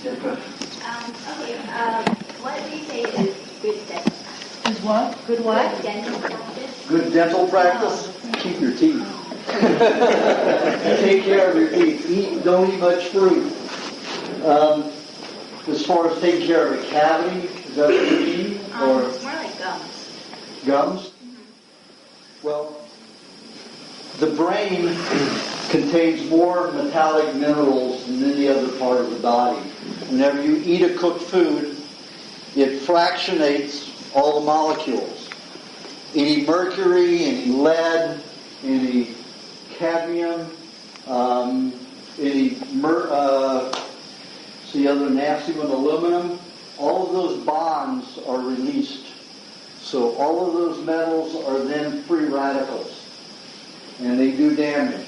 What do you say is good dental practice? Is what? Good what? Good dental practice. Good dental practice? Keep your teeth. Take care of your teeth. Don't eat much fruit. As far as taking care of a cavity, is that what you mean? Or It's more like gums. gums? Mm-hmm. Well, the brain contains more metallic minerals than any other part of the body. Whenever you eat a cooked food, it fractionates all the molecules. Any mercury, any lead, any cadmium, the other nasty one, aluminum, all of those bonds are released. So all of those metals are then free radicals, and they do damage.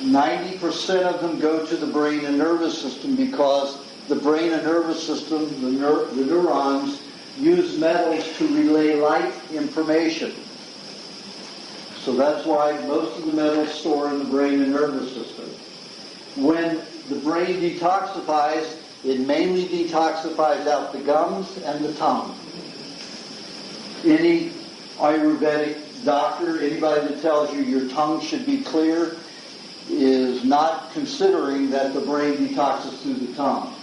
90% of them go to the brain and nervous system because the brain and nervous system, the neurons, use metals to relay light information. So that's why most of the metals store in the brain and nervous system. When the brain detoxifies, it mainly detoxifies out the gums and the tongue. Any Ayurvedic doctor, anybody that tells you your tongue should be clear, is not considering that the brain detoxes through the tongue.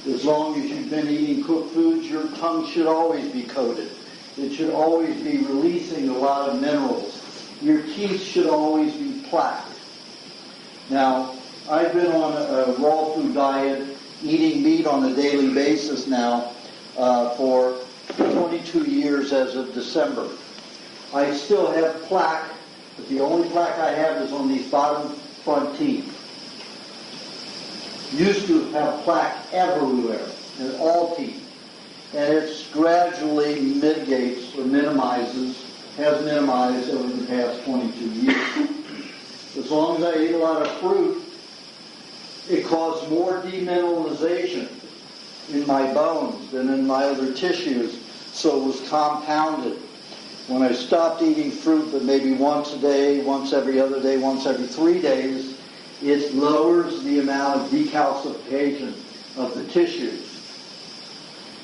As long as you've been eating cooked foods, your tongue should always be coated. It should always be releasing a lot of minerals. Your teeth should always be plaqued. Now, I've been on a raw food diet, eating meat on a daily basis now for 22 years as of December. I still have plaque, but the only plaque I have is on these bottom front teeth. Used to have plaque everywhere, in all teeth. And it gradually mitigates or has minimized over the past 22 years. As long as I ate a lot of fruit, it caused more demineralization in my bones than in my other tissues, so it was compounded. When I stopped eating fruit, but maybe once a day, once every other day, once every 3 days, it lowers the amount of decalcification of the tissues.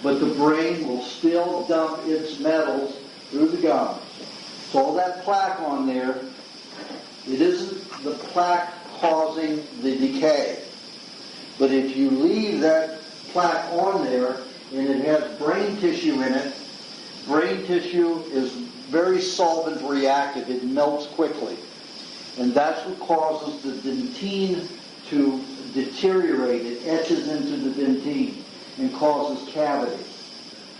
But the brain will still dump its metals through the gums. So all that plaque on there, it isn't the plaque causing the decay. But if you leave that plaque on there and it has brain tissue in it, brain tissue is very solvent reactive. It melts quickly. And that's what causes the dentine to deteriorate. It etches into the dentine and causes cavities.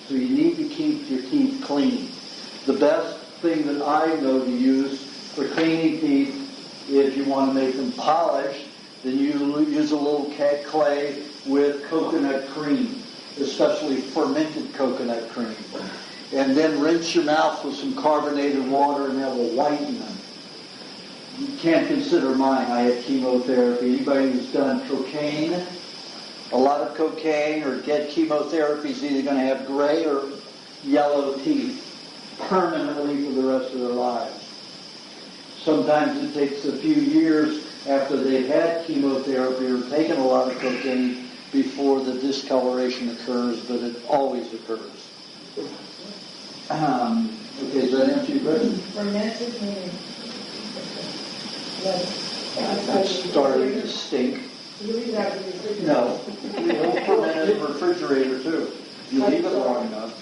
So you need to keep your teeth clean. The best thing that I know to use for cleaning teeth, if you want to make them polished, then you use a little clay with coconut cream, especially fermented coconut cream. And then rinse your mouth with some carbonated water and that will whiten them. You can't consider mine. I had chemotherapy. Anybody who's done cocaine, a lot of cocaine or get chemotherapy is either going to have gray or yellow teeth permanently for the rest of their lives. Sometimes it takes a few years after they've had chemotherapy or taken a lot of cocaine before the discoloration occurs, but it always occurs. Okay, does that answer your question? Fermented meaning. It's starting to stink. No. It'll ferment in the refrigerator too. If you leave it long enough,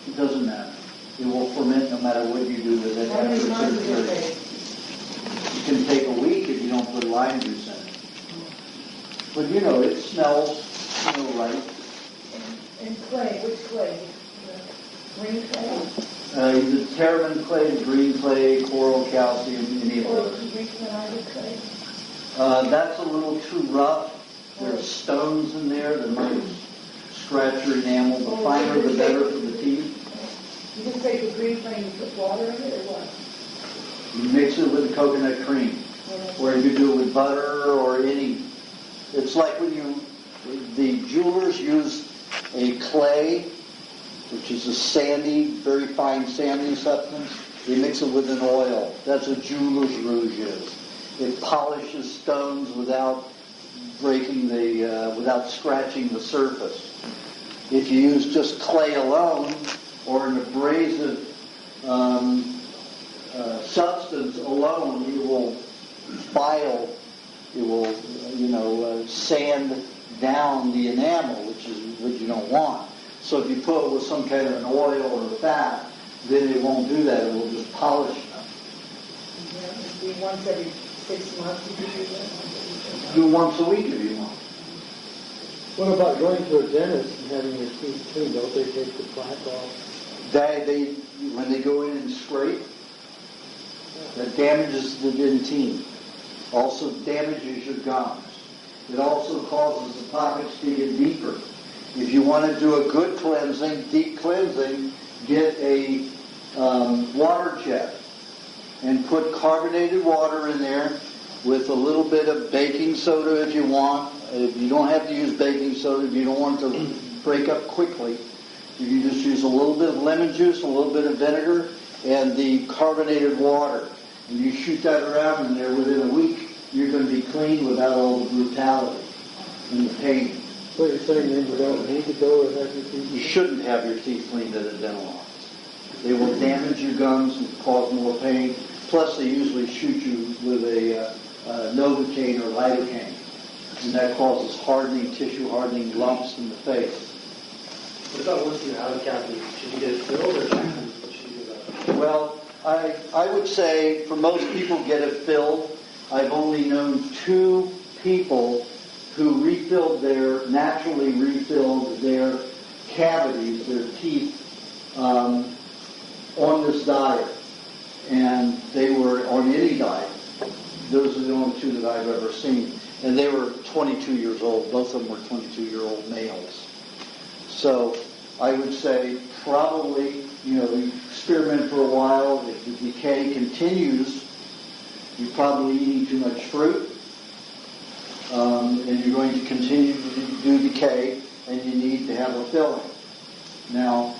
it doesn't matter. It will ferment no matter what you do with it after a certain period. It can take a week if you don't put lime juice in it. But it smells, right. And clay, which clay? Green clay? The terramin clay, green clay, coral calcium, any of those. Clay? That's a little too rough. There's stones in there that might scratch your enamel. The finer, the better for the teeth. You just take the green clay and you put water in it, or what? You mix it with coconut cream. Or you could do it with butter or any. It's like when the jewelers use a clay, which is a sandy, very fine sandy substance. They mix it with an oil. That's what jeweler's rouge is. It polishes stones without breaking without scratching the surface. If you use just clay alone or an abrasive substance alone, it will file, it will, sand down the enamel, which is what you don't want. So if you put it with some kind of an oil or a fat, then it won't do that. It will just polish them. Do once every 6 months if you do that? Do it once a week if you want. What about going to a dentist and having your teeth cleaned? Don't they take the plaque off? They when they go in and scrape, that damages the dentine. Also damages your gums. It also causes the pockets to get deeper. If you want to do a good cleansing, deep cleansing, get a water jet and put carbonated water in there with a little bit of baking soda if you want. You don't have to use baking soda if you don't want it to break up quickly. You can just use a little bit of lemon juice, a little bit of vinegar, and the carbonated water. And you shoot that around in there within a week, you're going to be clean without all the brutality and the pain. So you're saying then you don't need to go or have your teeth? You shouldn't have your teeth cleaned at a dental office. They will damage your gums and cause more pain. Plus, they usually shoot you with a Novocaine or lidocaine, and that causes hardening, tissue hardening lumps in the face. What about once you're out of cavity? Should you get it filled or should you do that? Well, I would say for most people get it filled. I've only known 2 people who naturally refilled their cavities, their teeth, on this diet. And they were on any diet. Those are the only 2 that I've ever seen. And they were 22 years old. Both of them were 22-year-old males. So I would say probably, you experiment for a while. If the decay continues, you're probably eating too much fruit. And you're going to continue to do decay, and you need to have a filling. Now,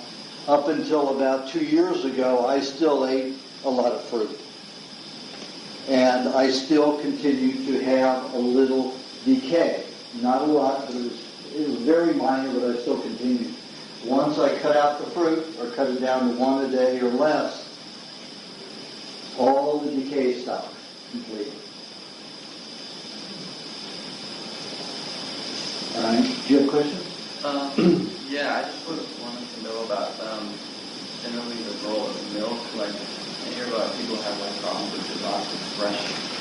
up until about 2 years ago, I still ate a lot of fruit. And I still continue to have a little decay. Not a lot, but it was very minor, but I still continued. Once I cut out the fruit, or cut it down to 1 a day or less, all the decay stopped completely. All right. Do you have questions? Yeah, I just wanted to know about generally the role of milk. Like, I hear about people have problems with the lots of fresh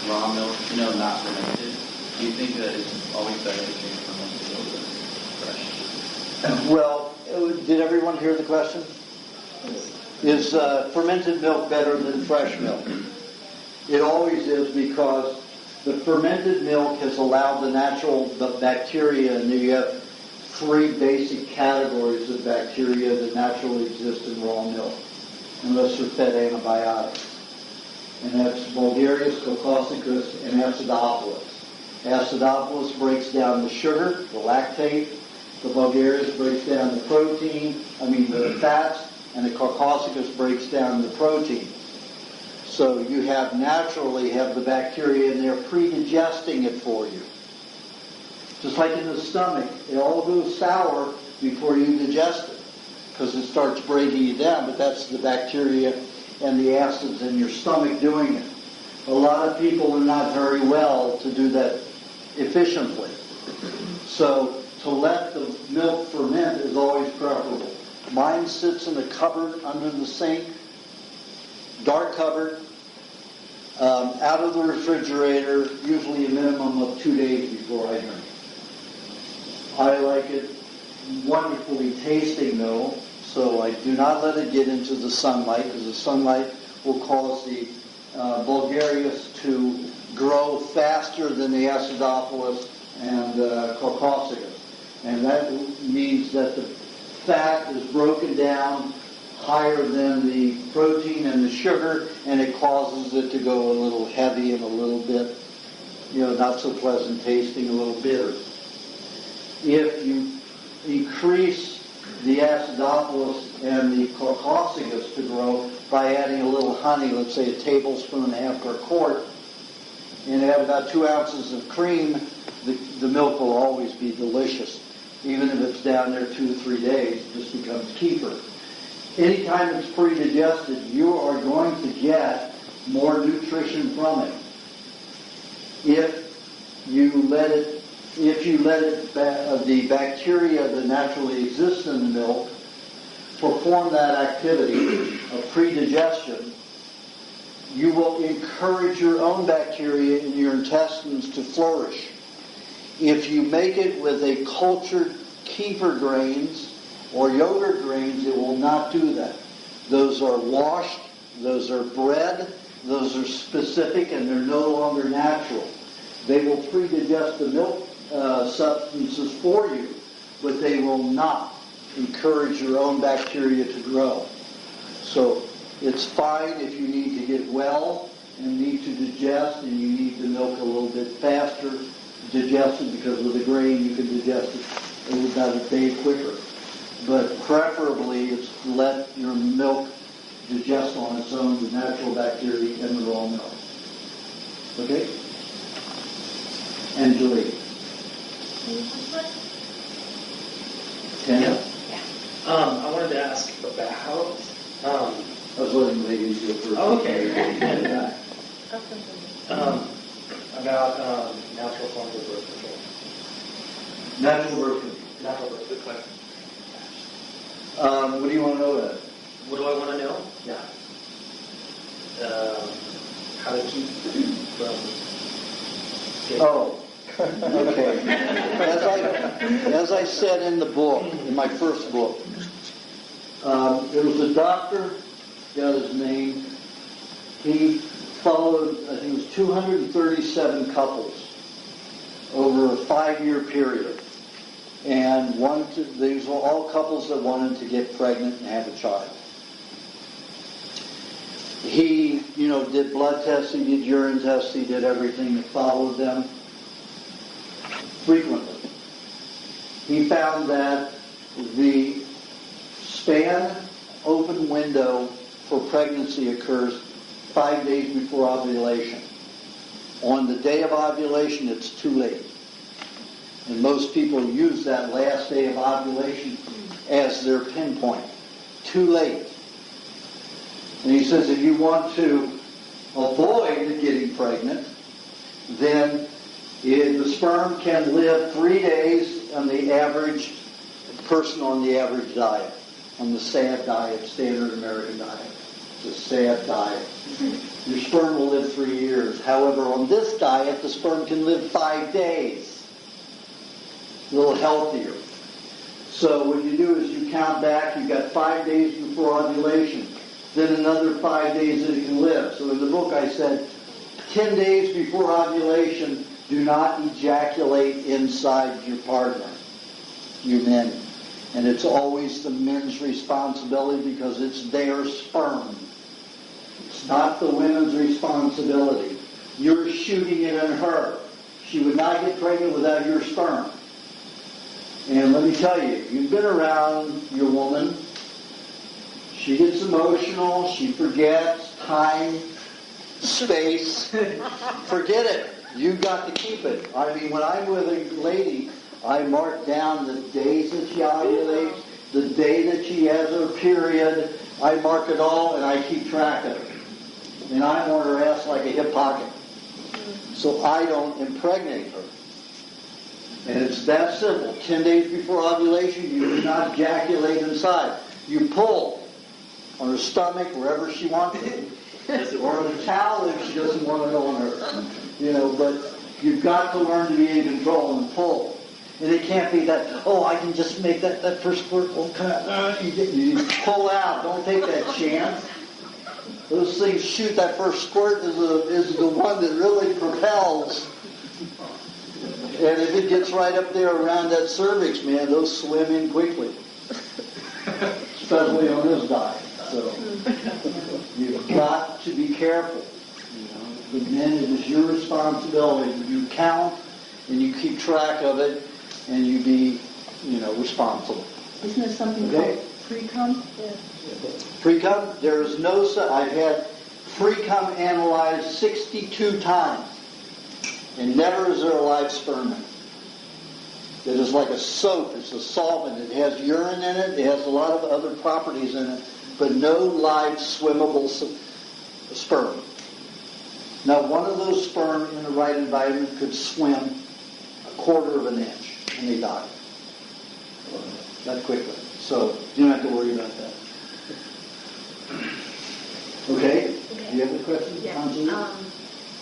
raw milk, not fermented. Do you think that it's always better to drink fermented milk than fresh? Well, did everyone hear the question? Is fermented milk better than fresh milk? It always is, because the fermented milk has allowed the bacteria, and you have 3 basic categories of bacteria that naturally exist in raw milk, unless they're fed antibiotics. And that's Bulgarius, Coccocicus, and Acidophilus. Acidophilus breaks down the sugar, the lactate. The Bulgarius breaks down the the fats, and the Coccocicus breaks down the protein. So you naturally have the bacteria in there pre-digesting it for you. Just like in the stomach, it all goes sour before you digest it, because it starts breaking you down, but that's the bacteria and the acids in your stomach doing it. A lot of people are not very well to do that efficiently. So to let the milk ferment is always preferable. Mine sits in a cupboard under the sink, dark cupboard, out of the refrigerator, usually a minimum of 2 days before I drink it. I like it wonderfully tasting though, so I do not let it get into the sunlight, because the sunlight will cause the Bulgarius to grow faster than the Acidophilus and Coccocicus. And that means that the fat is broken down higher than the protein and the sugar, and it causes it to go a little heavy and a little bit, not so pleasant tasting, a little bitter. If you increase the Acidophilus and the Coccocicus to grow by adding a little honey, let's say 1.5 tablespoons per quart, and add about 2 ounces of cream, the milk will always be delicious. Even if it's down there 2 or 3 days, it just becomes kefir. Anytime it's pre-digested, you are going to get more nutrition from it. If you let it, the bacteria that naturally exist in the milk perform that activity of pre-digestion, you will encourage your own bacteria in your intestines to flourish. If you make it with a cultured kefir grains or yogurt grains, it will not do that. Those are washed, those are bred, those are specific, and they're no longer natural. They will pre-digest the milk substances for you, but they will not encourage your own bacteria to grow. So it's fine if you need to get well and need to digest, and you need the milk a little bit faster digested, because with the grain you can digest it about a day quicker. But preferably it's let your milk digest on its own the natural bacteria in the raw milk. Okay? And Julie. Tanya? I wanted to ask about, I was letting ladies go first. okay. About natural forms of birth control. Natural birth control. Natural birth control. What do you want to know about it? What do I want to know? Yeah. How to keep from... Oh, okay. As I said in the book, in my first book, there was a doctor, got his name, he followed, I think it was 237 couples over a 5-year period. And these were all couples that wanted to get pregnant and have a child. He, did blood tests, he did urine tests, he did everything, he followed them frequently. He found that the span open window for pregnancy occurs 5 days before ovulation. On the day of ovulation, it's too late. And most people use that last day of ovulation as their pinpoint. Too late. And he says if you want to avoid getting pregnant, then the sperm can live 3 days on the average person on the average diet, on the SAD diet, standard American diet. It's a SAD diet. Your sperm will live 3 years. However, on this diet, the sperm can live 5 days. A little healthier. So what you do is you count back, you've got 5 days before ovulation, then another 5 days that it can live. So in the book I said, 10 days before ovulation, do not ejaculate inside your partner, you men. And it's always the men's responsibility because it's their sperm. It's not the women's responsibility. You're shooting it in her. She would not get pregnant without your sperm. And let me tell you, you've been around your woman. She gets emotional. She forgets time, space. Forget it. You've got to keep it. I mean, when I'm with a lady, I mark down the days that she ovulates, the day that she has her period. I mark it all, and I keep track of it. And I'm on her ass like a hip pocket. So I don't impregnate her. And it's that simple. 10 days before ovulation, you do not ejaculate inside. You pull on her stomach, wherever she wants it. Or on a towel if she doesn't want it on her. But you've got to learn to be in control and pull. And it can't be that, I can just make that first squirt. You pull out. Don't take that chance. Those things shoot. That first squirt is the one that really propels. And if it gets right up there around that cervix, man, those swim in quickly. Especially on this diet. So you've got to be careful. The men, it is your responsibility. You count and you keep track of it, and you be, responsible. Isn't there something called pre-cum? Yeah. Pre-cum? There is no. I've had pre-cum analyzed 62 times. And never is there a live sperm in it. It is like a soap. It's a solvent. It has urine in it. It has a lot of other properties in it, but no live swimmable sperm. Now, one of those sperm in the right environment could swim a quarter of an inch, and they die. That quickly. So you don't have to worry about that. Okay? Do you have a question? Yeah.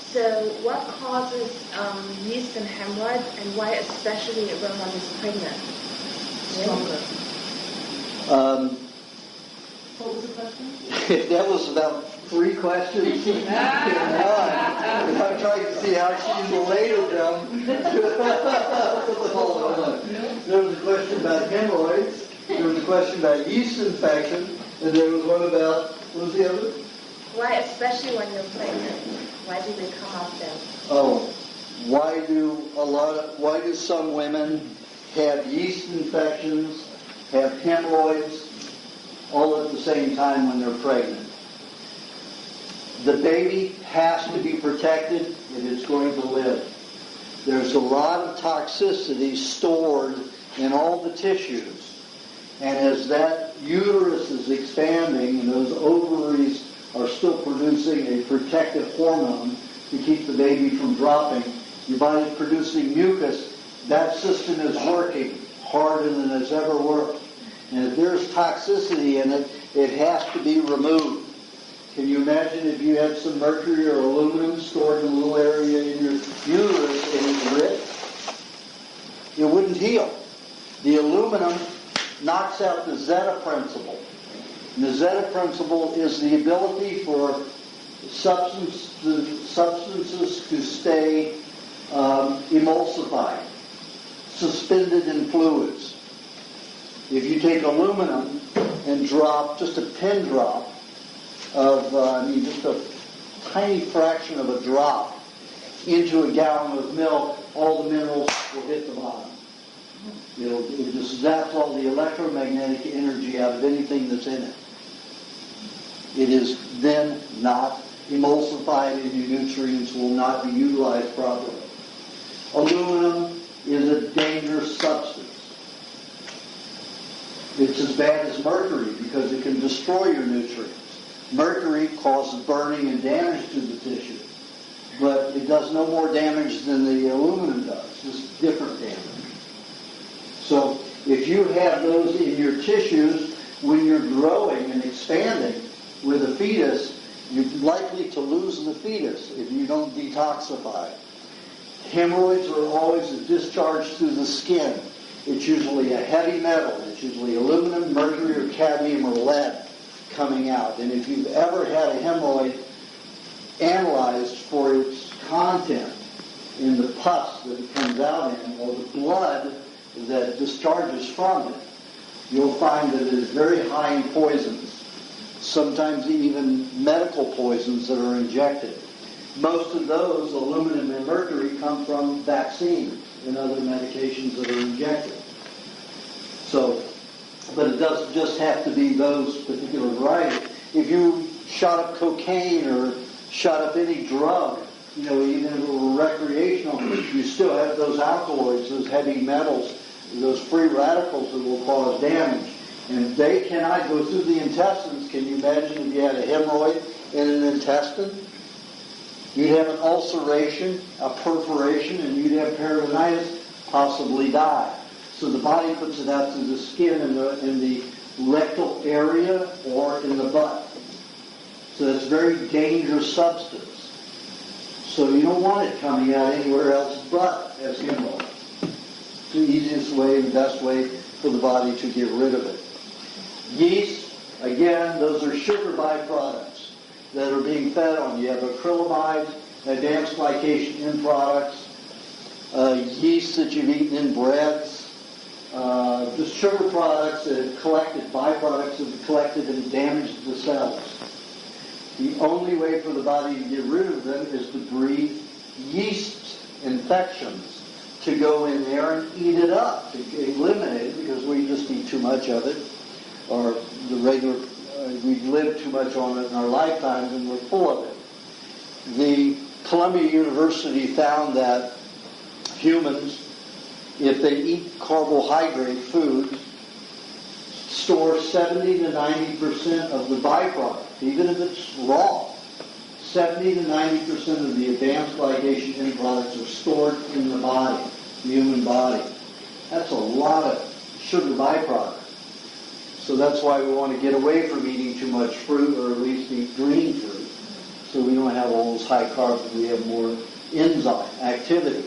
So what causes yeast and hemorrhoids, and why especially when one is pregnant? Stronger. What was the question? That was about 3 questions in one. And I'm trying to see how she related them. There was a question about hemorrhoids. There was a question about yeast infection. And there was one about, what was the other? Why especially when you're pregnant? Why do they come up then? Oh, why do some women have yeast infections, have hemorrhoids, all at the same time when they're pregnant? The baby has to be protected if it's going to live. There's a lot of toxicity stored in all the tissues. And as that uterus is expanding and those ovaries are still producing a protective hormone to keep the baby from dropping, your body's producing mucus. That system is working harder than it's ever worked. And if there's toxicity in it, it has to be removed. Can you imagine if you had some mercury or aluminum stored in a little area in your uterus and it's ripped? It wouldn't heal. The aluminum knocks out the zeta principle. And the zeta principle is the ability for substances to stay emulsified, suspended in fluids. If you take aluminum and drop just a pin drop of, just a tiny fraction of a drop into a gallon of milk, all the minerals will hit the bottom. It just zaps all the electromagnetic energy out of anything that's in it. It is then not emulsified, and your nutrients will not be utilized properly. Aluminum is a dangerous substance. It's as bad as mercury because it can destroy your nutrients. Mercury causes burning and damage to the tissue, but it does no more damage than the aluminum does, just different damage. So if you have those in your tissues when you're growing and expanding with a fetus, you're likely to lose the fetus if you don't detoxify. Hemorrhoids are always a discharge through the skin. It's usually a heavy metal. It's usually aluminum, mercury, or cadmium, or lead coming out. And if you've ever had a hemorrhoid analyzed for its content in the pus that it comes out in, or the blood that discharges from it, you'll find that it is very high in poisons, sometimes even medical poisons that are injected. Most of those, aluminum and mercury, come from vaccines and other medications that are injected. So, but it doesn't just have to be those particular varieties. If you shot up cocaine or shot up any drug, even if it were recreational, you still have those alkaloids, those heavy metals, those free radicals that will cause damage. And they cannot go through the intestines. Can you imagine if you had a hemorrhoid in an intestine? You'd have an ulceration, a perforation, and you'd have peritonitis, possibly die. So the body puts it out through the skin in the rectal area or in the butt. So it's a very dangerous substance. So you don't want it coming out anywhere else but as hemorrhoid. It's the easiest way and best way for the body to get rid of it. Yeast, again, those are sugar byproducts that are being fed on. You have acrylamides, advanced glycation end products, yeast that you've eaten in breads, just sugar products that have collected, byproducts that have collected and damaged the cells. The only way for the body to get rid of them is to breathe yeast infections, to go in there and eat it up, to eliminate it, because we just eat too much of it, or we live too much on it in our lifetimes and we're full of it. The Columbia University found that humans, if they eat carbohydrate foods, store 70 to 90% of the byproduct, even if it's raw. 70 to 90% of the advanced glycation end products are stored in the body, the human body. That's a lot of sugar byproduct. So that's why we want to get away from eating too much fruit, or at least eat green fruit, so we don't have all those high carbs, we have more enzyme activity.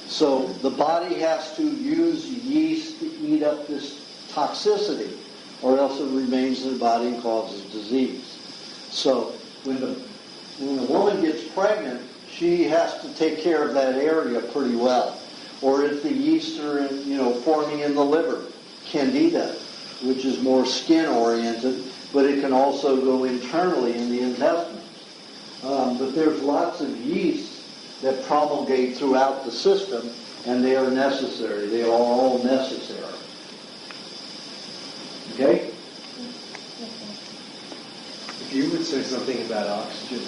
So the body has to use yeast to eat up this toxicity, or else it remains in the body and causes disease. So when a woman gets pregnant, she has to take care of that area pretty well. Or if the yeast are forming in the liver, candida, which is more skin-oriented, but it can also go internally in the intestines. But there's lots of yeasts that promulgate throughout the system, and they are necessary. They are all necessary. Okay? If you would say something about oxygen,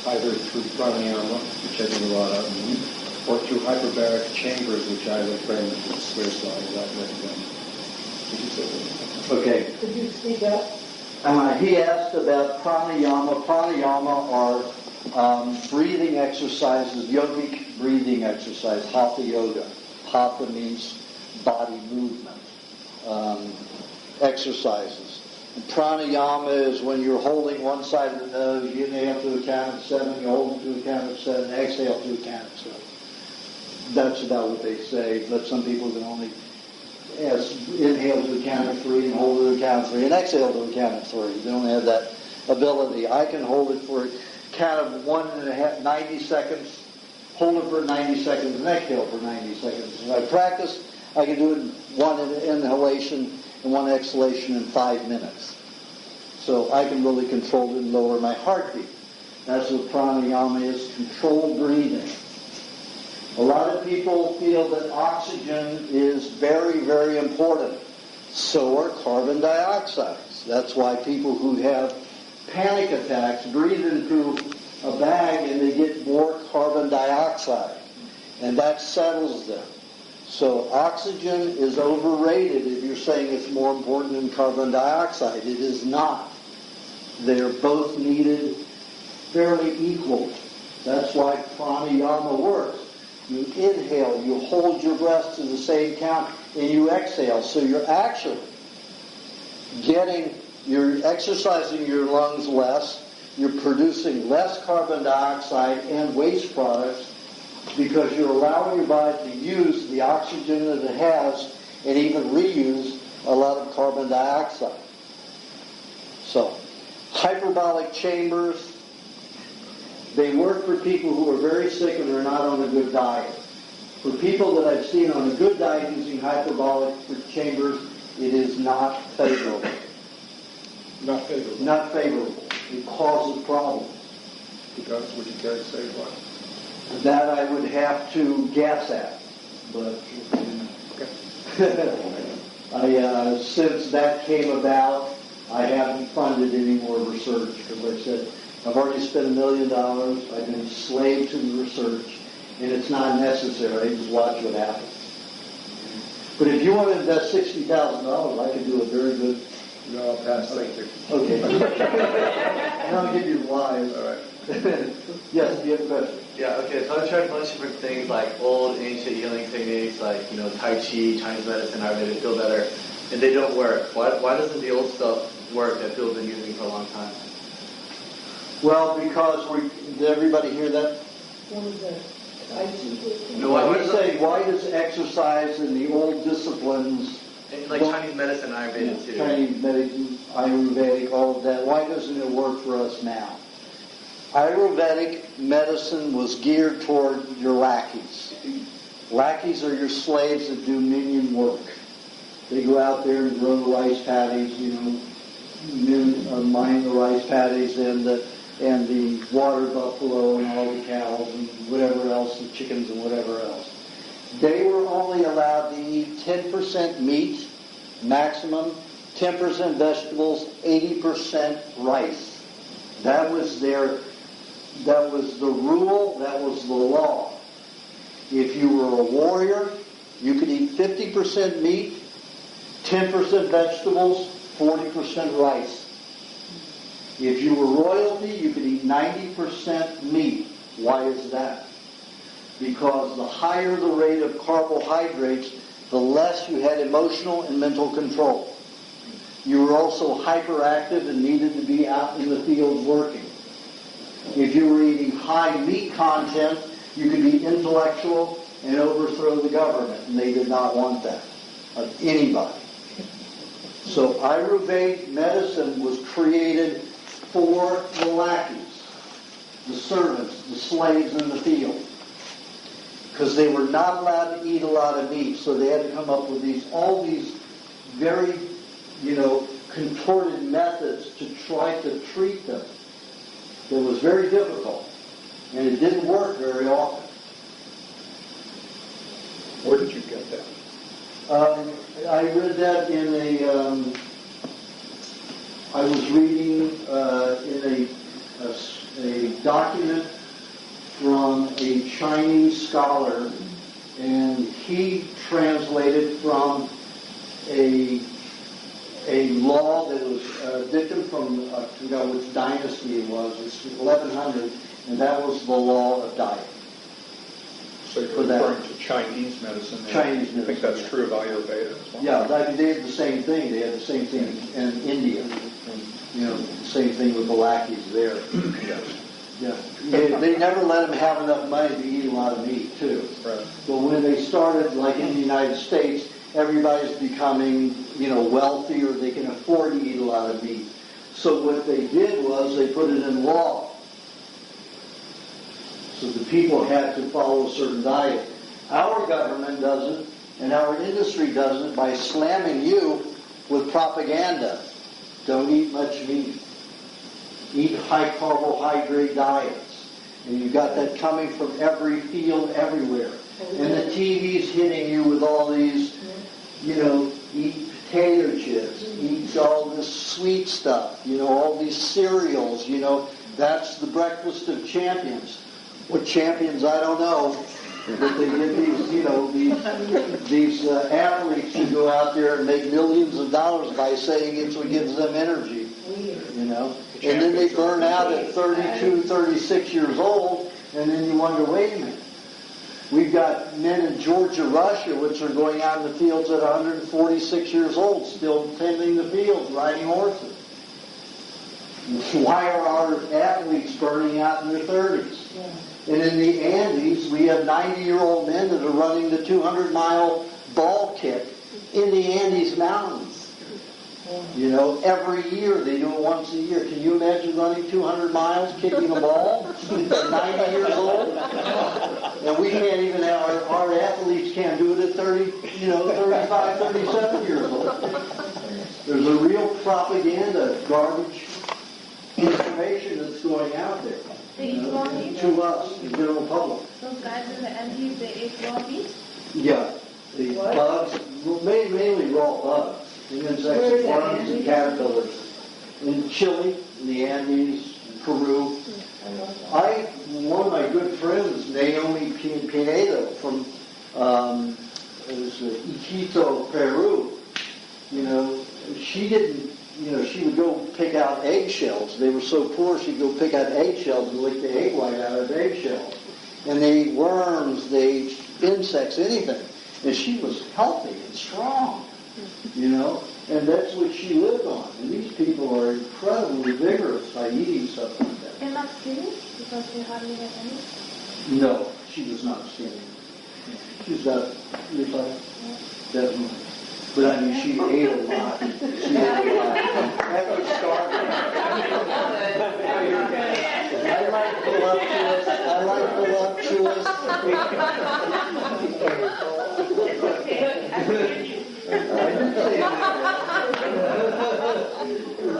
either through pranayama, which I do a lot of, or through hyperbaric chambers, which I would frame with square slides, I'd recommend. Would you say that? Okay. Could you speak up? He asked about pranayama. Pranayama are breathing exercises, yogic breathing exercise, hatha yoga. Hatha means body movement exercises. And pranayama is when you're holding one side of the nose, you inhale to a count of 7, you hold it to a count of 7, exhale to a count of 7. That's about what they say, but some people can only inhale to a count of 3 and hold it to a count of 3 and exhale to a count of 3. They don't have that ability. I can hold it for a count of 90 seconds, hold it for 90 seconds, and exhale for 90 seconds. If I practice, I can do it in one inhalation and one exhalation in 5 minutes. So I can really control it and lower my heartbeat. That's what pranayama is, controlled breathing. A lot of people feel that oxygen is very, very important. So are carbon dioxides. That's why people who have panic attacks breathe into a bag and they get more carbon dioxide. And that settles them. So oxygen is overrated if you're saying it's more important than carbon dioxide. It is not. They're both needed fairly equally. That's why pranayama works. You inhale, you hold your breath to the same count, and you exhale. So you're actually you're exercising your lungs less, you're producing less carbon dioxide and waste products because you're allowing your body to use the oxygen that it has and even reuse a lot of carbon dioxide. So, hyperbolic chambers, they work for people who are very sick and are not on a good diet. For people that I've seen on a good diet using hyperbolic chambers, it is not favorable. Not favorable. Not favorable. It causes problems. Because, would you care to say what? That I would have to guess at. But since that came about, I haven't funded any more research because I said, I've already spent $1 million, I've been enslaved to the research, and it's not necessary, just watch what happens. But if you want to invest $60,000, I can do a very good... No, I'll pass. Thank you. Okay. And I'll give you the whys. All right. Yes, you have a question? Yeah, okay, so I've tried a bunch of different things like old ancient healing techniques like, Tai Chi, Chinese medicine, Ayurveda, feel better, and they don't work. Why doesn't the old stuff work that people have been using for a long time? Well, because did everybody hear that? What was that? No, Why does exercise in the old disciplines, like Chinese medicine and Ayurveda too? Chinese medicine, Ayurvedic, all of that, why doesn't it work for us now? Ayurvedic medicine was geared toward your lackeys. Lackeys are your slaves that do minion work. They go out there and grow the rice paddies, mine the rice paddies and the water buffalo and all the cows and whatever else, the chickens and whatever else. They were only allowed to eat 10% meat, maximum, 10% vegetables, 80% rice. That was their That was the rule, that was the law. If you were a warrior, you could eat 50% meat, 10% vegetables, 40% rice. If you were royalty, you could eat 90% meat. Why is that? Because the higher the rate of carbohydrates, the less you had emotional and mental control. You were also hyperactive and needed to be out in the fields working. If you were eating high meat content, you could be intellectual and overthrow the government, and they did not want that of anybody. So Ayurvedic medicine was created for the lackeys, the servants, the slaves in the field, because they were not allowed to eat a lot of meat, so they had to come up with all these very, contorted methods to try to treat them. It was very difficult, and it didn't work very often. Where did you get that? I read that in I was reading in a document from a Chinese scholar, and he translated from a law that was a dictum from, I forgot which dynasty it was 1100, and that was the law of diet. So you're referring to Chinese medicine. Chinese medicine. I think that's true of Ayurveda as well. Yeah, they had the same thing. They had the same thing in India. And, the same thing with the lackeys there. Yes. Yeah. They never let them have enough money to eat a lot of meat, too. Right. But when they started, like in the United States, everybody's becoming, wealthy, or they can afford to eat a lot of meat. So what they did was they put it in law. So the people had to follow a certain diet. Our government does it, and our industry does it by slamming you with propaganda. Don't eat much meat. Eat high carbohydrate diets. And you've got that coming from every field, everywhere. And the TV's hitting you with all these, eat potato chips, eat all this sweet stuff, all these cereals, that's the breakfast of champions. What champions, I don't know. But they get these athletes who go out there and make millions of dollars by saying it's what gives them energy, And then they burn out at 32, 36 years old, and then you wonder, wait a minute. We've got men in Georgia, Russia, which are going out in the fields at 146 years old, still tending the fields, riding horses. Why are our athletes burning out in their 30s? And in the Andes, we have 90-year-old men that are running the 200-mile ball kick in the Andes Mountains. Every year, they do it once a year. Can you imagine running 200 miles, kicking a ball? 90 years old? And we can't even have, our athletes can't do it at 35, 37 years old. There's a real propaganda, garbage information that's going out there. To us, the general public. Those guys in the Andes, they ate raw meat? Yeah. The bugs, mainly raw bugs. Insects, worms, and caterpillars. In Chile, in the Andes, in Peru. One of my good friends, Naomi Pinedo from Iquitos, Peru, she didn't, she would go pick out eggshells. They were so poor, she'd go pick out eggshells and lick the egg white out of eggshells. And they ate worms, they ate insects, anything. And she was healthy and strong, and that's what she lived on. And these people are incredibly vigorous by eating stuff like that. They're not skinny because they hardly have any? No, she was not skinny. She's got, definitely. But I mean, she ate a lot. She ate a lot. That was starving. I like voluptuous.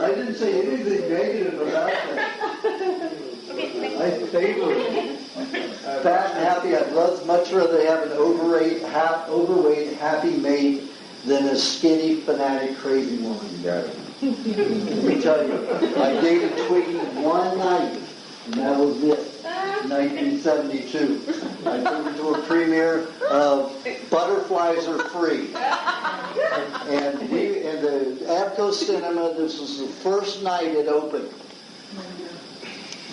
I didn't say anything negative about that. I favor fat and happy. I'd much rather have an overweight, happy mate than a skinny, fanatic, crazy woman. Let me tell you, I dated Twiggy one night, And that was it. 1972. I took it to a premiere of Butterflies Are Free. And the Abco Cinema, this was the first night it opened.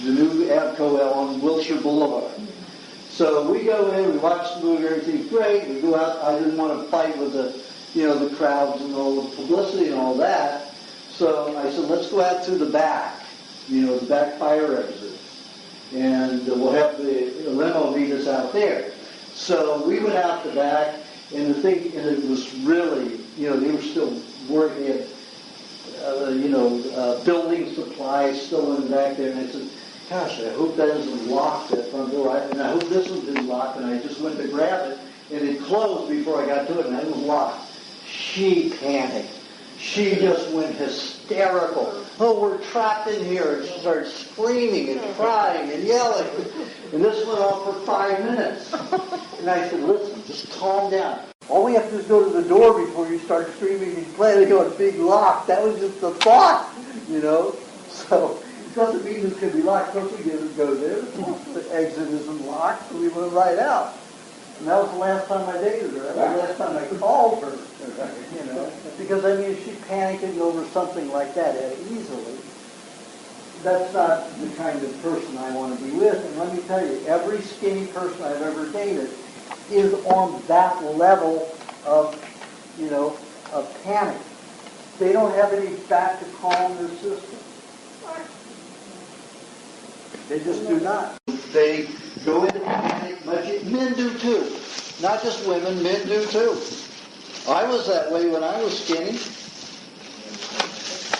The new Abco on Wilshire Boulevard. So we go in, we watch the movie, everything's great. We go out. I didn't want to fight with the crowds and all the publicity and all that. So I said, let's go out through the back, the back fire exit. And we'll have the limo meet us out there. So we went out the back, and it was really, they were still working at, building supplies still in the back there. And I said, gosh, I hope that isn't locked, that front door. And I hope this one didn't lock. And I just went to grab it, and it closed before I got to it, and it was locked. She panicked. She just went hysterical. Oh, we're trapped in here. And she started screaming and crying and yelling. And this went on for 5 minutes. And I said, listen, just calm down. All we have to do is go to the door before you start screaming and planning on a big lock. That was just the thought, So it doesn't mean it's going to be locked. Once we go there, the exit isn't locked, so we went right out. And that was the last time I dated her. That was the last time I called her, Because, if she panicking over something like that easily, that's not the kind of person I want to be with. And let me tell you, every skinny person I've ever dated is on that level of, of panic. They don't have any fat to calm their system. They just do not. They go into panic. Men do too. Not just women, men do too. I was that way when I was skinny.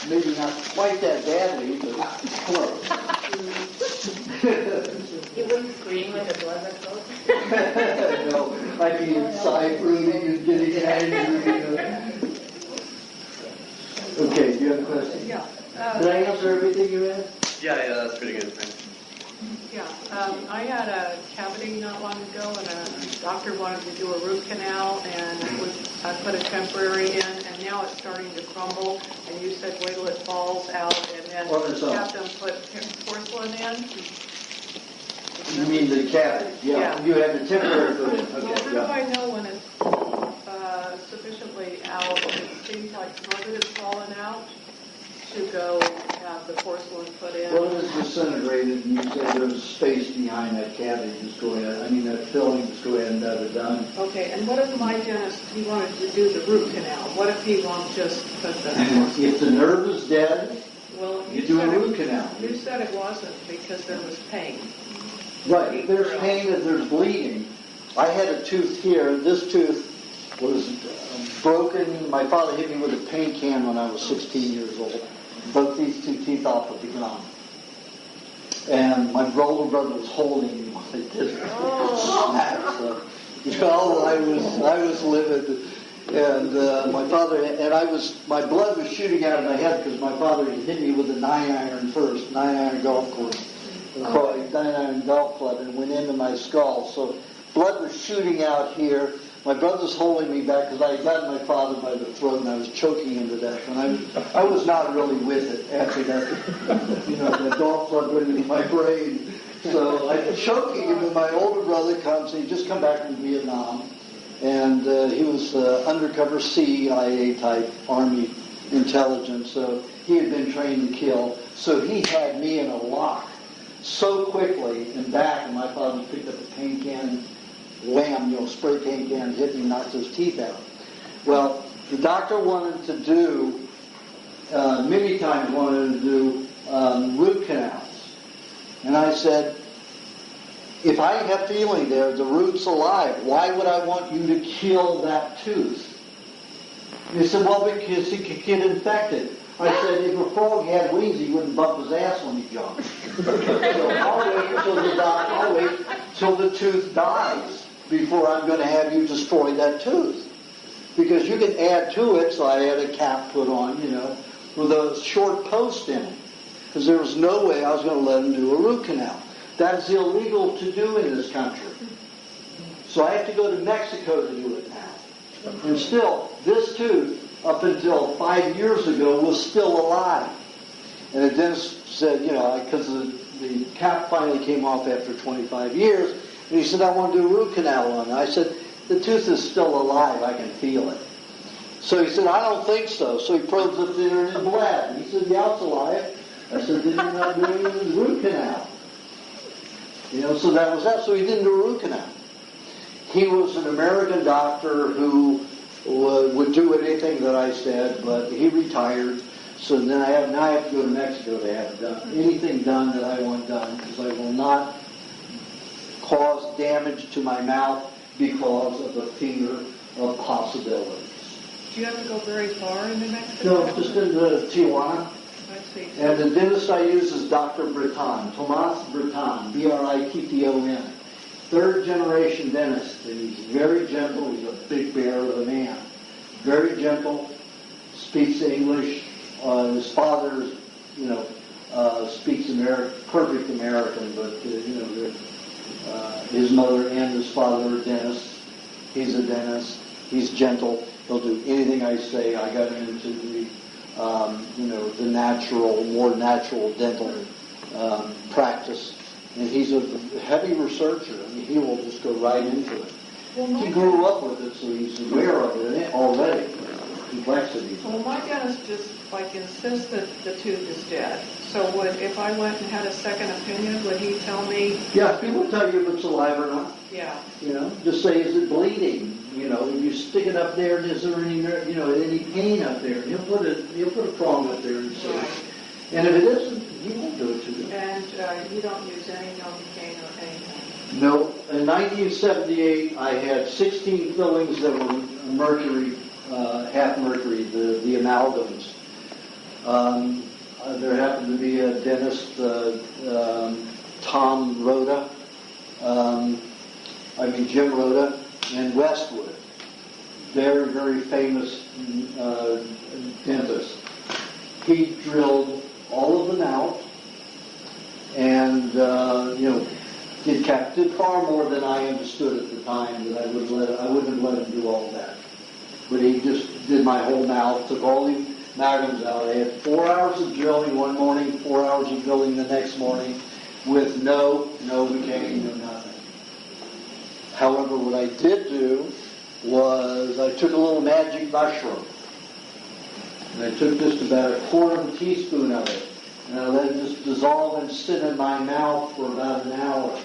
Maybe not quite that badly, but close. You wouldn't scream like a blood vessel? No, I'd be inside brooding and getting angry. Okay, do you have a question? Yeah. Did I answer everything you asked? Yeah, that's pretty good. Thanks. Yeah, I had a cavity not long ago, and a doctor wanted to do a root canal, and I put a temporary in, and now it's starting to crumble. And you said wait till it falls out, and then have them put porcelain in. You mean the cavity? Yeah. You had the temporary put in. Okay. Well, how do I know when it's sufficiently out? It seems like some of it is falling out to go have the porcelain put in. Well, it is disintegrated, and you say there's space behind that cavity just go in. That filling just go ahead and have it done. Okay, and what if my dentist, he wanted to do the root canal? What if he won't just put the porcelain? If the nerve is dead, well, you do a root canal. You said it wasn't because there was pain. Right, if there's pain, if there's bleeding. I had a tooth here. This tooth was broken. My father hit me with a paint can when I was 16 years old. Broke these two teeth off with the ground. And my older brother was holding me while I did it. So, I was livid. And my father, my blood was shooting out of my head because my father hit me with a 9-iron first, 9-iron golf course. 9-iron golf club, and went into my skull. So blood was shooting out here. My brother's holding me back because I had gotten my father by the throat and I was choking him to death. And I was not really with it after that. The golf club went into my brain. So I'm choking him, and my older brother comes. He'd just come back from Vietnam, and he was undercover CIA type Army intelligence. So he had been trained to kill. So he had me in a lock so quickly and back, and my father picked up a paint can, wham, spray paint can, hit me, knocked his teeth out. Well, the doctor wanted to do, many times wanted to do root canals. And I said, if I have feeling there, the root's alive, why would I want you to kill that tooth? And he said, well, because he could get infected. I said, if a frog had wings, he wouldn't bump his ass when he jumped. So I'll wait till the tooth dies before I'm going to have you destroy that tooth. Because you can add to it, so I had a cap put on, with a short post in it. Because there was no way I was going to let him do a root canal. That is illegal to do in this country. So I have to go to Mexico to do it now. And still, this tooth, up until 5 years ago, was still alive. And the dentist said, because the cap finally came off after 25 years, and he said, I want to do a root canal on it. I said, the tooth is still alive, I can feel it. So he said, I don't think so. So he probes up there in the blood. And he said, yeah, it's alive. I said, then you're not doing the root canal. So that was that. So he didn't do a root canal. He was an American doctor who would do anything that I said, but he retired. So then I have to go to Mexico to have anything done that I want done, because I will not cause damage to my mouth because of a fear of possibilities. Do you have to go very far in New Mexico? No, just in Tijuana. I see. And the dentist I use is Dr. Breton, Tomas Breton, Britton. Third generation dentist, and he's very gentle. He's a big bear of a man. Very gentle, speaks English. His father, speaks perfect American, but his mother and his father are dentists. He's a dentist. He's gentle. He'll do anything I say. I got him into the more natural dental practice. And he's a heavy researcher. I mean, he will just go right into it. He grew up with it, so he's aware of it already. Complexities. Well, my dentist just insists that the tooth is dead. So if I went and had a second opinion, would he tell me? Yeah, he will tell you if it's alive or not. Yeah. Just say, is it bleeding? If you stick it up there, is there any pain up there? He'll put a prong up there and say. Right. And if it isn't, he won't do it to you. And you don't use any Novocaine or anything? No. In 1978, I had 16 fillings that were mercury, half mercury, the amalgams. There happened to be a dentist, Jim Rhoda, in Westwood. Very, very famous dentist. He drilled all of them out, and did far more than I understood at the time. That I wouldn't have let him do all that. But he just did my whole mouth, took all the amalgams out. I had 4 hours of drilling one morning, 4 hours of drilling the next morning, with no Novocaine, no nothing. However, what I did do was I took a little magic mushroom, and I took just about a quarter of a teaspoon of it, and I let it just dissolve and sit in my mouth for about an hour.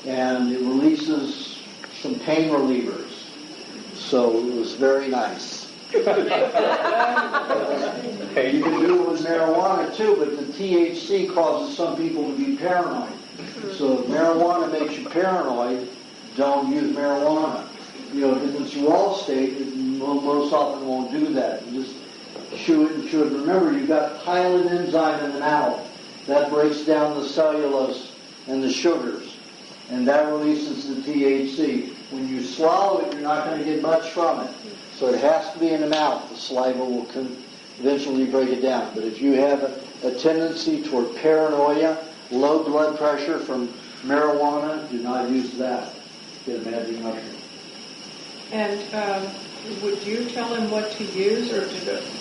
And it releases some pain relievers. So it was very nice. You can do it with marijuana too, but the THC causes some people to be paranoid. So if marijuana makes you paranoid, don't use marijuana. If it's raw state, it most often won't do that. You just chew it and chew it. Remember, you've got hyaline enzyme in the mouth. That breaks down the cellulose and the sugars, and that releases the THC. When you swallow it, you're not going to get much from it. So it has to be in the mouth. The saliva will eventually break it down. But if you have a tendency toward paranoia, low blood pressure from marijuana, do not use that. Get a magic mushroom. And would you tell him what to use, or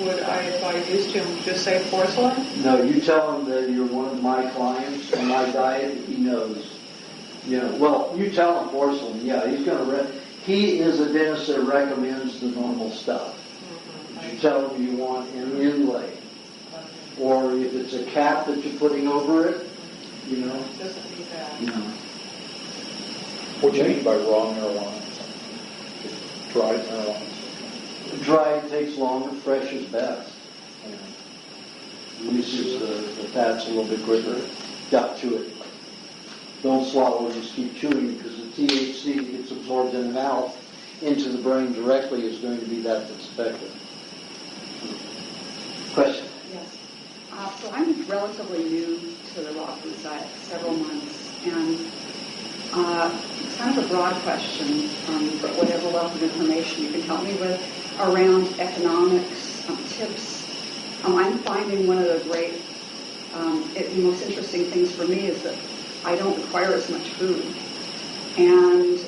would I, if I used him, just say porcelain? No, you tell him that you're one of my clients on my diet. He knows. Well, you tell him porcelain. Yeah, he's going to. He is a dentist that recommends the normal stuff. Mm-hmm. You tell him you want an inlay, or if it's a cap that you're putting over it, Doesn't need that. What do you mean by raw marijuana? Dried marijuana? Dried takes longer, fresh is best. Releases the fats a little bit quicker. Got to it. Don't swallow it, just keep chewing, because the THC that gets absorbed in the mouth into the brain directly is going to be that's effective. Question? Yes. So I'm relatively new to the raw food diet, several months, and it's kind of a broad question, but whatever wealth of information you can help me with around economics, tips. I'm finding one of the great, the most interesting things for me is that I don't require as much food, and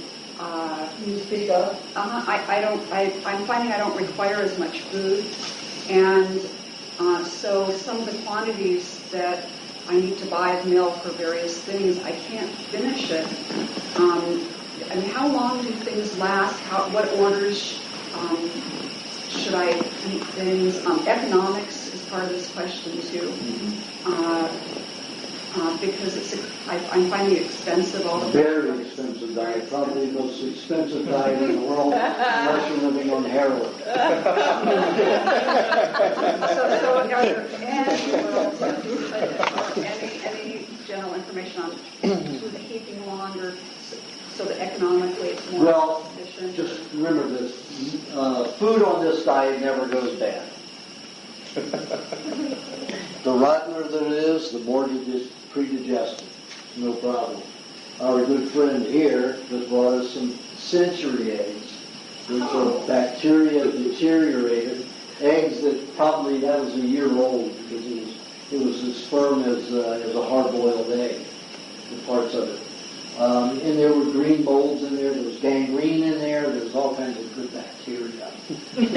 Can you speak up? I'm finding I don't require as much food, and so some of the quantities that I need to buy milk for various things. I can't finish it. I mean, how long do things last? What orders should I eat things? Economics is part of this question too, because I'm finding it expensive. All the very expensive diet, probably the most expensive diet in the world, unless you're living on heroin. So are there any general information on food keeping longer so that economically it's more efficient? Just remember this, food on this diet never goes bad. The rottener that it is, the more it is pre-digested. No problem. Our good friend here has brought us some century eggs, which are bacteria deteriorated, eggs that probably that was a year old because it was as firm as a hard-boiled egg, the parts of it. And there were green molds in there, there was gangrene in there was all kinds of good bacteria. It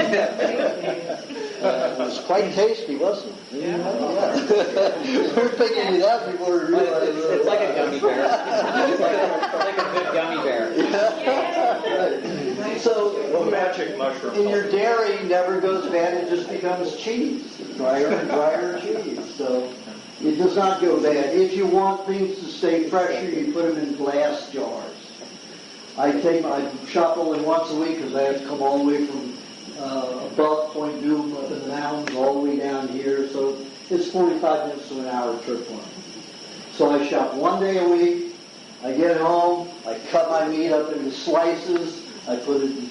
was quite tasty, wasn't it? Yeah. We were thinking that before we realized it. It's like a gummy bear. It's like a good gummy bear. Right. So, magic mushroom. and your dairy never goes bad, it just becomes cheese, drier and drier cheese. So, it does not go bad. If you want things to stay fresher, you put them in glass jars. I shop only once a week because I have to come all the way from above Point Doom up in the mountains all the way down here. So it's 45 minutes to an hour trip for me. So I shop one day a week. I get home. I cut my meat up into slices. I put it in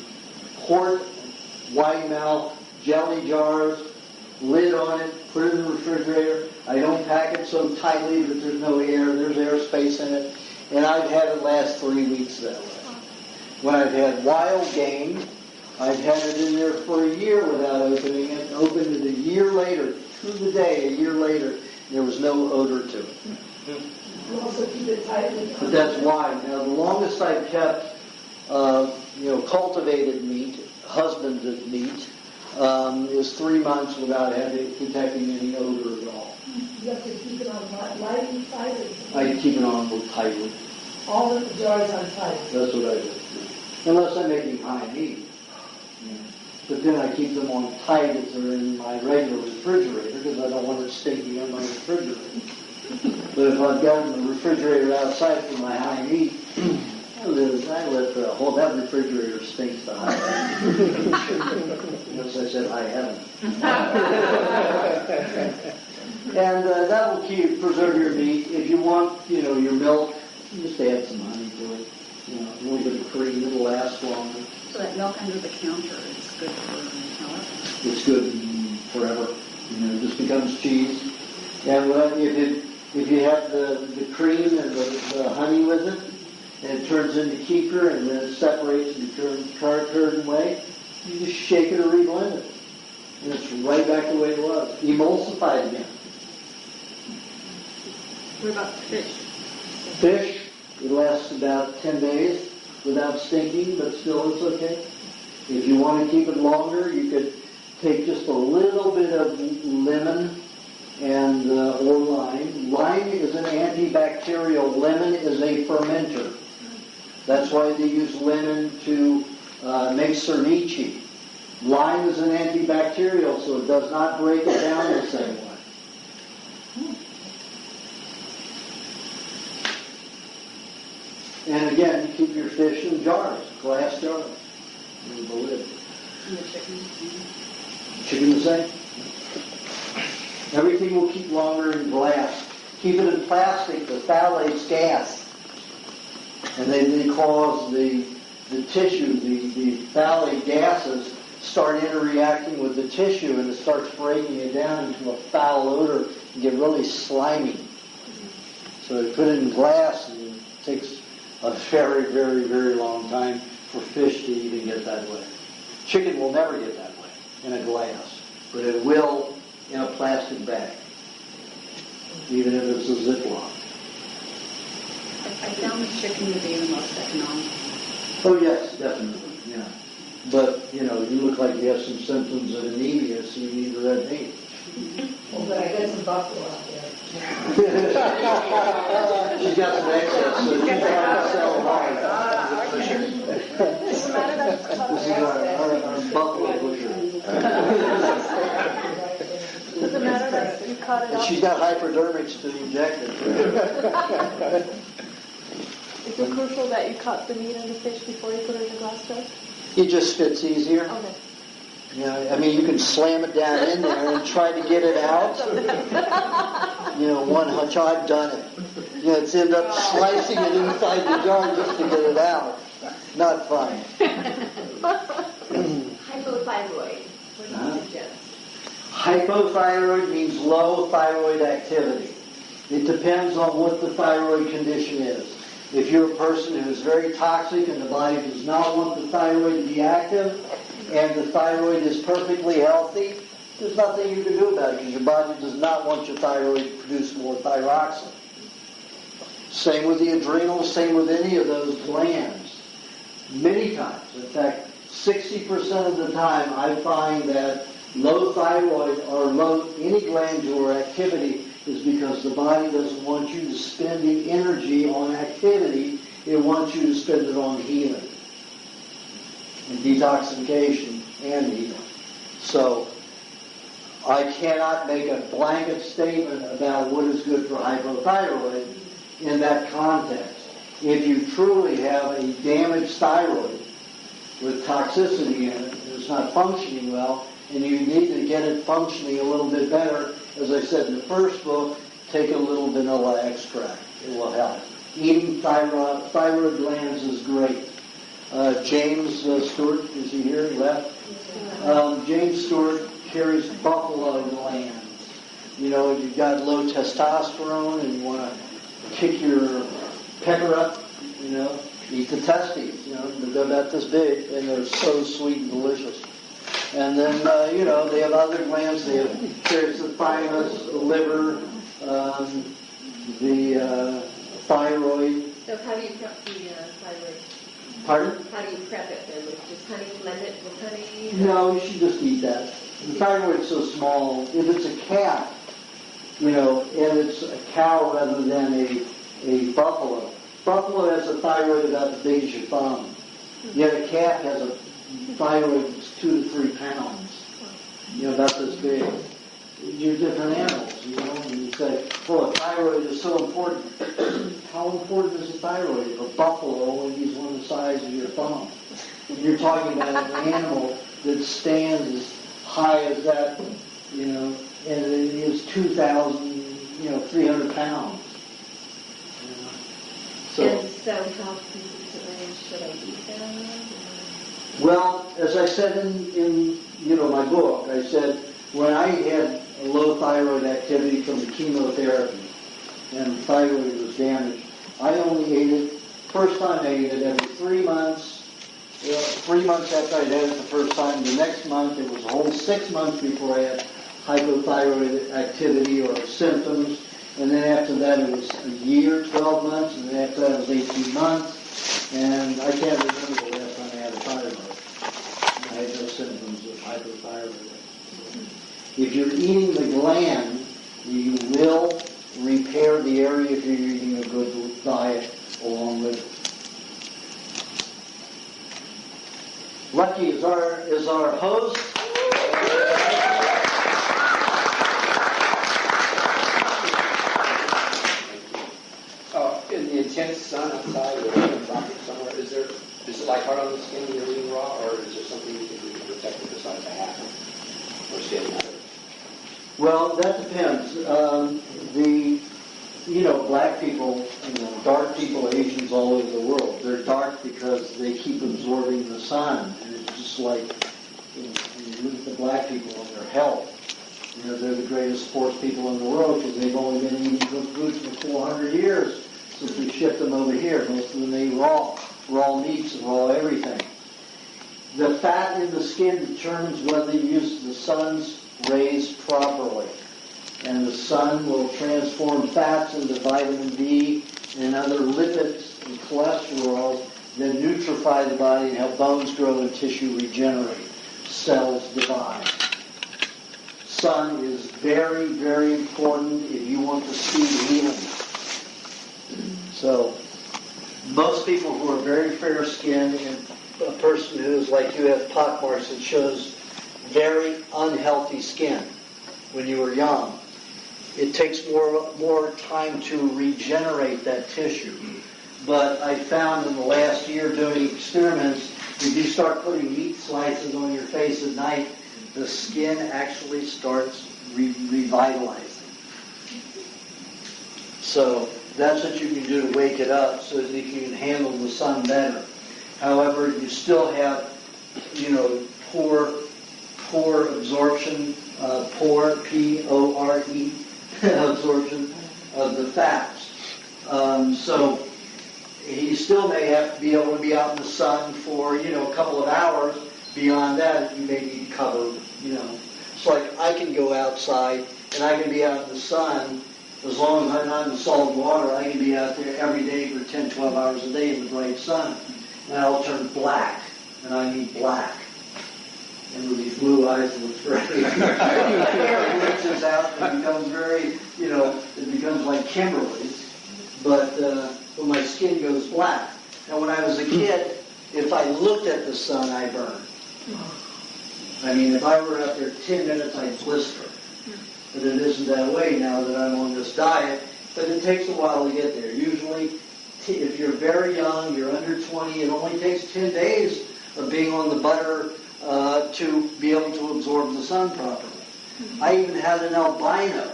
quart, wide mouth, jelly jars, lid on it, put it in the refrigerator. I don't pack it so tightly that there's no air. There's airspace in it. And I've had it last 3 weeks that way. When I've had wild game, I've had it in there for a year without opening it. Opened it a year later, to the day, a year later, there was no odor to it. You also keep it tightly. But that's why. Now, the longest I've kept, cultivated meat, husbanded meat, is 3 months without detecting any odor at all. You have to keep it on light and tight. I keep it on real tightly. All of the jars on tight. That's what I do. Unless I'm making high meat. But then I keep them on tight if they're in my regular refrigerator because I don't want it stinking in my refrigerator. But if I've got the refrigerator outside for my high meat, I let that refrigerator stinks to high heaven. Unless I said high heaven. And that will preserve your meat. If you want, your milk, just add some honey to it. A little bit of cream, it'll last longer. So that milk under the counter is good for however. It's good forever. It just becomes cheese. And if you have the cream and the honey with it, and it turns into kefir and then it separates and turns curd and whey, you just shake it or reblend it. And it's right back the way it was. Emulsify again. What about fish? Fish, it lasts about 10 days without stinking, but still it's okay. If you want to keep it longer, you could take just a little bit of lemon and or lime. Lime is an antibacterial. Lemon is a fermenter. That's why they use lemon to make cernici. Lime is an antibacterial, so it does not break it down the same way. And again, you keep your fish in jars, glass jars. With the lid. And the chicken? Chicken the same. Everything will keep longer in glass. Keep it in plastic, the phthalates gas. And they cause the tissue, the phthalate gases start interreacting with the tissue and it starts breaking it down into a foul odor and get really slimy. So they put it in glass and it takes a very, very, very long time for fish to even get that way. Chicken will never get that way in a glass, but it will in a plastic bag, even if it's a Ziploc. I found the chicken to be the most economical. Oh yes, definitely, yeah. But, you look like you have some symptoms of anemia, so you need red meat. Well, but I got some buffalo out there. She's got some excess, so she's trying to sell hard. This is our buffalo butcher. Does it matter that you cut it And off? she's got hypodermics to inject it. Is it crucial that you cut the meat and the fish before you put it in the glass jug? It just fits easier. Okay. You know, I mean, you can slam it down in there and try to get it out. You know, one hunch, I've done it. You know, it's end up slicing it inside the jar just to get it out. Not fun. Hypothyroid. What do you suggest? Hypothyroid means low thyroid activity. It depends on what the thyroid condition is. If you're a person who is very toxic and the body does not want the thyroid to be active, and the thyroid is perfectly healthy, there's nothing you can do about it because your body does not want your thyroid to produce more thyroxine. Same with the adrenals, same with any of those glands. Many times, in fact, 60% of the time I find that low thyroid or low any glandular activity is because the body doesn't want you to spend the energy on activity, it wants you to spend it on healing and detoxification and healing. So I cannot make a blanket statement about what is good for hypothyroid in that context. If you truly have a damaged thyroid with toxicity in it, and it's not functioning well, and you need to get it functioning a little bit better, as I said in the first book, take a little vanilla extract. It will help. Eating thyroid glands is great. James Stewart, is he here? He left. James Stewart carries buffalo glands. You know, you've got low testosterone and you want to kick your pecker up, you know, eat the testes, you know, they're about this big and they're so sweet and delicious. And then, you know, they have other glands. They have carries the thymus, the liver, the thyroid. So how do you prep the thyroid? Pardon? How do you prep it then? Just honey, blend it with honey? No, you should just eat that. The thyroid's so small. If it's a calf, you know, and it's a cow rather than a buffalo. Buffalo has a thyroid about as big as your thumb. Yet a calf has a thyroid that's 2 to 3 pounds. You know, about this big. You're different animals, you know, and you say, well, a thyroid is so important. How important is a thyroid if a buffalo only needs one the size of your thumb? And you're talking about an animal that stands as high as that, you know, and it is 300 pounds. You know? And so how consistently should I eat them? Well, as I said in you know, my book, I said when I had a low thyroid activity from the chemotherapy and the thyroid was damaged, I only ate it, first time I ate it every 3 months. 3 months after I'd had it the first time, the next month, it was a whole 6 months before I had hypothyroid activity or symptoms. And then after that, it was a year, 12 months, and then after that, it was 18 months. And I can't remember the last time I had a thyroid. I had no symptoms of hypothyroid. If you're eating the gland, you will repair the area if you're eating a good diet along with it. Lucky is our host. In the intense sun outside or in the tropics somewhere, is it like hard on the skin when you're eating raw, or is there something you can do to protect it besides a hat or standing out? Well, that depends. Black people, dark people, Asians all over the world, they're dark because they keep absorbing the sun. And it's just like, when you look at the black people and their health, they're the greatest sports people in the world because they've only been eating good foods for 400 years since we shipped them over here. Most of them eat raw meats and raw everything. The fat in the skin determines whether you use the sun's rays properly. And the sun will transform fats into vitamin D and other lipids and cholesterol that nutrify the body and help bones grow and tissue regenerate, cells divide. sun is very, very important if you want to speed healing. So, most people who are very fair-skinned and a person who is like you has pockmarks, it shows very unhealthy skin when you were young. It takes more time to regenerate that tissue. But I found in the last year doing experiments, if you start putting meat slices on your face at night, the skin actually starts revitalizing. So that's what you can do to wake it up so that you can handle the sun better. However, you still have, poor absorption, P-O-R-E, absorption of the fats. So he still may have to be able to be out in the sun for, a couple of hours. Beyond that, you may need cover, It's like I can go outside and I can be out in the sun. As long as I'm not in salt water, I can be out there every day for 10, 12 hours a day in the bright sun. And I'll turn black, and I mean black. And with these blue eyes, it looks great. My hair glitches out and it becomes very, it becomes like Kimberly's. But when my skin goes black. And when I was a kid, if I looked at the sun, I burned. I mean, if I were out there 10 minutes, I'd blister. But it isn't that way now that I'm on this diet. But it takes a while to get there. Usually, if you're very young, you're under 20, it only takes 10 days of being on the butter to be able to absorb the sun properly. I even had an albino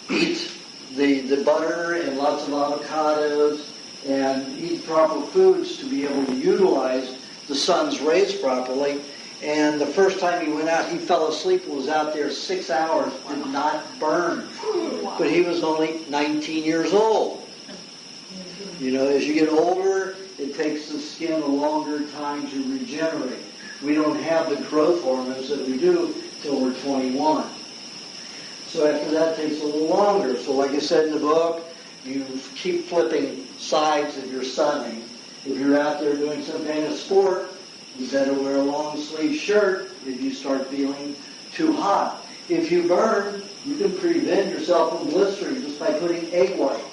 eat the butter and lots of avocados and eat proper foods to be able to utilize the sun's rays properly. And the first time he went out, he fell asleep and was out there 6 hours, did not burn. But he was only 19 years old. As you get older, it takes the skin a longer time to regenerate. We don't have the growth hormones that we do till we're 21. So after that, it takes a little longer. So like I said in the book, you keep flipping sides if you're sunning. If you're out there doing some kind of sport, you better wear a long sleeve shirt if you start feeling too hot. If you burn, you can prevent yourself from blistering just by putting egg white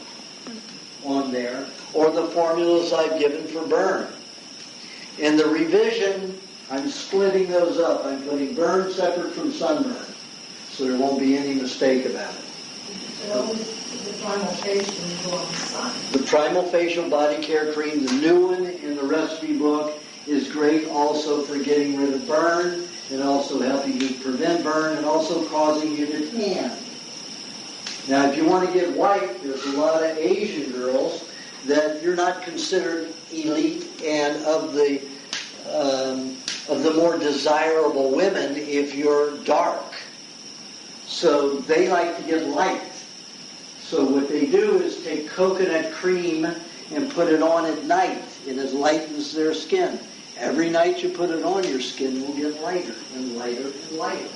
on there, or the formulas I've given for burn. In the revision, I'm splitting those up. I'm putting burn separate from sunburn, so there won't be any mistake about it. The primal facial is on the sun. The primal facial body care cream, the new one in the recipe book, is great also for getting rid of burn and also helping you prevent burn and also causing you to tan. Now, if you want to get white, there's a lot of Asian girls that you're not considered elite and of the more desirable women if you're dark. So they like to get light. So what they do is take coconut cream and put it on at night, and it lightens their skin. Every night you put it on, your skin will get lighter and lighter and lighter.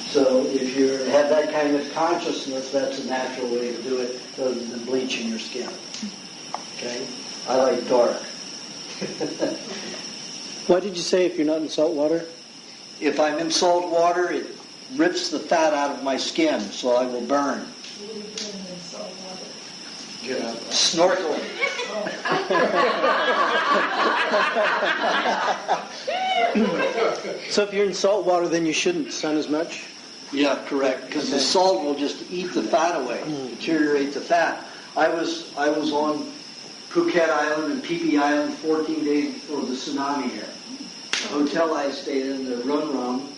So if you have that kind of consciousness, that's a natural way to do it rather than bleaching your skin. Okay? I like dark. What did you say if you're not in salt water? If I'm in salt water, it rips the fat out of my skin, so I will burn. What are you doing in salt water? Snorkeling. So if you're in salt water, then you shouldn't sun as much? Yeah, correct. Because the salt will just eat the fat away, deteriorate the fat. I was on Phuket Island and Phi Phi Island 14 days before the tsunami hit. The hotel I stayed in, the Run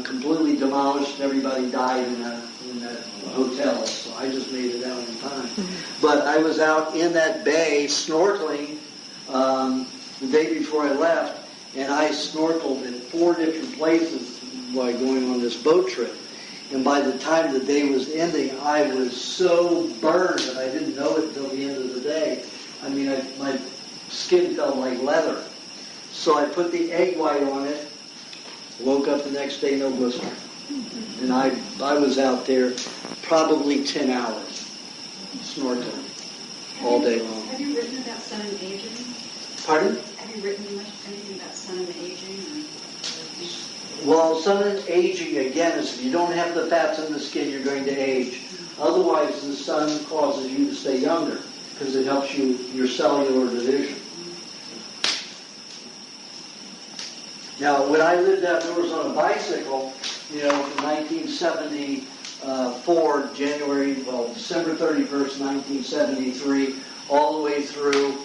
completely demolished. Everybody died in that hotel, so I just made it out in time. But I was out in that bay snorkeling the day before I left, and I snorkeled in 4 different places while going on this boat trip. And by the time the day was ending, I was so burned that I didn't know it until the end of the day. I mean, my skin felt like leather. So I put the egg white on it, woke up the next day, no blister. And I was out there probably 10 hours snorkeling all day long. Have you written about sun and aging? Pardon? Have you written anything about sun and aging? Or? Well, sudden aging, again, is if you don't have the fats in the skin, you're going to age. Otherwise, the sun causes you to stay younger because it helps you, your cellular division. Now, when I lived outdoors on a bicycle, from 1974, December 31st, 1973, all the way through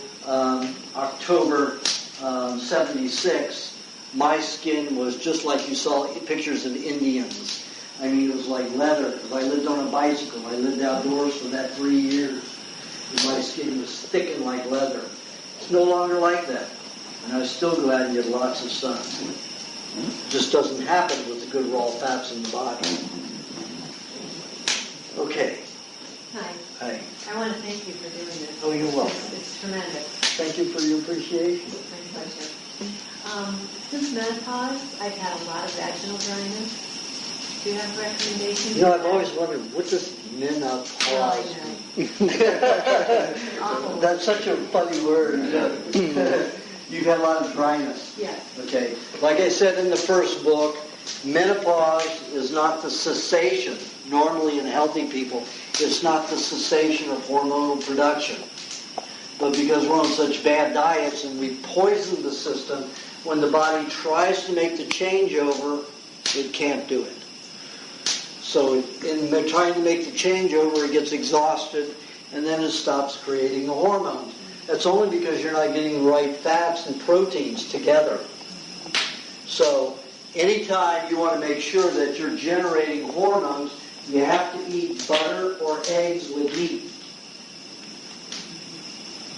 October 76, my skin was just like you saw pictures of Indians. I mean, it was like leather. Because I lived on a bicycle. I lived outdoors for that 3 years. And my skin was thickened like leather. It's no longer like that. And I still go out and get lots of sun. It just doesn't happen with the good raw fats in the body. Okay. Hi. Hi. I want to thank you for doing this. Oh, you're welcome. It's tremendous. Thank you for your appreciation. My pleasure. Since menopause, I've had a lot of vaginal dryness. Do you have recommendations? I've always wondered, what does menopause mean? That's such a funny word. You've had a lot of dryness. Yes. Okay. Like I said in the first book, menopause is not the cessation. Normally in healthy people, it's not the cessation of hormonal production. But because we're on such bad diets and we poison the system, when the body tries to make the changeover, it can't do it. So in trying to make the changeover, it gets exhausted, and then it stops creating the hormones. That's only because you're not getting the right fats and proteins together. So anytime you want to make sure that you're generating hormones, you have to eat butter or eggs with meat.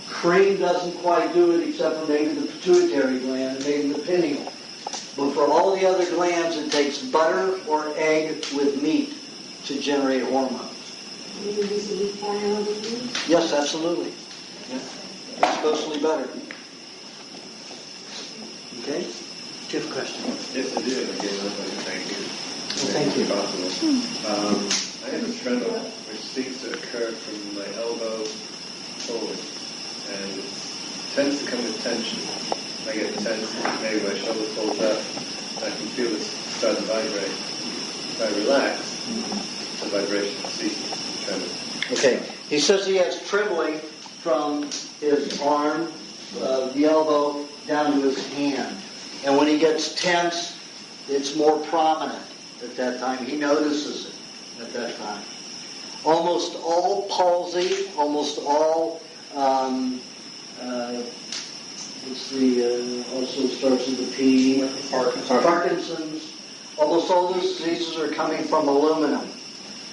Cream doesn't quite do it except for maybe the pituitary gland and maybe the pineal. But for all the other glands, it takes butter or egg with meat to generate hormones. You can use the wheat formula with you? Yes, absolutely. Yeah. It's mostly butter. Okay? Do you have a question? Yes, I do. Again, I'd like to thank you. Thank you. I have a tremor which seems to occur from my elbow forward, and it tends to come with tension. I get tense, maybe my shoulder folds up, and I can feel it start to vibrate. If I relax, the vibration ceases. Okay. He says he has trembling from his arm, the elbow, down to his hand. And when he gets tense, it's more prominent at that time. He notices it at that time. Almost all palsy, almost all, also starts with the P, Parkinson's. Almost all those diseases are coming from aluminum.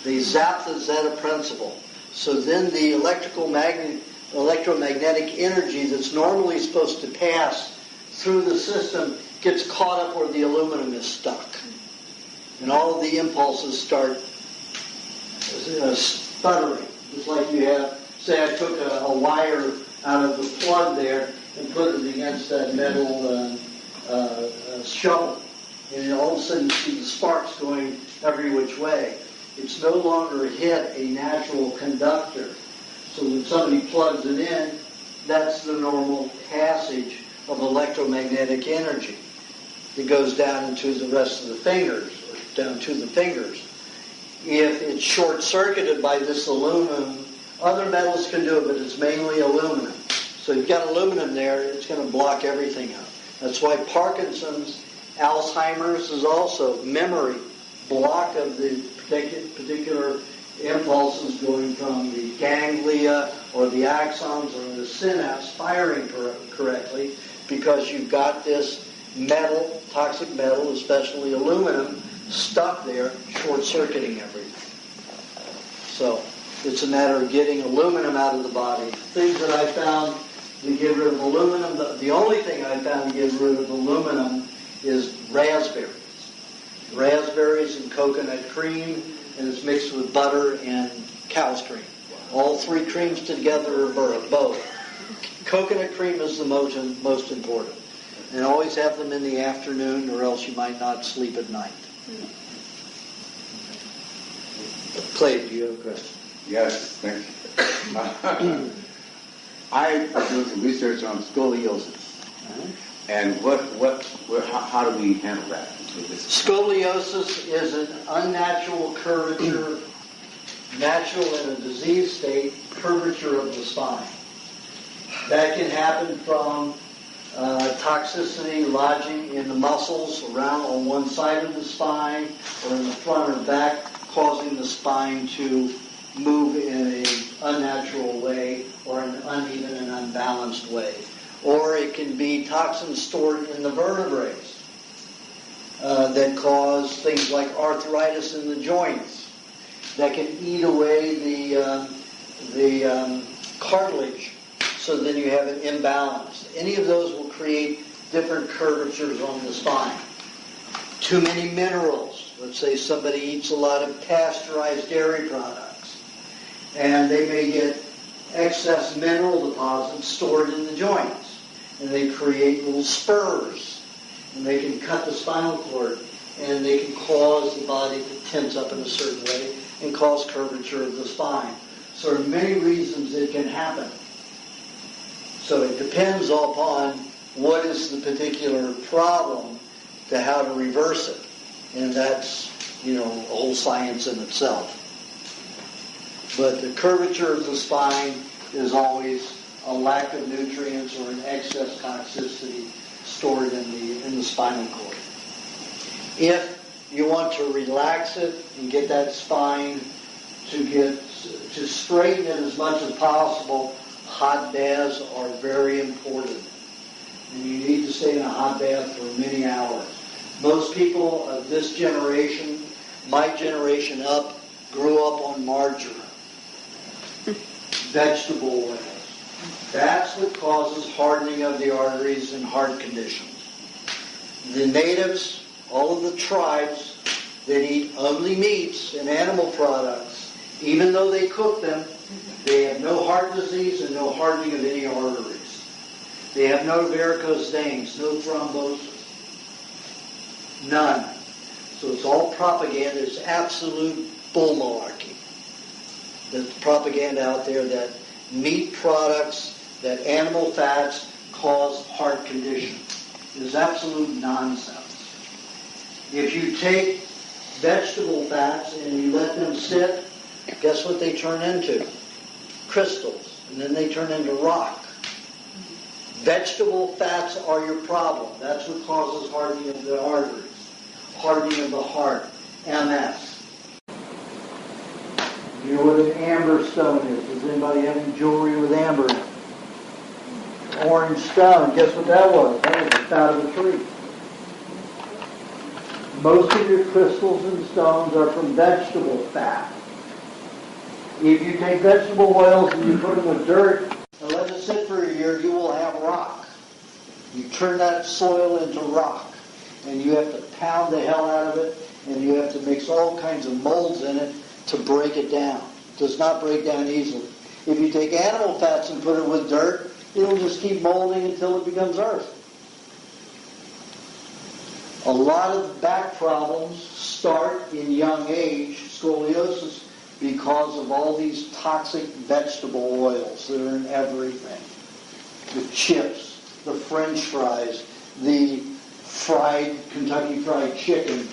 They zap the zeta principle. So then the electromagnetic energy that's normally supposed to pass through the system gets caught up where the aluminum is stuck. And all of the impulses start sputtering. It's like you have, say I took a wire out of the plug there and put it against that metal shovel. And all of a sudden you see the sparks going every which way. It's no longer hit a natural conductor. So when somebody plugs it in, that's the normal passage of electromagnetic energy that goes down into the rest of the fingers, or down to the fingers. If it's short-circuited by this aluminum, other metals can do it, but it's mainly aluminum. So you've got aluminum there, it's going to block everything up. That's why Parkinson's, Alzheimer's is also memory, block of the particular impulses going from the ganglia or the axons or the synapse firing correctly, because you've got this metal, toxic metal, especially aluminum, stuck there, short-circuiting everything. So it's a matter of getting aluminum out of the body. Things that I found to get rid of aluminum, the only thing I found to get rid of aluminum is raspberries. Raspberries and coconut cream, and it's mixed with butter and cow's cream. All three creams together are both. Coconut cream is the most important. And always have them in the afternoon, or else you might not sleep at night. Clay, do you have a question? Yes, thank you. I was doing some research on scoliosis. And how do we handle that? Scoliosis is an unnatural curvature, natural in a disease state, curvature of the spine. That can happen from toxicity lodging in the muscles around on one side of the spine or in the front or back, causing the spine to move in an unnatural way or an uneven and unbalanced way. Or it can be toxins stored in the vertebrae that cause things like arthritis in the joints, that can eat away the cartilage, so then you have an imbalance. Any of those will create different curvatures on the spine. Too many minerals. Let's say somebody eats a lot of pasteurized dairy products, and they may get excess mineral deposits stored in the joints, and they create little spurs, and they can cut the spinal cord, and they can cause the body to tense up in a certain way and cause curvature of the spine. So there are many reasons it can happen. So it depends upon what is the particular problem to how to reverse it. And that's, a whole science in itself. But the curvature of the spine is always a lack of nutrients or an excess toxicity stored in the spinal cord. If you want to relax it and get that spine to straighten it as much as possible, hot baths are very important. And you need to stay in a hot bath for many hours. Most people of this generation, my generation up, grew up on margarine, vegetable oils. That's what causes hardening of the arteries and heart conditions. The natives, all of the tribes that eat only meats and animal products, even though they cook them, they have no heart disease and no hardening of any arteries. They have no varicose veins, no thrombosis. None. So it's all propaganda. It's absolute bull malarkey. There's propaganda out there that meat products, that animal fats cause heart conditions. It is absolute nonsense. If you take vegetable fats and you let them sit, guess what they turn into? Crystals. And then they turn into rock. Vegetable fats are your problem. That's what causes hardening of the arteries, hardening of the heart, MS. You know what an amber stone is? Does anybody have any jewelry with amber in it? Orange stone. Guess what that was? That was the fat of a tree. Most of your crystals and stones are from vegetable fat. If you take vegetable oils and you put them with dirt and let it sit for a year, you will have rock. You turn that soil into rock, and you have to pound the hell out of it, and you have to mix all kinds of molds in it to break it down. It does not break down easily. If you take animal fats and put it with dirt, it'll just keep molding until it becomes earth. A lot of back problems start in young age, scoliosis, because of all these toxic vegetable oils that are in everything. The chips, the French fries, the fried Kentucky Fried Chicken,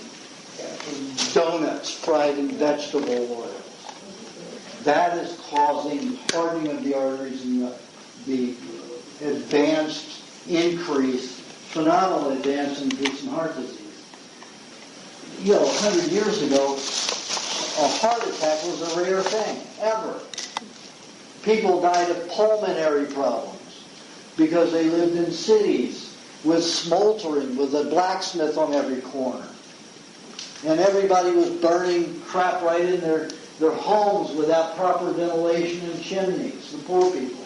donuts fried in vegetable oils. That is causing hardening of the arteries and the advanced increase, phenomenal advanced increase in heart disease. 100 years ago, a heart attack was a rare thing, ever. People died of pulmonary problems because they lived in cities with smoldering, with a blacksmith on every corner. And everybody was burning crap right in their homes without proper ventilation and chimneys, the poor people.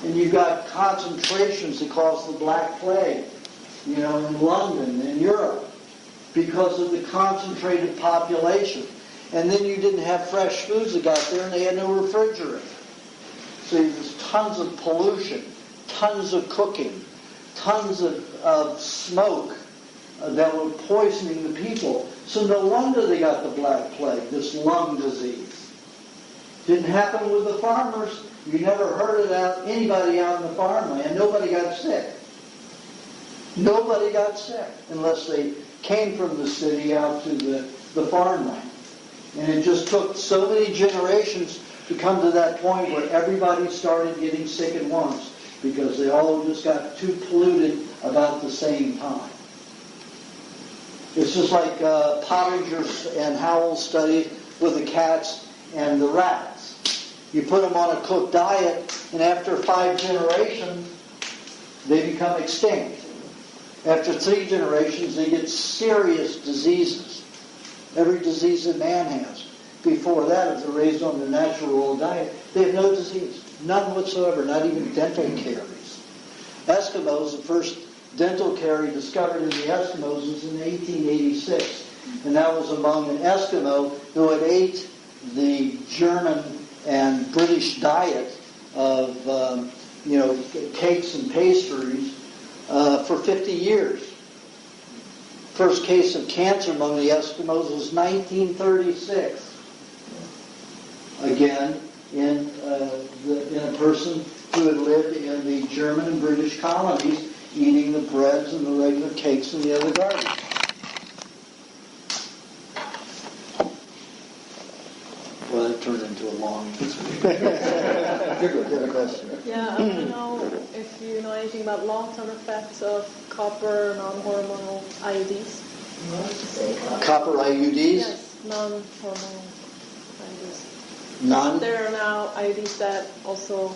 And you've got concentrations that cause the Black Plague, in London and Europe because of the concentrated population. And then you didn't have fresh foods that got there, and they had no refrigerator. So there's tons of pollution, tons of cooking, tons of smoke that were poisoning the people. So no wonder they got the Black Plague, this lung disease. Didn't happen with the farmers. You never heard about anybody out in the farmland. Nobody got sick. Nobody got sick unless they came from the city out to the farmland. And it just took so many generations to come to that point where everybody started getting sick at once because they all just got too polluted about the same time. It's just like Pottinger's and Howell's study with the cats and the rats. You put them on a cooked diet, and after 5 generations, they become extinct. After 3 generations, they get serious diseases. Every disease that man has. Before that, if they're raised on the natural diet, they have no disease. None whatsoever, not even dental caries. Eskimos, the first dental carie discovered in the Eskimos was in 1886. And that was among an Eskimo who had ate the German and British diet of, cakes and pastries for 50 years. First case of cancer among the Eskimos was 1936. Again, in a person who had lived in the German and British colonies, eating the breads and the regular cakes and the other garbage. Well, that turned into a long answer. Good question. Yeah, I want to know if you know anything about long-term effects of copper non-hormonal IUDs. Copper IUDs? Yes, non-hormonal IUDs. None? There are now IUDs that also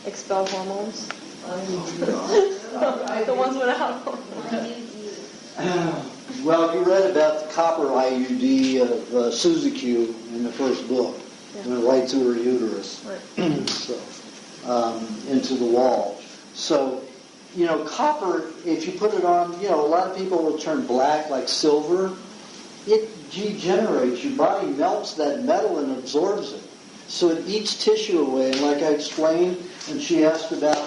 expel hormones. The ones without hormones. Well, you read about the copper IUD of Suzuki in the first book. It went right through her uterus. Right. So, into the wall. So, copper, if you put it on, a lot of people will turn black like silver. It degenerates. Your body melts that metal and absorbs it. So it eats tissue away. And like I explained, and she asked about,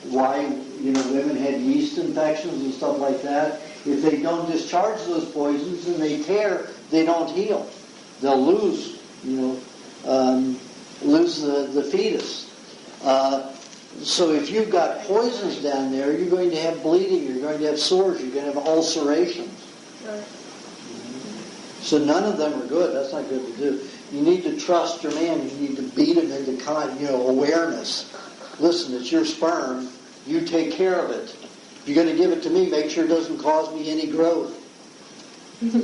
why, women had yeast infections and stuff like that. If they don't discharge those poisons and they tear, they don't heal. They'll lose, the fetus. So if you've got poisons down there, you're going to have bleeding, you're going to have sores, you're going to have ulcerations. Right. So none of them are good. That's not good to do. You need to trust your man. You need to beat him into awareness. Listen, it's your sperm. You take care of it. If you're going to give it to me, make sure it doesn't cause me any growth. Okay?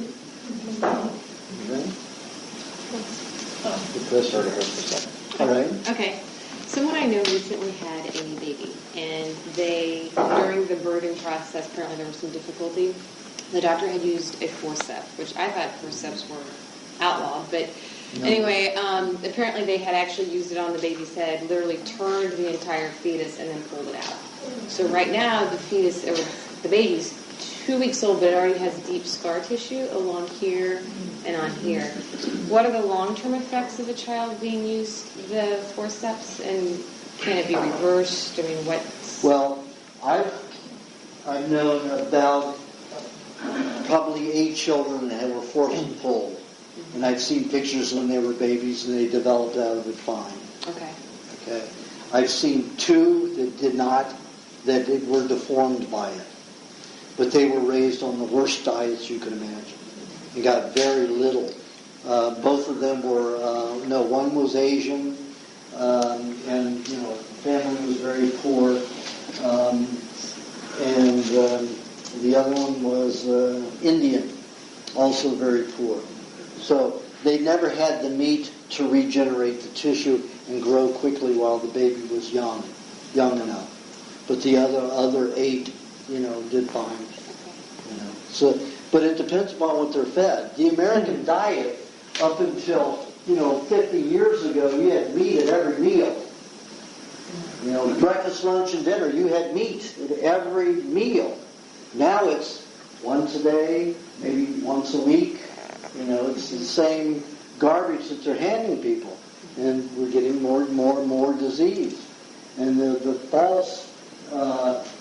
Let's start her for a second. All right. Okay. Someone I know recently had a baby, and they, during the birthing process, apparently there was some difficulty. The doctor had used a forceps, which I thought forceps were outlawed, but anyway, apparently they had actually used it on the baby's head, literally turned the entire fetus and then pulled it out. So right now, the baby's 2 weeks old, but it already has deep scar tissue along here and on here. What are the long-term effects of a child being used the forceps, and can it be reversed? I mean, what's... Well, I've known about probably 8 children that were forced and pulled. And I've seen pictures when they were babies and they developed out of it fine. Okay. I've seen 2 that did not, that were deformed by it. But they were raised on the worst diets you could imagine. They got very little. Both of them were, one was Asian, and, family was very poor. And the other one was Indian, also very poor. So they never had the meat to regenerate the tissue and grow quickly while the baby was young enough. But the other 8, did fine. So, but it depends upon what they're fed. The American diet, up until 50 years ago, you had meat at every meal. Breakfast, lunch, and dinner, you had meat at every meal. Now it's once a day, maybe once a week. It's the same garbage that they're handing people. And we're getting more and more disease. And the false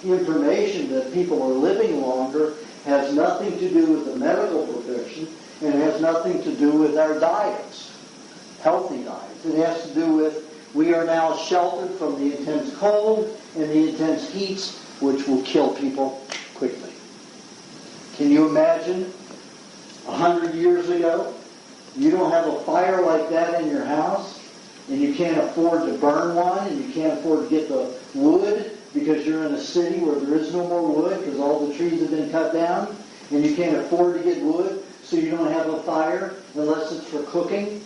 information that people are living longer has nothing to do with the medical profession, and it has nothing to do with our diets, healthy diets. It has to do with we are now sheltered from the intense cold and the intense heats, which will kill people quickly. Can you imagine 100 years ago? You don't have a fire like that in your house, and you can't afford to burn one, and you can't afford to get the wood because you're in a city where there is no more wood because all the trees have been cut down, and you can't afford to get wood, so you don't have a fire unless it's for cooking,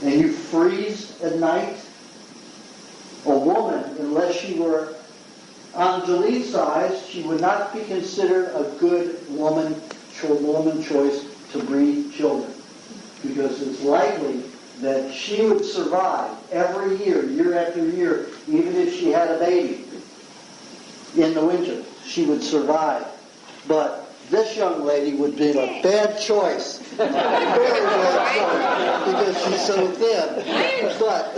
and you freeze at night. A woman, unless she were Anjali's size, she would not be considered a good woman choice to breed children, because it's likely that she would survive every year, year after year, even if she had a baby in the winter. She would survive. But this young lady would be a bad choice. Very bad choice, because she's so thin. But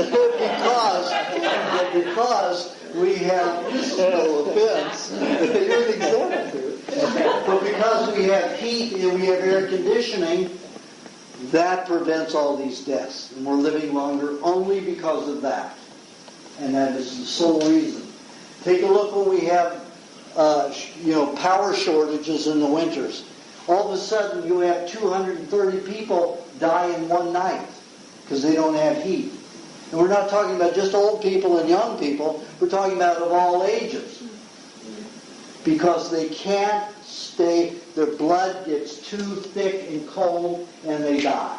because we have, no offense, you're an example, but because we have heat and we have air conditioning, that prevents all these deaths. And we're living longer only because of that. And that is the sole reason. Take a look when we have power shortages in the winters. All of a sudden you have 230 people die in one night because they don't have heat. And we're not talking about just old people and young people. We're talking about of all ages. Because they can't stay, their blood gets too thick and cold and they die.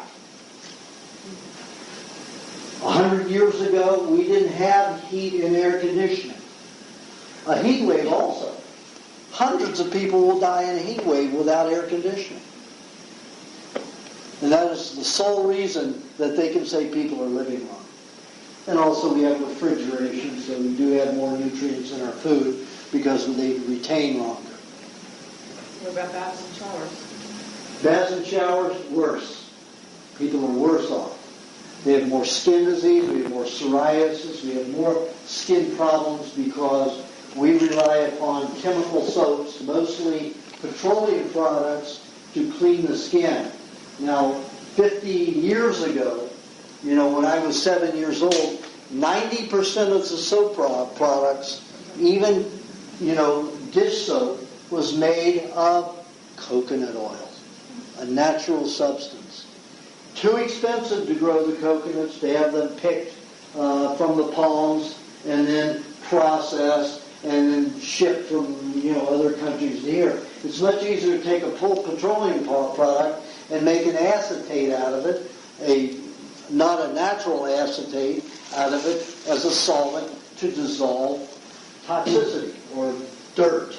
100 years ago, we didn't have heat and air conditioning. A heat wave also. Hundreds of people will die in a heat wave without air conditioning. And that is the sole reason that they can say people are living long. And also we have refrigeration, so we do have more nutrients in our food because they retain longer. What about baths and showers? Baths and showers, worse. People are worse off. They have more skin disease, we have more psoriasis, we have more skin problems because we rely upon chemical soaps, mostly petroleum products, to clean the skin. Now, 50 years ago, when I was 7 years old, 90% of the soap products, even, dish soap, was made of coconut oil, a natural substance. Too expensive to grow the coconuts, to have them picked from the palms and then processed and then shipped from other countries to here. It's much easier to take a petroleum product and make an acetate out of it, not a natural acetate out of it, as a solvent to dissolve toxicity or dirt.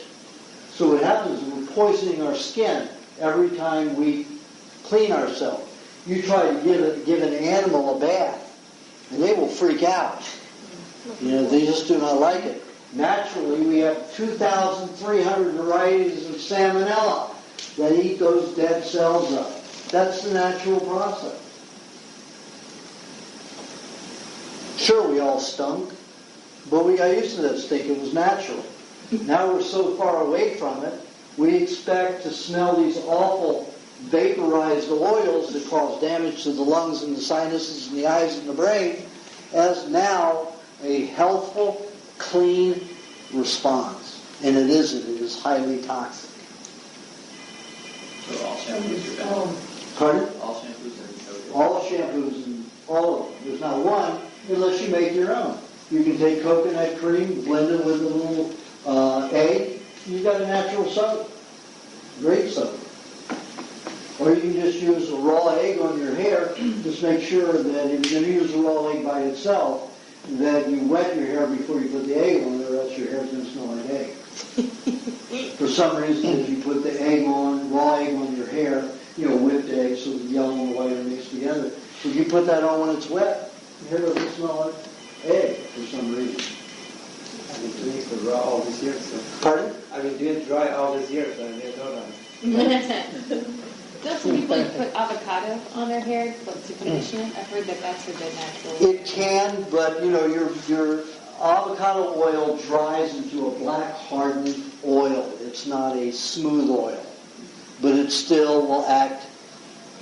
So what happens is we're poisoning our skin every time we clean ourselves. You try to give an animal a bath, and they will freak out. They just do not like it. Naturally, we have 2,300 varieties of salmonella that eat those dead cells up. That's the natural process. Sure, we all stunk, but we got used to that stink. It was natural. Now we're so far away from it, we expect to smell these awful vaporized oils that cause damage to the lungs and the sinuses and the eyes and the brain as now a healthful, clean response. And it isn't. It is highly toxic. So all shampoos are bad. Pardon? All shampoos are so good. All shampoos, and all of them. There's not one unless you make your own. You can take coconut cream, blend it with a little egg, you've got a natural soap. Great soap. Or you can just use a raw egg on your hair. Just make sure that if you're going to use a raw egg by itself, that you wet your hair before you put the egg on it, or else your hair's going to smell like egg. For some reason, if you put the egg on, raw egg on your hair, whipped egg, so the yellow and the white are mixed together. If you put that on when it's wet, your hair doesn't smell like egg for some reason. I've been doing it raw all these years. So. Pardon? I've been doing it dry all these years, and I never know that. Don't some people put avocado on their hair to condition it? I've heard that that's a good natural. It can, but your avocado oil dries into a black hardened oil. It's not a smooth oil, but it still will act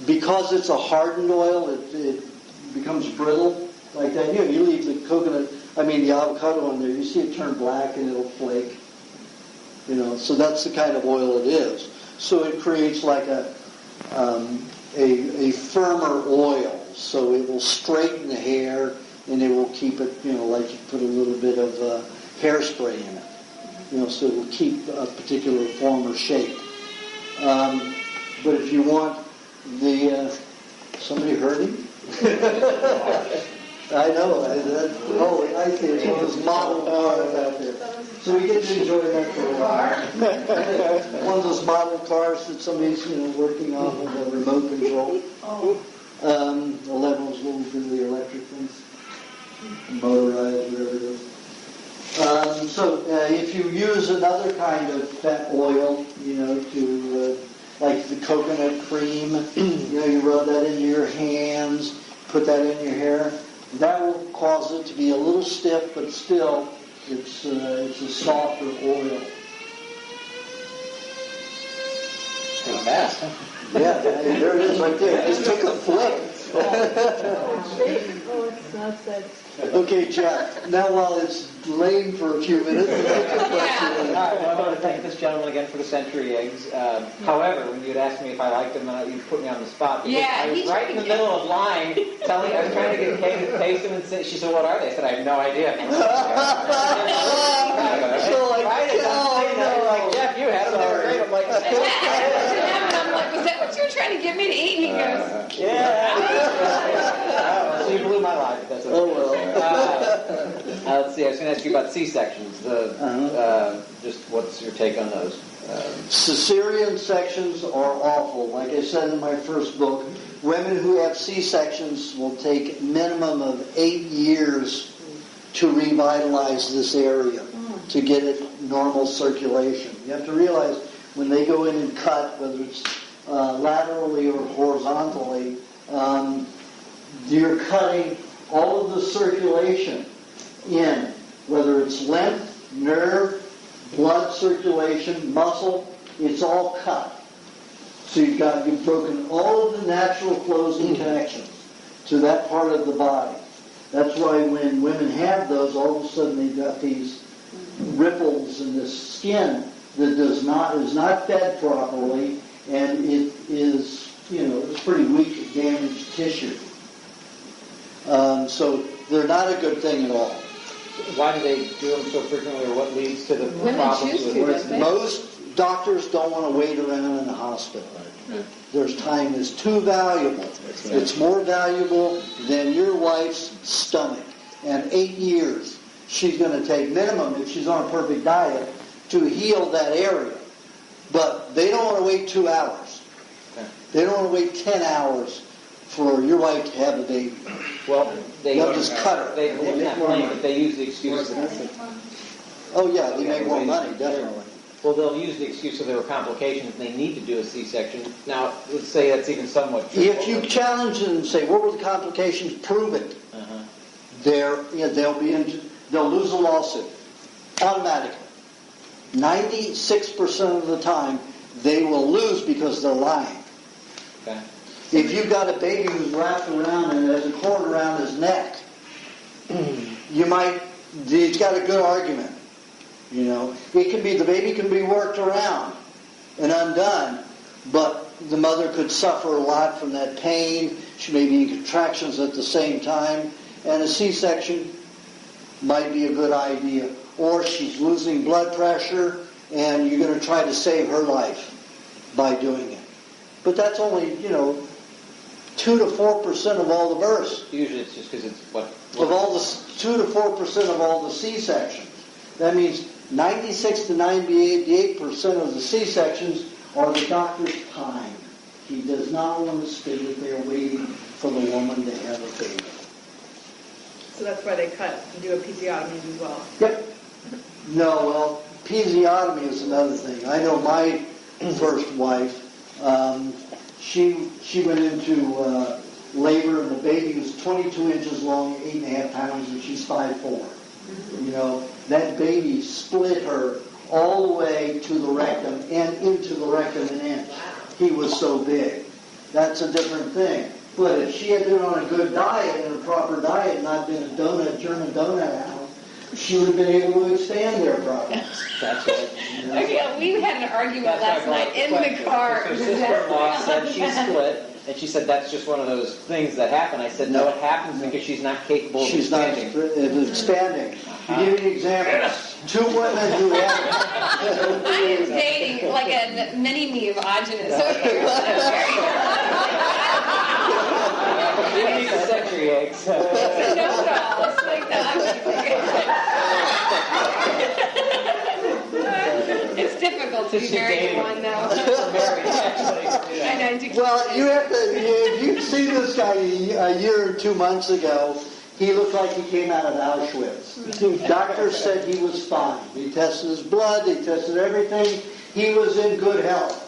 because it's a hardened oil. It becomes brittle, like that. You leave the the avocado in there, you see it turn black and it'll flake. So that's the kind of oil it is. So it creates like a firmer oil. So it will straighten the hair and it will keep it, like you put a little bit of hairspray in it. So it will keep a particular form or shape. But if you want somebody heard him? I know. I see. It's one of those model cars out there. So we get to enjoy that for a while. One of those model cars that somebody's working off of a remote control. 11 was what we do the electric things, motorized, whatever it is. If you use another kind of fat oil, like the coconut cream, you rub that into your hands, put that in your hair, that will cause it to be a little stiff, but still, it's a softer oil. Pretty fast, huh? Yeah, there it is right there. It just took a flip. It's not said. Okay, Jeff. Now, while it's laying for a few minutes, All right, well, I want to thank this gentleman again for the century eggs. However, when you had asked me if I liked them, you put me on the spot. Because I was right in the middle of lying, I was trying to get Kay to taste them, and she said, "What are they?" I said, "I have no idea." Like, Jeff, you had them. They were great. I'm like, I'm like, was that what you were trying to get me to eat? And he goes, yeah. So you blew my life. That's okay. Oh well. Let's see. I was going to ask you about C-sections. Just what's your take on those? Cesarean sections are awful. Like I said in my first book, women who have C-sections will take a minimum of 8 years to revitalize this area, to get it normal circulation. You have to realize when they go in and cut, whether it's laterally or horizontally, you're cutting all of the circulation in, whether it's lymph, nerve, blood circulation, muscle, it's all cut. So you've broken all of the natural flows and connections to that part of the body. That's why when women have those, all of a sudden they've got these ripples in the skin that is not fed properly, and it is, it's pretty weak, damaged tissue. So they're not a good thing at all. Why do they do them so frequently, or what leads to the problems with it? Most doctors don't want to wait around in the hospital. Their time is too valuable. It's more valuable than your wife's stomach. And 8 years she's going to take minimum, if she's on a perfect diet, to heal that area. But they don't want to wait 2 hours. They don't want to wait 10 hours for your wife to have a baby. Well, they'll just cut her. They use the excuse. Oh yeah, they make more money, definitely. Well, they'll use the excuse that there were complications and they need to do a C-section. Now, let's say that's even somewhat true. If you challenge them and say, what were the complications, prove it. They'll lose a lawsuit automatically. 96% of the time, they will lose because they're lying. Okay. If you've got a baby who's wrapped around and has a cord around his neck, it's got a good argument. The baby can be worked around and undone, but the mother could suffer a lot from that pain. She may be in contractions at the same time, and a C-section might be a good idea. Or she's losing blood pressure, and you're going to try to save her life by doing it. But that's only, 2 to 4% of all the births. Usually it's just because it's what? Of all the 2 to 4% of all the C-sections. That means 96 to 98% of the C-sections are the doctor's time. He does not want to stay there waiting for the woman to have a baby. So that's why they cut and do a episiotomy as well. Yep. No, well, episiotomy is another thing. I know my first wife, she went into labor, and the baby was 22 inches long, 8.5 pounds, and she's 5'4". That baby split her all the way to the rectum and into the rectum an inch. He was so big. That's a different thing. But if she had been on a good diet and a proper diet, not been a German donut hound, she would have been able to expand their products. That's right. Okay, we had an argument last night in the car. Her sister-in-law said she split, and she said that's just one of those things that happen. I said, no, it happens because she's not capable of expanding. She's not expanding. To give you an example, 2 women who have... I am dating like a mini-me of Aajonus. You need the century eggs. Know-it-all. It's like that. It's difficult to be married to one, though. I know. Well, you have to. If you see this guy a year or 2 months ago, he looked like he came out of Auschwitz. Doctors said he was fine. He tested his blood. They tested everything. He was in good health.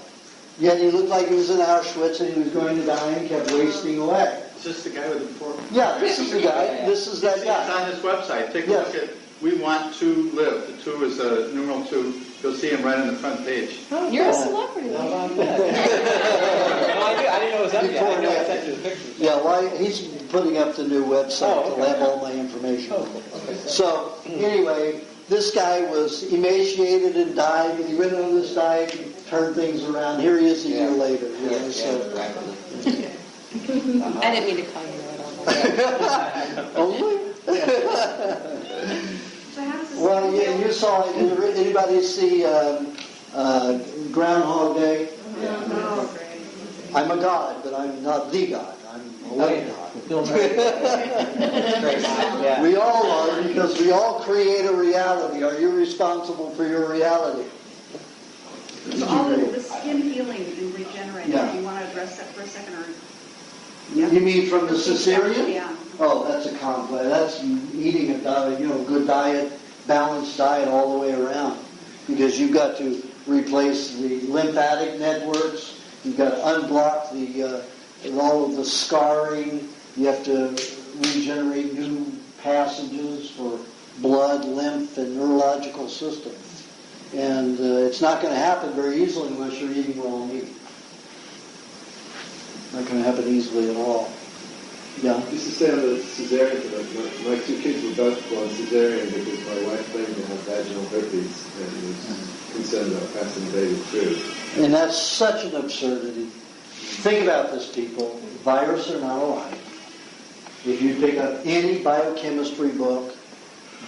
Yet he looked like he was in Auschwitz and he was going to die and kept wasting away. Is this the guy with the fork? Yeah, this is the guy. This is that guy. It's on his website. Take a look at We Want to Live. The 2 is numeral 2. You'll see him right on the front page. You're a celebrity. How about that? I didn't know it was up yet. I know I sent you the pictures. Yeah, well, he's putting up the new website to have all my information. So, anyway, this guy was emaciated and died, and he went on this diet and turned things around. Here he is a year later. You know, I didn't mean to call you that. Only? Well, yeah, you saw, anybody see Groundhog Day? No. I'm a god, but I'm not the god. I'm a late god. We all are, because we all create a reality. Are you responsible for your reality? So all of the skin healing and regenerating, Yeah. do you want to address that for a second? Or You mean from the cesarean? Yeah. Oh, that's a complex. That's eating a diet, good diet, balanced diet all the way around. Because you've got to replace the lymphatic networks. You've got to unblock all of the scarring. You have to regenerate new passages for blood, lymph, and neurological system. And it's not going to happen very easily unless you're eating raw meat. Not going to happen easily at all. Yeah. Just to say on the cesarean, my 2 kids were both born cesarean because my wife claimed to have vaginal herpes and was concerned about passing the baby through. And that's such an absurdity. Think about this, people. Viruses are not alive. If you pick up any biochemistry book,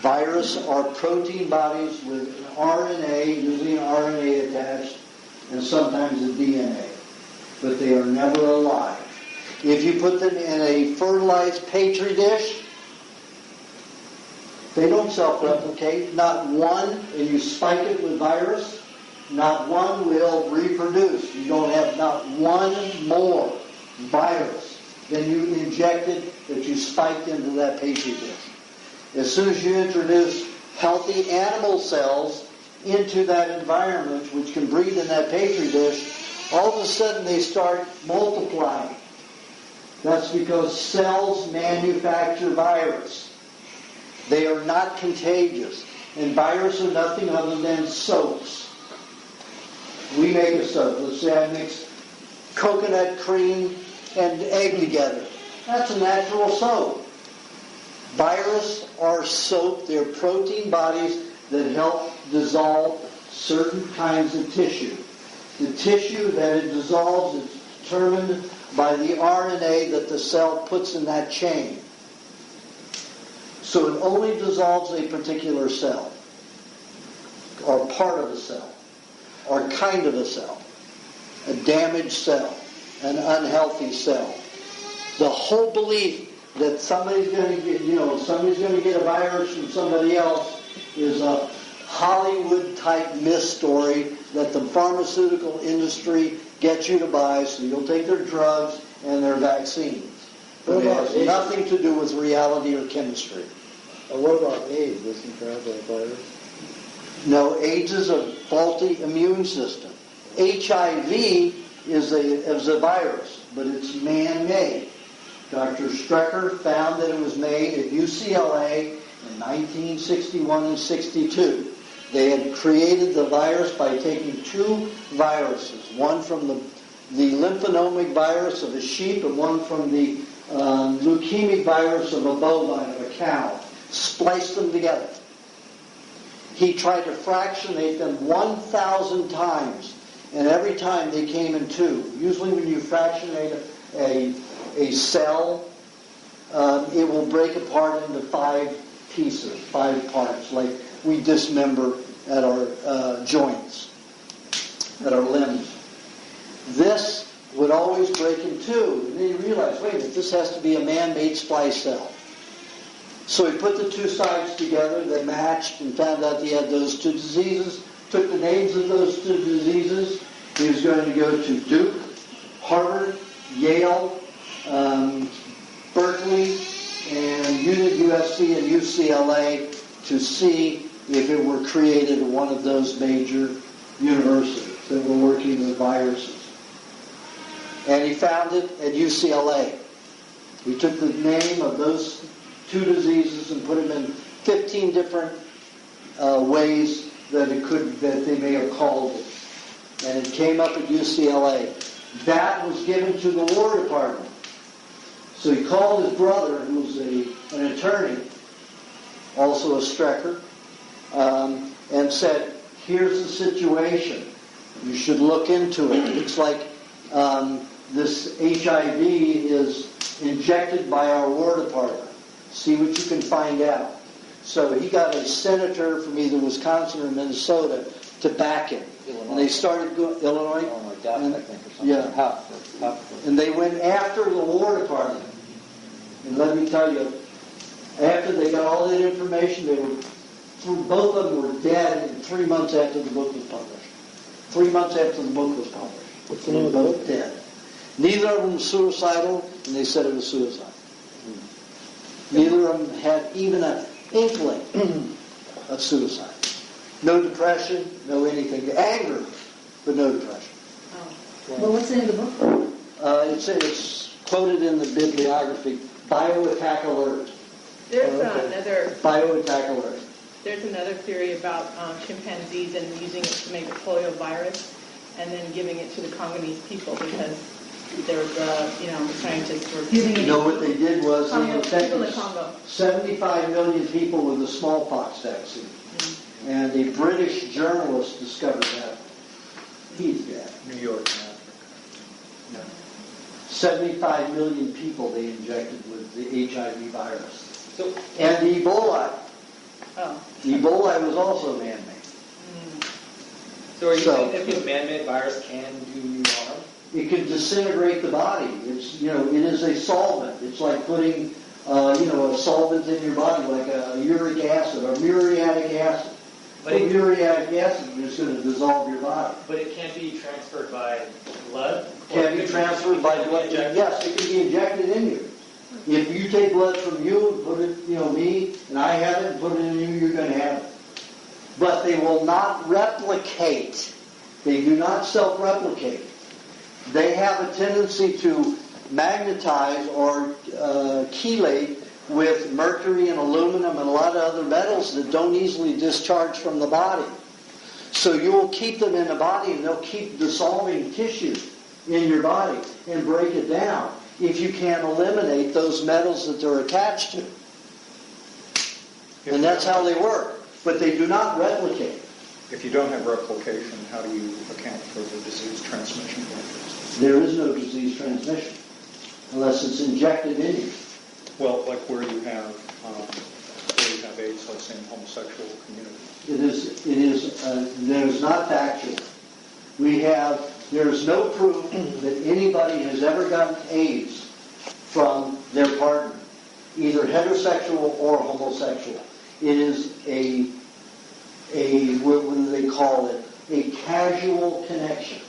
viruses are protein bodies with an RNA, usually an RNA attached, and sometimes a DNA. But they are never alive. If you put them in a fertilized petri dish, they don't self-replicate. Not one, and you spike it with virus, not one will reproduce. You don't have not one more virus than you injected that you spiked into that petri dish. As soon as you introduce healthy animal cells into that environment, which can breed in that petri dish, all of a sudden they start multiplying. That's because cells manufacture virus. They are not contagious. And viruses are nothing other than soaps. We make a soap. Let's say I mix coconut cream and egg together. That's a natural soap. Viruses are soap. They're protein bodies that help dissolve certain kinds of tissue. The tissue that it dissolves is determined by the RNA that the cell puts in that chain. So it only dissolves a particular cell, or part of a cell, or kind of a cell, a damaged cell, an unhealthy cell. The whole belief that somebody's going to get, somebody's going to get a virus from somebody else is a Hollywood-type myth story that the pharmaceutical industry gets you to buy, so you'll take their drugs and their vaccines. But it has nothing to do with reality or chemistry. What about AIDS? Isn't that a virus? No, AIDS is a faulty immune system. HIV is a virus, but it's man-made. Dr. Strecker found that it was made at UCLA in 1961 and 62. They had created the virus by taking 2 viruses, one from the the lymphonomic virus of a sheep and one from the leukemic virus of a bovine, of a cow. Spliced them together. He tried to fractionate them 1,000 times, and every time they came in two. Usually when you fractionate a cell, it will break apart into 5 pieces, 5 parts, like we dismember at our joints, at our limbs. This would always break in 2. And then you realize, wait a minute, this has to be a man-made splice cell. So he put the 2 sides together, they matched, and found out he had those 2 diseases, took the names of those 2 diseases. He was going to go to Duke, Harvard, Yale, Berkeley, and USC and UCLA to see if it were created in one of those major universities that were working with viruses. And he found it at UCLA. He took the name of those 2 diseases and put them in 15 different ways that they may have called it. And it came up at UCLA. That was given to the War Department. So he called his brother, who was an attorney, also a Strecker, and said, here's the situation. You should look into it. It's like this HIV is injected by our War Department. See what you can find out. So he got a senator from either Wisconsin or Minnesota to back him. Illinois. And they started going, Illinois? And, I think, or something. Yeah. And they went after the War Department. And let me tell you, after they got all that information, both of them were dead in 3 months after the book was published. 3 months after the book was published. What's the name of the both book? Dead. Neither of them was suicidal, and they said it was suicide. Neither of them had even an inkling of suicide. No depression, no anything. Anger, but no depression. Well, what's the name of the book? It's quoted in the bibliography, Bioattack Alert. There's another Bioattack Alert. There's another theory about chimpanzees and using it to make a polio virus and then giving it to the Congolese people because there's scientists were using it. What they did was they people in infected Congo. 75 million people with the smallpox vaccine. Mm-hmm. And a British journalist discovered that. He's dead. New York. 75 million people they injected with the HIV virus. And the Ebola. Oh. Ebola was also man-made. So are you saying that the man-made virus can do you harm? It can disintegrate the body. It's it is a solvent. It's like putting a solvent in your body, like a uric acid or muriatic acid. But muriatic acid is going to dissolve your body. But it can't be transferred by blood? Can be transferred by blood. Yes, it can be injected in you. If you take blood from you and put it, me, and I have it, and put it in you, you're going to have it. But they will not replicate. They do not self-replicate. They have a tendency to magnetize or chelate with mercury and aluminum and a lot of other metals that don't easily discharge from the body. So you will keep them in the body and they'll keep dissolving tissue in your body and break it down if you can't eliminate those metals that they're attached to. And that's how they work. But they do not replicate. If you don't have replication, how do you account for the disease transmission? There is no disease transmission unless it's injected in you. Well, like where you have AIDS, let's say in homosexual community. There's not factual. There's no proof that anybody has ever gotten AIDS from their partner, either heterosexual or homosexual. It is what do they call it? A casual connection,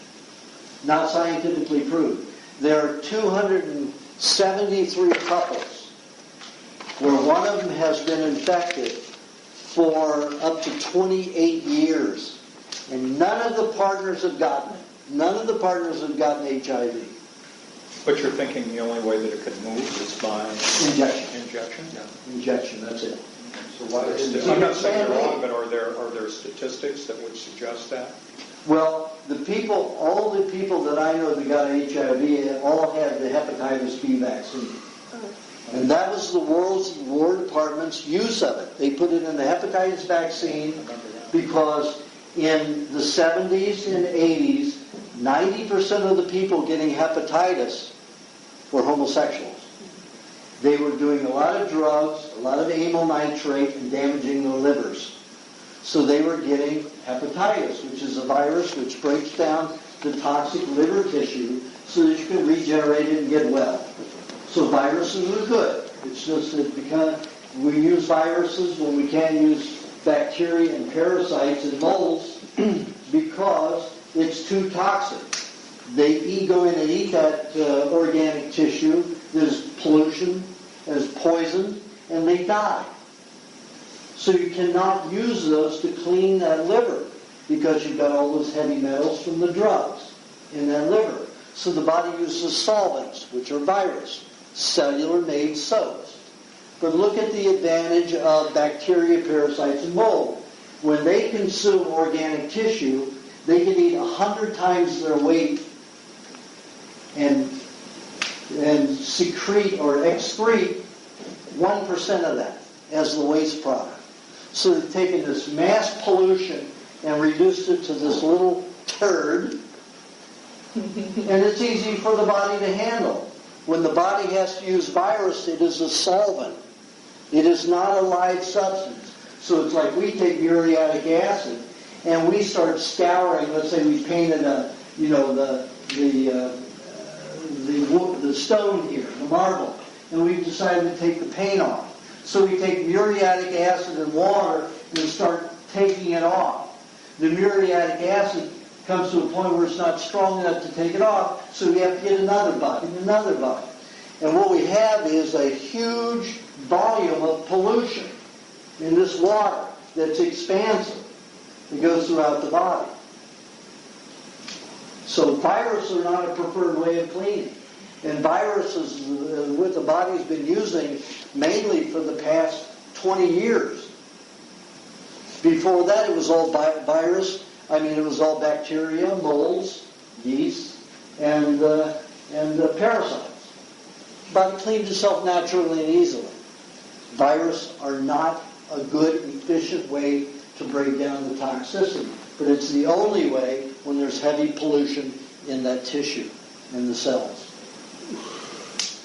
not scientifically proved. There are 273 couples where one of them has been infected for up to 28 years, and none of the partners have gotten it. None of the partners have gotten HIV. But you're thinking the only way that it could move is by injection. Injection? Yeah. Injection, that's it. So I'm not saying you're wrong, but are there statistics that would suggest that? Well, all the people that I know that got HIV all had the hepatitis B vaccine. And that was the War Department's use of it. They put it in the hepatitis vaccine because in the 70s and 80s, 90% of the people getting hepatitis were homosexuals. They were doing a lot of drugs, a lot of amyl nitrate, and damaging their livers. So they were getting hepatitis, which is a virus which breaks down the toxic liver tissue so that you can regenerate it and get well. So viruses are good. It's just that because we use viruses when we can't use bacteria and parasites and molds because it's too toxic. They go in and eat that organic tissue. There's pollution, there's poison, and they die. So you cannot use those to clean that liver because you've got all those heavy metals from the drugs in that liver. So the body uses solvents, which are virus, cellular-made soaps. But look at the advantage of bacteria, parasites, and mold. When they consume organic tissue, they can eat 100 times their weight and secrete or excrete 1% of that as the waste product. So they've taken this mass pollution and reduced it to this little turd, and it's easy for the body to handle. When the body has to use virus, it is a solvent. It is not a live substance. So it's like we take muriatic acid and we start scouring. Let's say we painted the stone here, the marble, and we've decided to take the paint off. So we take muriatic acid and water and start taking it off. The muriatic acid comes to a point where it's not strong enough to take it off, so we have to get another bucket, another bucket. And what we have is a huge volume of pollution in this water that's expansive. It goes throughout the body. So viruses are not a preferred way of cleaning. And viruses, what the body's been using mainly for the past 20 years. Before that, it was all it was all bacteria, molds, yeast, and parasites. The body cleans itself naturally and easily. Viruses are not a good, efficient way to break down the toxicity. But it's the only way when there's heavy pollution in that tissue, in the cells.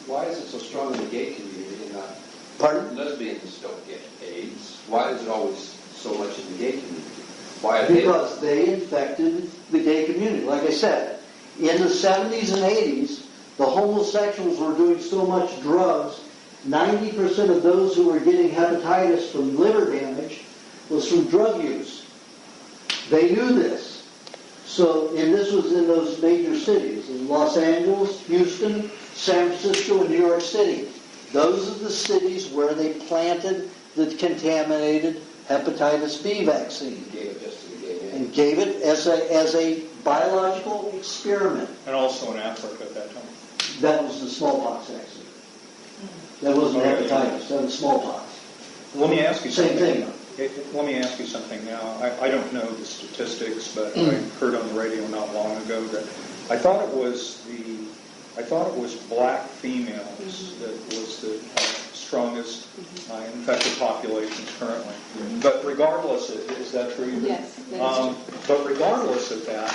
Why is it so strong in the gay community and not? Pardon? Lesbians don't get AIDS. Why is it always so much in the gay community? Why are because they infected the gay community. Like I said, in the 70s and 80s, the homosexuals were doing so much drugs, 90% of those who were getting hepatitis from liver damage was from drug use. They knew this. So, and this was in those major cities, in Los Angeles, Houston, San Francisco, and New York City. Those are the cities where they planted the contaminated hepatitis B vaccine. And gave it as a biological experiment. And also in Africa at that time. That was the smallpox vaccine. That wasn't hepatitis, that was smallpox. Let me ask you something. Same thing. Let me ask you something now. I don't know the statistics, but I heard on the radio not long ago that I thought it was black females that was the strongest infected populations currently. But regardless, is that true? Yes, that is true. But regardless of that,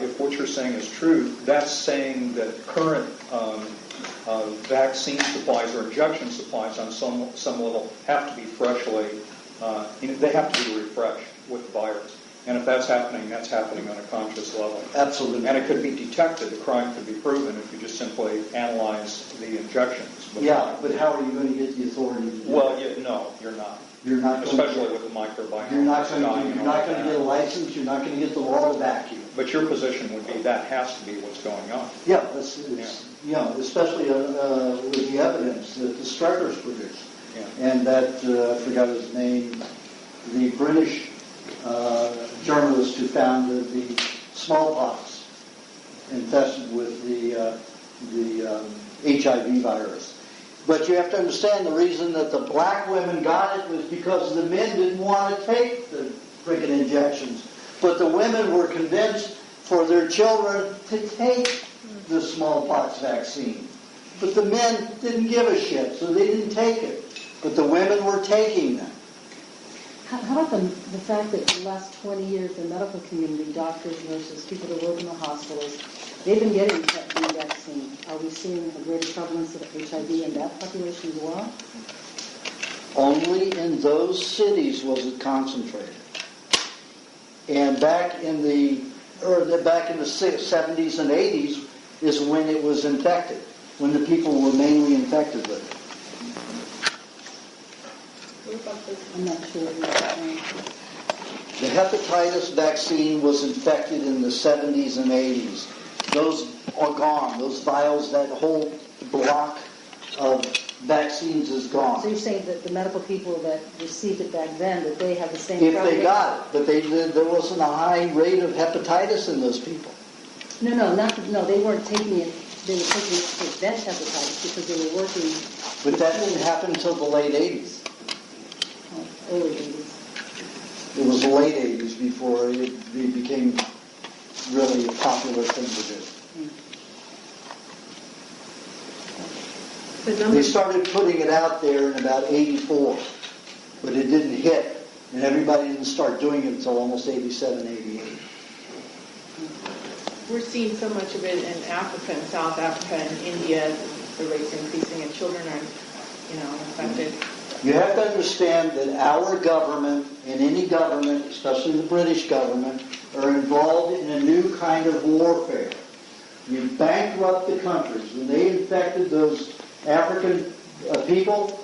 if what you're saying is true, that's saying that current vaccine supplies or injection supplies on some level have to be freshly, they have to be refreshed with the virus. And if that's happening on a conscious level. Absolutely. And it could be detected, the crime could be proven if you just simply analyze the injections. Yeah, but how are you going to get the authority to do Well, that? no, you're not. You're not Especially with the microbiome. You're not going to get a license. You're not going to get the law to back you. But your position would be that has to be what's going on. Yeah, especially with the evidence that the strikers produced. Yeah. And that, I forgot his name, the British journalist who found the smallpox infested with the HIV virus. But you have to understand the reason that the black women got it was because the men didn't want to take the friggin' injections. But the women were convinced for their children to take the smallpox vaccine. But the men didn't give a shit, so they didn't take it. But the women were taking them. How about the fact that for the last 20 years, the medical community, doctors, nurses, people that work in the hospitals, they've been getting the vaccine. Are we seeing a greater prevalence of HIV in that population as well? Only in those cities was it concentrated. And back in the 70s and 80s is when it was infected, when the people were mainly infected with it. I'm not sure. The hepatitis vaccine was infected in the 70s and 80s. Those are gone. Those vials, that whole block of vaccines is gone. So you're saying that the medical people that received it back then, that they have the same If problem? they got it, but there wasn't a high rate of hepatitis in those people. No, they weren't taking it. They were taking it to prevent hepatitis because they were working. But that didn't happen until the late 80s. Early 80s. It was the late 80s before it became really a popular thing to do. They started putting it out there in about 84, but it didn't hit, and everybody didn't start doing it until almost 87, 88. We're seeing so much of it in Africa, in South Africa, and India. The rates increasing, and children are, infected. You have to understand that our government and any government, especially the British government, are involved in a new kind of warfare. You bankrupt the countries. When they infected those African people,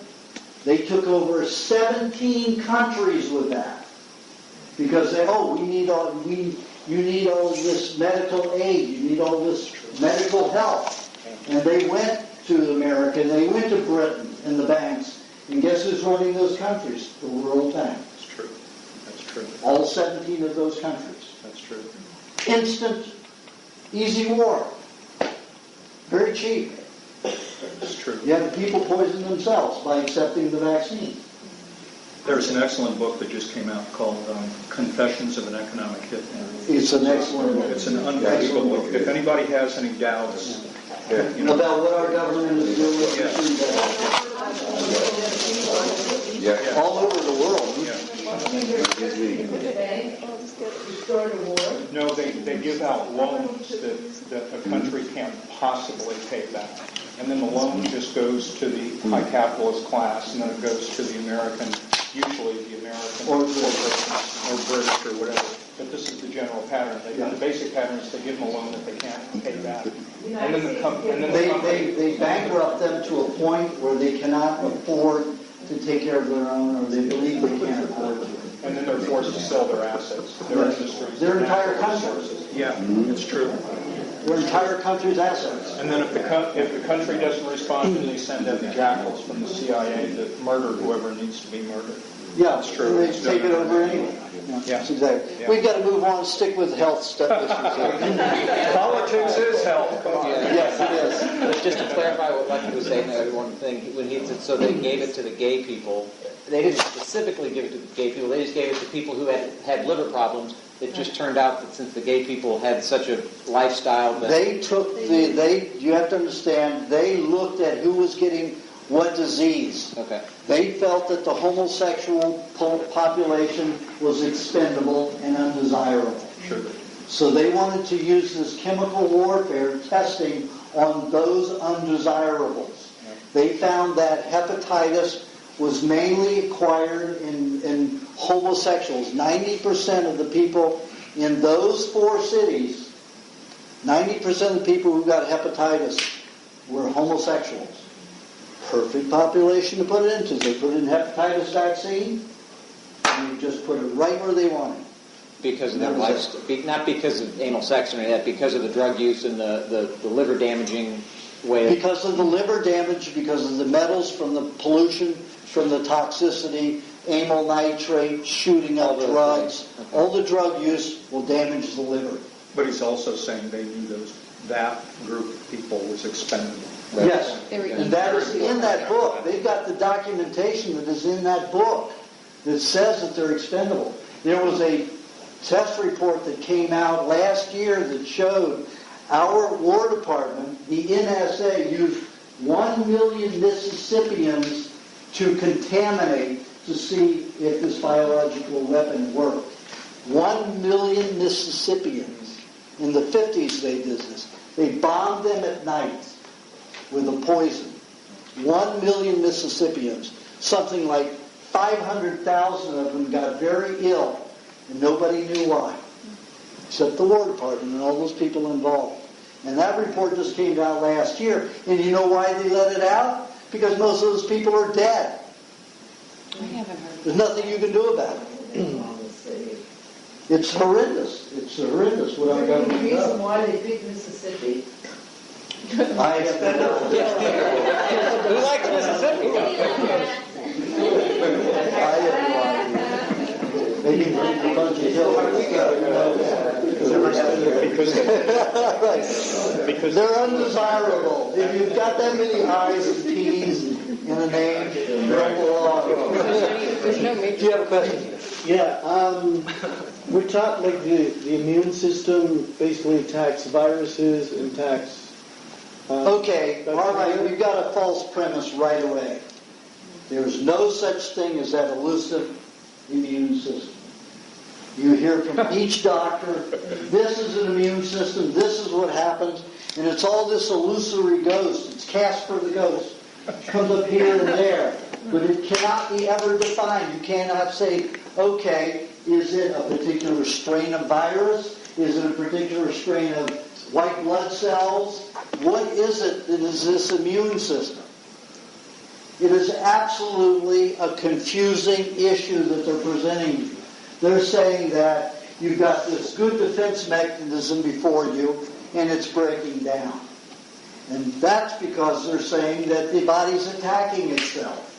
they took over 17 countries with that. Because you need all this medical aid, you need all this medical help. And they went to America, and they went to Britain and the banks. And guess who's running those countries? The World Bank. That's true. That's true. All 17 of those countries. That's true. Instant, easy war. Very cheap. That's true. Yet the people poison themselves by accepting the vaccine. There's an excellent book that just came out called Confessions of an Economic Hitman. It's an excellent book. It's an unbelievable book. If anybody has any doubts about what our government is doing with all over the world. No, they give out loans that a country can't possibly pay back. And then the loan just goes to the high capitalist class, and then it goes to the American, usually the American or British or whatever. But this is the general pattern. The basic pattern is they give them a loan that they can't pay back. And then they bankrupt them to a point where they cannot afford to take care of their own, or they believe they can't afford to. And then they're forced to sell their assets, their industries, their entire country. Yeah, it's true. Their entire country's assets. And then if the country doesn't respond, then they send in the jackals from the CIA to murder whoever needs to be murdered. Yeah, that's true. They take it over anyway. Yeah, that's exactly. Yeah. We've got to move on and stick with health stuff. Politics is health. Come on. Yes, it is. But just to clarify what Lucky was saying, one thing, when he said, so they gave it to the gay people, they didn't specifically give it to the gay people, they just gave it to people who had liver problems. It just turned out that since the gay people had such a lifestyle that... You have to understand, they looked at who was getting what disease. Okay. They felt that the homosexual population was expendable and undesirable. Sure. So they wanted to use this chemical warfare testing on those undesirables. They found that hepatitis was mainly acquired in homosexuals. 90% of the people in those 4 cities, 90% of the people who got hepatitis were homosexuals. Perfect population to put it into. They put in hepatitis vaccine, and you just put it right where they want it. Because of their lifestyle, not because of anal sex or anything like that, because of the drug use and the liver damaging way. Because of the liver damage, because of the metals from the pollution, from the toxicity, amyl nitrate, shooting up drugs. Okay. All the drug use will damage the liver. But he's also saying they knew that group of people was expendable. Yes, They were and that is in that book. They've got the documentation that is in that book that says that they're expendable. There was a test report that came out last year that showed our War Department, the NSA, used 1 million Mississippians to contaminate to see if this biological weapon worked. 1 million Mississippians. In the 50s they did this. They bombed them at night with a poison. 1 million Mississippians. Something like 500,000 of them got very ill, and nobody knew why, except the War Department and all those people involved. And that report just came out last year. And you know why they let it out? Because most of those people are dead. I haven't heard. There's nothing you can do about it. It's horrendous. It's horrendous what our government The reason does. why they picked Mississippi? I have no Who likes Mississippi? I have no idea. Maybe bring a bunch of hillbillies. Right. They're undesirable. If you've got that many I's and T's in a name, you don't belong. Do you have a question? Yeah, we're taught like the immune system basically attacks viruses and attacks... Okay, all right, we've got a false premise right away. There's no such thing as that elusive immune system. You hear from each doctor, this is an immune system, this is what happens, and it's all this illusory ghost. It's Casper the ghost. It comes up here and there, but it cannot be ever defined. You cannot say, okay, is it a particular strain of virus? Is it a particular strain of white blood cells? What is it that is this immune system? It is absolutely a confusing issue that they're presenting you. They're saying that you've got this good defense mechanism before you, and it's breaking down. And that's because they're saying that the body's attacking itself.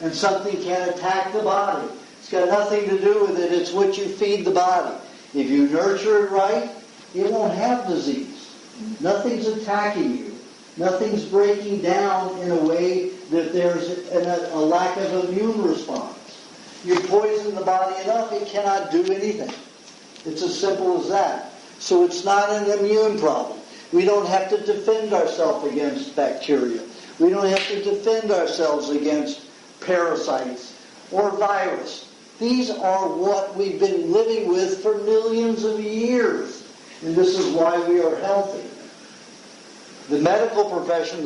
And something can attack the body. It's got nothing to do with it. It's what you feed the body. If you nurture it right, it won't have disease. Nothing's attacking you. Nothing's breaking down in a way that there's a lack of immune response. You poison the body enough, it cannot do anything. It's as simple as that. So it's not an immune problem. We don't have to defend ourselves against bacteria. We don't have to defend ourselves against parasites or virus. These are what we've been living with for millions of years. And this is why we are healthy. The medical profession,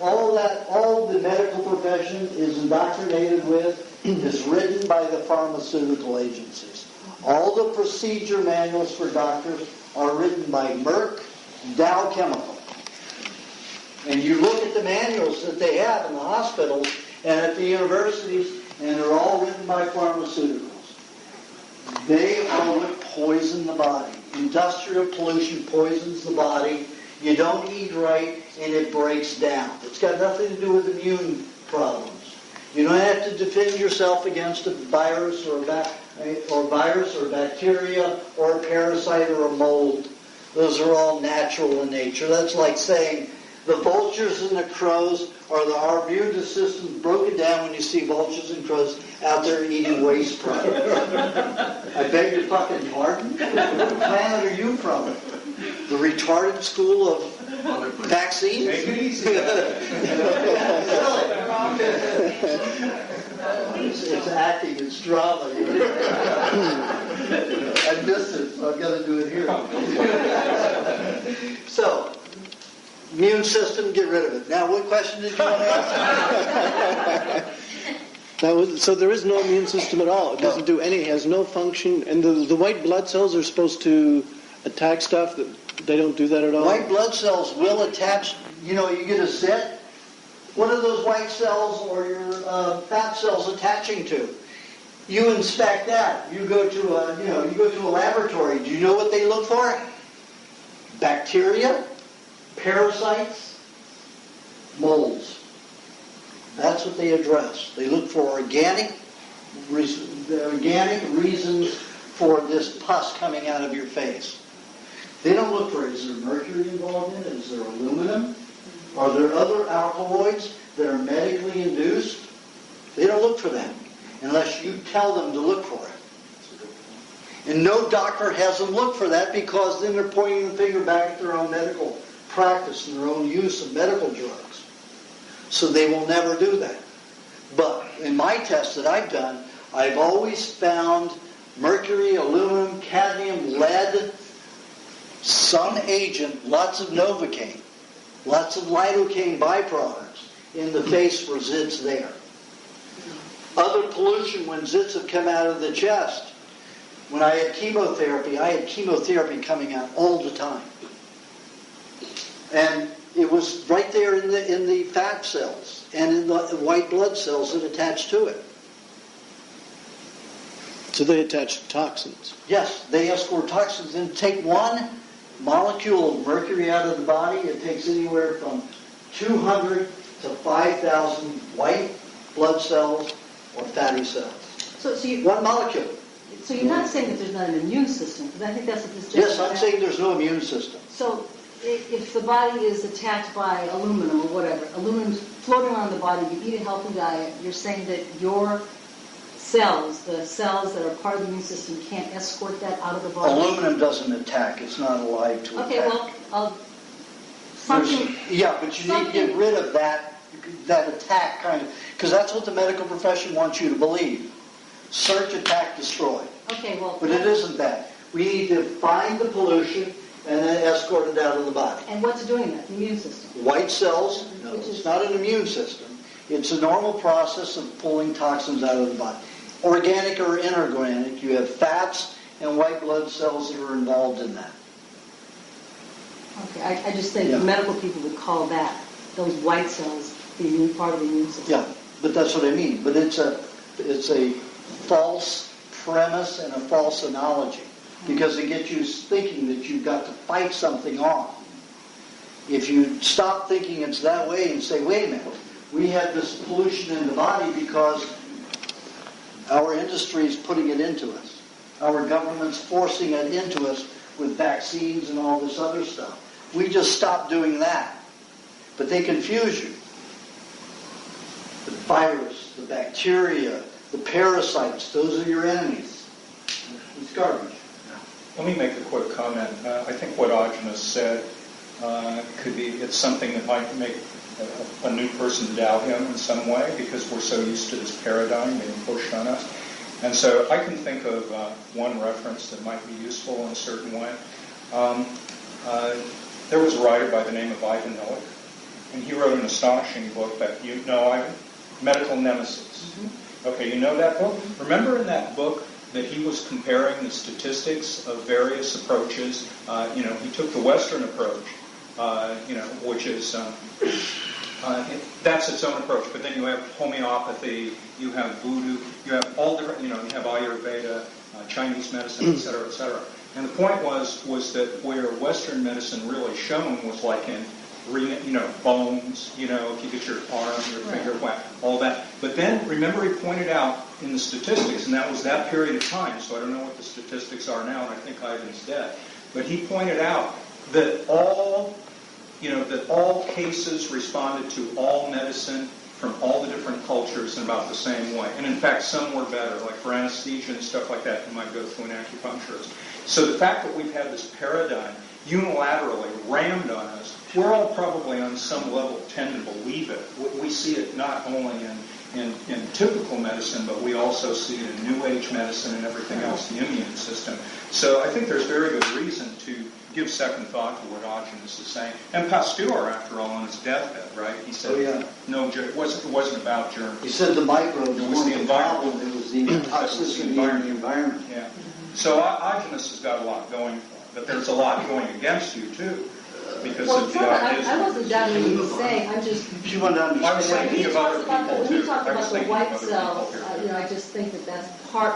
all the medical profession is indoctrinated with, is written by the pharmaceutical agencies. All the procedure manuals for doctors are written by Merck, Dow Chemical. And you look at the manuals that they have in the hospitals and at the universities, and they're all written by pharmaceuticals. They are what poison the body. Industrial pollution poisons the body. You don't eat right, and it breaks down. It's got nothing to do with immune problems. You don't have to defend yourself against a virus or bacteria or a parasite or a mold. Those are all natural in nature. That's like saying the vultures and the crows our immune system broken down when you see vultures and crows out there eating waste product. I beg your fucking pardon? What planet are you from? The retarded school of vaccines? Take it easy. It's acting, it's drama. I missed it, so I've got to do it here. So, immune system, get rid of it. Now, what question did you want to ask? So there is no immune system at all. It doesn't do any. It has no function. And the white blood cells are supposed to attack stuff. They don't do that at all. White blood cells will attach. You get a zit. What are those white cells or your fat cells attaching to? You inspect that. You go to a laboratory. Do you know what they look for? Bacteria, parasites, molds. That's what they address. They look for organic reasons for this pus coming out of your face. They don't look for, is there mercury involved in it? Is there aluminum? Are there other alkaloids that are medically induced? They don't look for that unless you tell them to look for it. And no doctor has them look for that, because then they're pointing the finger back at their own medical practice and their own use of medical drugs. So they will never do that. But in my tests that I've done, I've always found mercury, aluminum, cadmium, lead, some agent, lots of Novocaine, lots of lidocaine byproducts in the face for zits there. Other pollution when zits have come out of the chest. When I had chemotherapy coming out all the time. And it was right there in the fat cells and in the white blood cells that attach to it. So they attach to toxins. Yes, they escort toxins. And take one molecule of mercury out of the body, it takes anywhere from 200 to 5,000 white blood cells or fatty cells. So one molecule. So you're not saying that there's not an immune system, because I think that's what this. Yes, I'm saying there's no immune system. So if the body is attacked by aluminum or whatever, aluminum's floating around the body, you eat a healthy diet, you're saying that your cells, the cells that are part of the immune system, can't escort that out of the body? Aluminum doesn't attack. It's not alive to attack. Okay, well, something... Yeah, but you need to get rid of that attack kind of, because that's what the medical profession wants you to believe. Search, attack, destroy. Okay, well... But it isn't that. We need to find the pollution and then escort it out of the body. And what's doing that? The immune system? White cells, no, it's not an immune system. It's a normal process of pulling toxins out of the body. Organic or inorganic, you have fats and white blood cells that are involved in that. Okay, I just think medical people would call that, those white cells, the immune part of the immune system. Yeah, but that's what I mean. But it's a false premise and a false analogy, because it gets you thinking that you've got to fight something off. If you stop thinking it's that way and say, wait a minute, we have this pollution in the body because our industry is putting it into us. Our government's forcing it into us with vaccines and all this other stuff. We just stop doing that. But they confuse you. The virus, the bacteria, the parasites, those are your enemies. It's garbage. Let me make a quick comment. I think what Aajonus said could be, it's something that might make a new person doubt him in some way, because we're so used to this paradigm being pushed on us. And so I can think of one reference that might be useful in a certain way. There was a writer by the name of Ivan Illich, and he wrote an astonishing book that you know, Ivan, Medical Nemesis. Mm-hmm. Okay, you know that book? Remember in that book that he was comparing the statistics of various approaches. He took the Western approach, which is, that's its own approach. But then you have homeopathy, you have voodoo, you have all different, you have Ayurveda, Chinese medicine, et cetera, et cetera. And the point was that where Western medicine really shone was like in, bones, if you get your arm, your finger whacked, all that. But then, remember, he pointed out in the statistics, and that was that period of time, so I don't know what the statistics are now, and I think Ivan's dead. But he pointed out that all cases responded to all medicine from all the different cultures in about the same way. And in fact, some were better, like for anesthesia and stuff like that, you might go through an acupuncturist. So the fact that we've had this paradigm unilaterally rammed on us, we're all probably on some level tend to believe it. We see it not only in typical medicine, but we also see it in New Age medicine and everything else, the immune system. So I think there's very good reason to give second thought to what Aajonus is saying. And Pasteur, after all, on his deathbed, right? He said, it wasn't about germs. He said the microbes it was the environment. It was the toxicity in the environment. Yeah. So Aajonus has got a lot going for him, but there's a lot going against you, too. Because of the ideas. I wasn't doubting what he was saying. I'm just... She wanted to understand. I was thinking of other people, too. When he talked about the white cells, I just think that that's part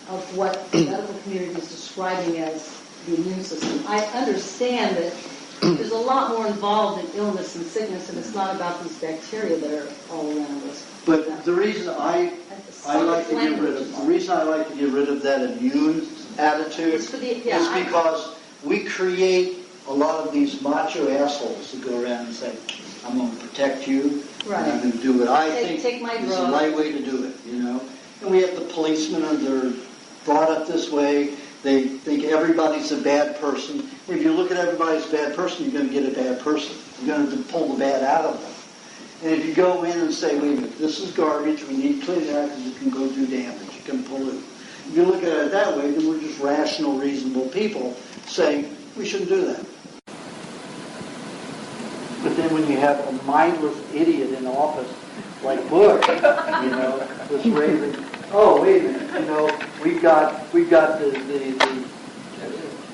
of what the medical community is describing as the immune system. I understand that there's a lot more involved in illness and sickness, and it's not about these bacteria that are all around us. But the reason I like to get rid of that immune attitude is because we create a lot of these macho assholes that go around and say, I'm going to protect you. Right. And I'm going to do what I think Take my is the drug. right way to do it, you know. And we have the policemen, and they're brought up this way. They think everybody's a bad person. If you look at everybody as a bad person, you're going to get a bad person. You're going to pull the bad out of them. And if you go in and say, wait a minute, this is garbage, we need to clean it out because it can go do damage, it can pollute. If you look at it that way, then we're just rational, reasonable people saying we shouldn't do that. But then when you have a mindless idiot in office like Bush, you know, this raising, oh, wait a minute, you know, we've got the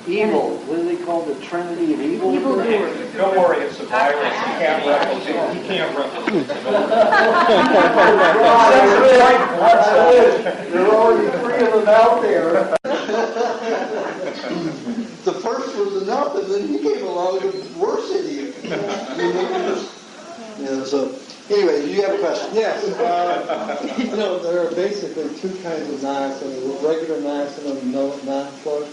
evil, what do they call the Trinity of evil? Evil doers. Don't worry, it's a virus. You can't replicate. You can't replicate. There are only 3 of them out there. The first was enough, and then he came along with worse idiot. So anyway, do you have a question? Yes. There are basically 2 kinds of niacin, regular niacin and non-flush.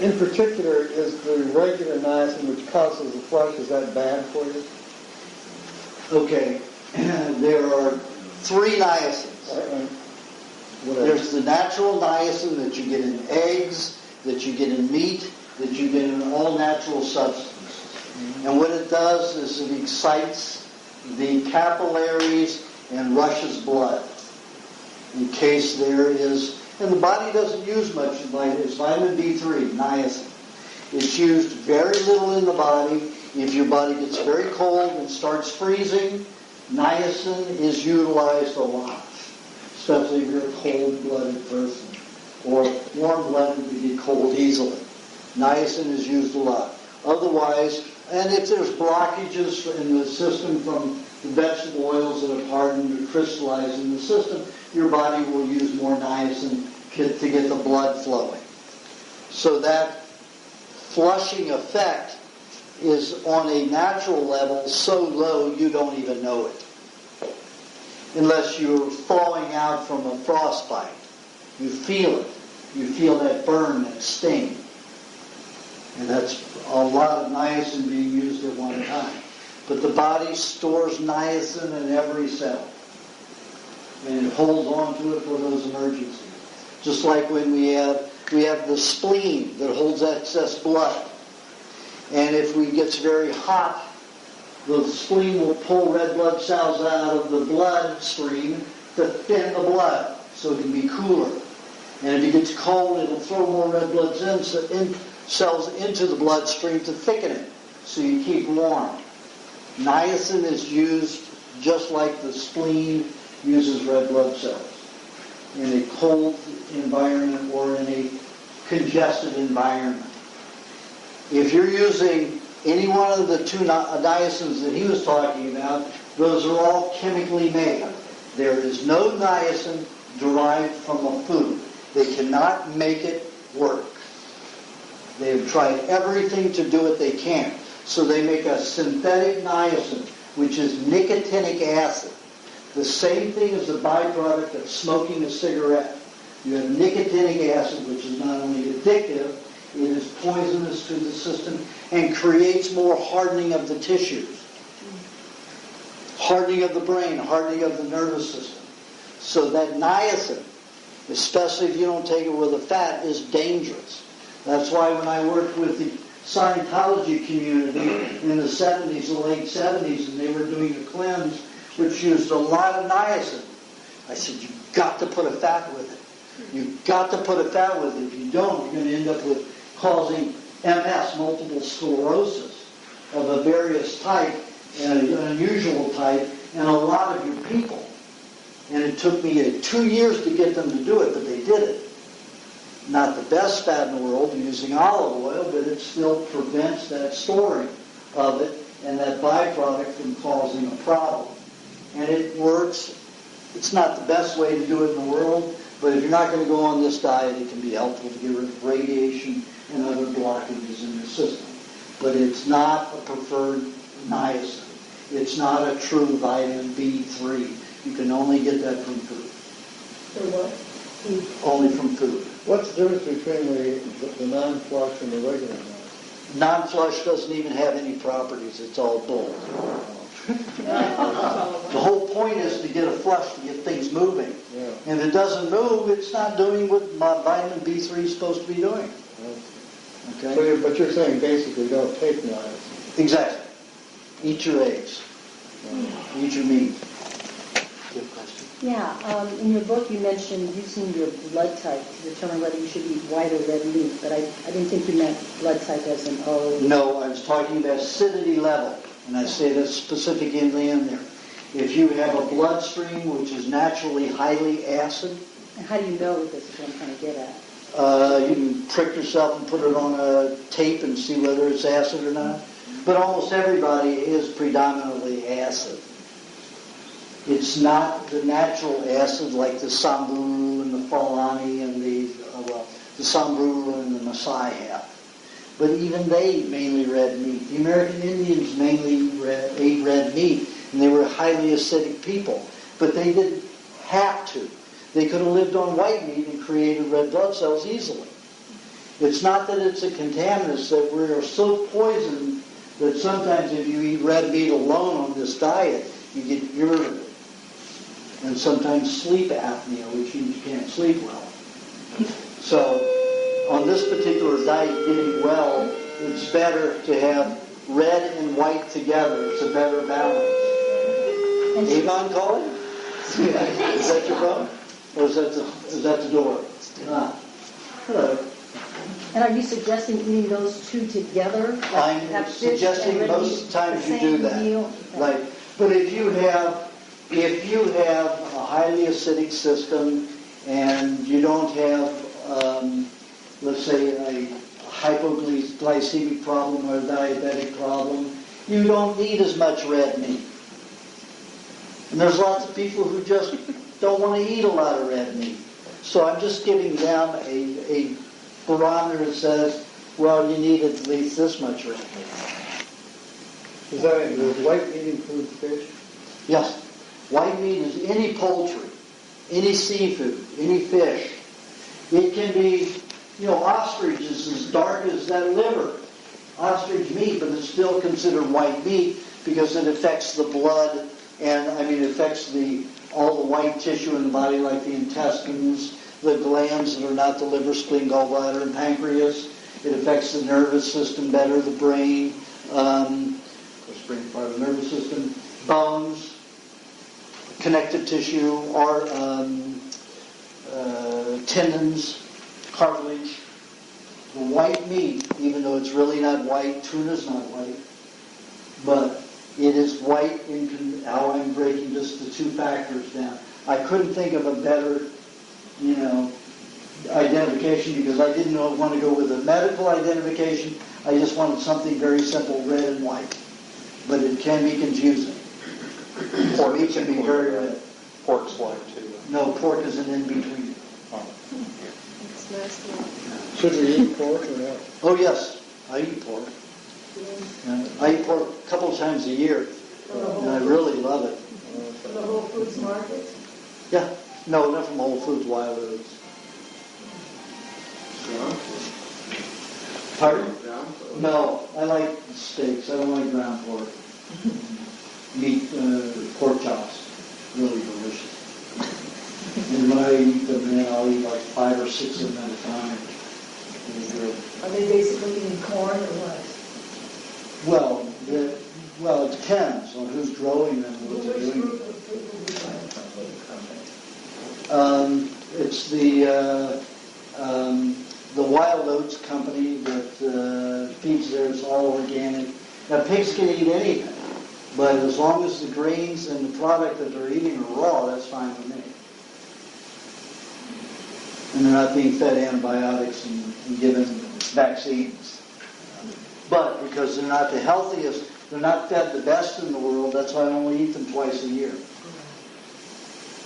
In particular, is the regular niacin, which causes the flush, is that bad for you? Okay. There are 3 niacins. There's the natural niacin that you get in eggs, that you get in meat, that you get in all natural substances. And what it does is it excites the capillaries and rushes blood. In case there is, and the body doesn't use much of it's vitamin D3, niacin. It's used very little in the body. If your body gets very cold and starts freezing, niacin is utilized a lot, especially if you're a cold-blooded person or warm-blooded, you get cold easily. Niacin is used a lot. Otherwise, and if there's blockages in the system from the vegetable oils that have hardened or crystallized in the system, your body will use more niacin to get the blood flowing. So that flushing effect is on a natural level so low you don't even know it. Unless you're thawing out from a frostbite. You feel it. You feel that burn, that sting. And that's a lot of niacin being used at one time. But the body stores niacin in every cell. And it holds on to it for those emergencies. Just like when we have the spleen that holds excess blood. And if it gets very hot, the spleen will pull red blood cells out of the bloodstream to thin the blood so it can be cooler. And if it gets cold, it'll throw more red blood cells into the bloodstream to thicken it so you keep warm. Niacin is used just like the spleen uses red blood cells in a cold environment or in a congested environment. If you're using any one of the 2 niacins that he was talking about, those are all chemically made. There is no niacin derived from a food. They cannot make it work. They have tried everything to do it they can't. So they make a synthetic niacin, which is nicotinic acid. The same thing as the byproduct of smoking a cigarette. You have nicotinic acid, which is not only addictive, it is poisonous to the system and creates more hardening of the tissues. Hardening of the brain, hardening of the nervous system. So that niacin, especially if you don't take it with a fat, is dangerous. That's why when I worked with the Scientology community in the 70s, the late 70s, and they were doing a cleanse which used a lot of niacin, I said, you've got to put a fat with it. You've got to put a fat with it. If you don't, you're going to end up with causing MS, multiple sclerosis, of a various type, and an unusual type, and a lot of your people. And it took me 2 years to get them to do it, but they did it. Not the best fat in the world, using olive oil, but it still prevents that storing of it and that byproduct from causing a problem. And it works. It's not the best way to do it in the world, but if you're not going to go on this diet, it can be helpful to get rid of radiation and other blockages in your system. But it's not a preferred niacin. It's not a true vitamin B3. You can only get that from food. So what? Only from food. What's the difference between the non-flush and the regular niacin? Non-flush doesn't even have any properties. It's all bull. The whole point is to get a flush to get things moving. Yeah. And if it doesn't move, it's not doing what my vitamin B3 is supposed to be doing. Okay? But you're saying basically don't take knives. Exactly. Eat your eggs. Eat your meat. Good question. Yeah, in your book you mentioned using your blood type to determine whether you should eat white or red meat, but I didn't think you meant blood type as in O. No, I was talking about acidity level, and I say that's specific in the end there. If you have a bloodstream which is naturally highly acid, And how do you know this is what I'm trying to get at? you can prick yourself and put it on a tape and see whether it's acid or not. But almost everybody is predominantly acid. It's not the natural acid like the Samburu and the Fulani and the Samburu and the Maasai have. But even they mainly red meat. The American Indians mainly ate red meat, and they were highly acidic people. But they didn't have to. They could have lived on white meat and created red blood cells easily. It's not that it's a contaminant, it's that we are so poisoned that sometimes if you eat red meat alone on this diet, you get irritable. And sometimes sleep apnea, which means you can't sleep well. So on this particular diet, getting well, it's better to have red and white together. It's a better balance. Avon calling? Is that your phone? Or is that the door? Ah. Hello. And are you suggesting eating those two together? Like I'm have fish suggesting and red most meat of the times the you do same that. meal? Right. But if you have a highly acidic system and you don't have, let's say, a hypoglycemic problem or a diabetic problem, you don't need as much red meat. And there's lots of people who just don't want to eat a lot of red meat. So I'm just giving them a barometer that says, well, you need at least this much red meat. Does white meat include fish? Yes. White meat is any poultry, any seafood, any fish. It can be, ostrich is as dark as that liver. Ostrich meat, but it's still considered white meat because it affects the blood and, it affects all the white tissue in the body like the intestines, the glands that are not the liver, spleen, gallbladder, and pancreas. It affects the nervous system better, the brain, the brain part of the nervous system, bones, connective tissue, or tendons, cartilage. The white meat, even though it's really not white, tuna's not white, but it is white in how I'm breaking just the two factors down. I couldn't think of a better, identification because I didn't want to go with a medical identification. I just wanted something very simple, red and white. But it can be confusing. Pork meat can be very red. Pork's white too. No, pork is an in-between. It's nasty. Should we eat pork or not? Oh, yes. I eat pork. I eat pork a couple of times a year. And I really love it. From the Whole Foods Market? Yeah. No, not from Whole Foods, Wild Oats. Pardon? No, I like steaks. I don't like ground pork. Meat, pork chops. Really delicious. And when I eat them, then I'll eat like 5 or 6 of them at a time. Really good. Are they basically eating corn or what? Well, it depends on who's growing them and what they're doing. Which group of people do you buy from the company? It's the Wild Oats company that feeds theirs all organic. Now, pigs can eat anything, but as long as the grains and the product that they're eating are raw, that's fine with me. And they're not being fed antibiotics and given vaccines. But because they're not the healthiest, they're not fed the best in the world, that's why I only eat them twice a year.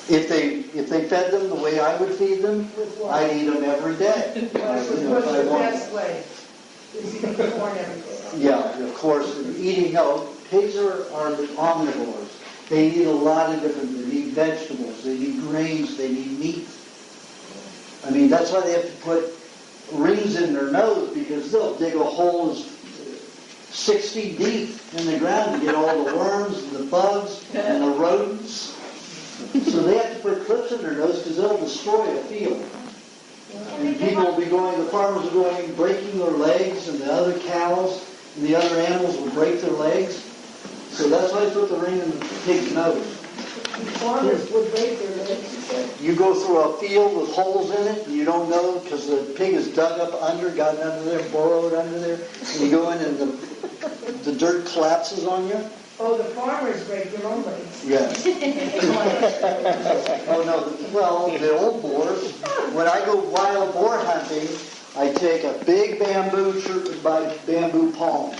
If they fed them the way I would feed them, I'd eat them every day. What's the best way? Is eating corn every day? Yeah, of course. Pigs are omnivores. They eat a lot of different things. They eat vegetables, they eat grains, they eat meat. That's why they have to put rings in their nose because they'll dig a hole as 6 feet deep in the ground to get all the worms and the bugs and the rodents. So they have to put clips in their nose because they'll destroy a field. And people will be going, the farmers are going, breaking their legs, and the other cows and the other animals will break their legs. So that's why they put the ring in the pig's nose. Farmers would break their legs, you said? You go through a field with holes in it, and you don't know because the pig is dug up under, gotten under there, burrowed under there, and you go in and the dirt collapses on you. Oh, the farmers break their own legs. Yes. Oh, no. Well, the old boars, when I go wild boar hunting, I take a big bamboo palm,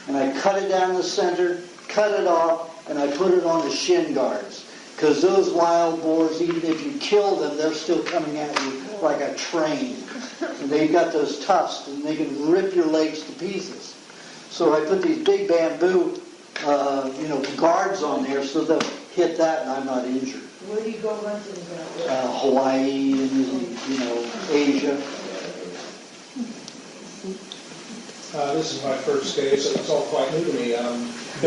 and I cut it down the center, cut it off, and I put it on the shin guards. Because those wild boars, even if you kill them, they're still coming at you like a train. And they've got those tufts, and they can rip your legs to pieces. So I put these big bamboo guards on there so they'll hit that and I'm not injured. Where do you go hunting? Hawaii and, Asia. This is my first day, so it's all quite new to me.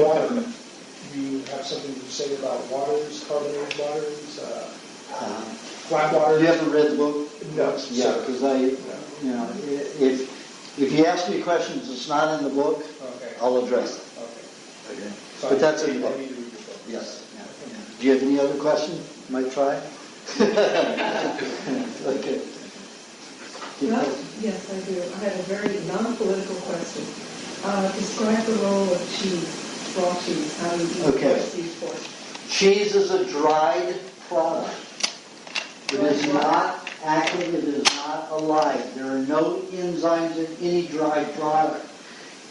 Water. You have something to say about waters, carbonated waters, flat waters? You haven't read the book? No. Yeah, because if you ask me questions that's not in the book, okay, I'll address it. Okay. So But that's in the book. I need to read the book. Yes. Yeah. Do you have any other questions? Might try? Okay. Well, yes, I do. I have a very non-political question. Describe the role of cheese, raw cheese. How do you use cheese for it? Cheese is a dried product. It is not active. It is not alive. There are no enzymes in any dried product.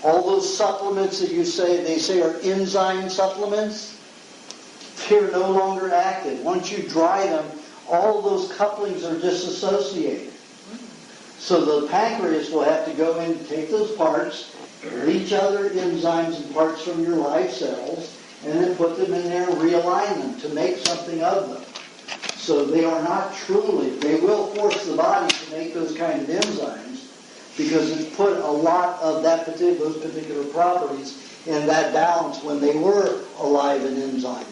All those supplements that they say are enzyme supplements, they're no longer active. Once you dry them, all those couplings are disassociated. So the pancreas will have to go in and take those parts, leach other enzymes and parts from your live cells, and then put them in there and realign them to make something of them. So they are not truly, they will force the body to make those kind of enzymes, because it's put a lot of those particular properties in that balance when they were alive in enzymes.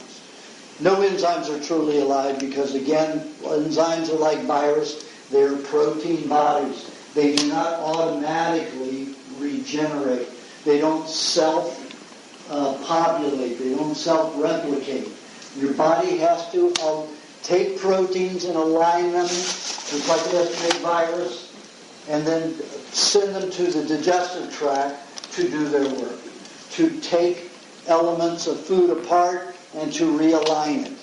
No enzymes are truly alive because, again, enzymes are like virus. They're protein bodies. They do not automatically regenerate. They don't self-populate. They don't self-replicate. Your body has to take proteins and align them, just like it has to make virus, and then send them to the digestive tract to do their work, to take elements of food apart and to realign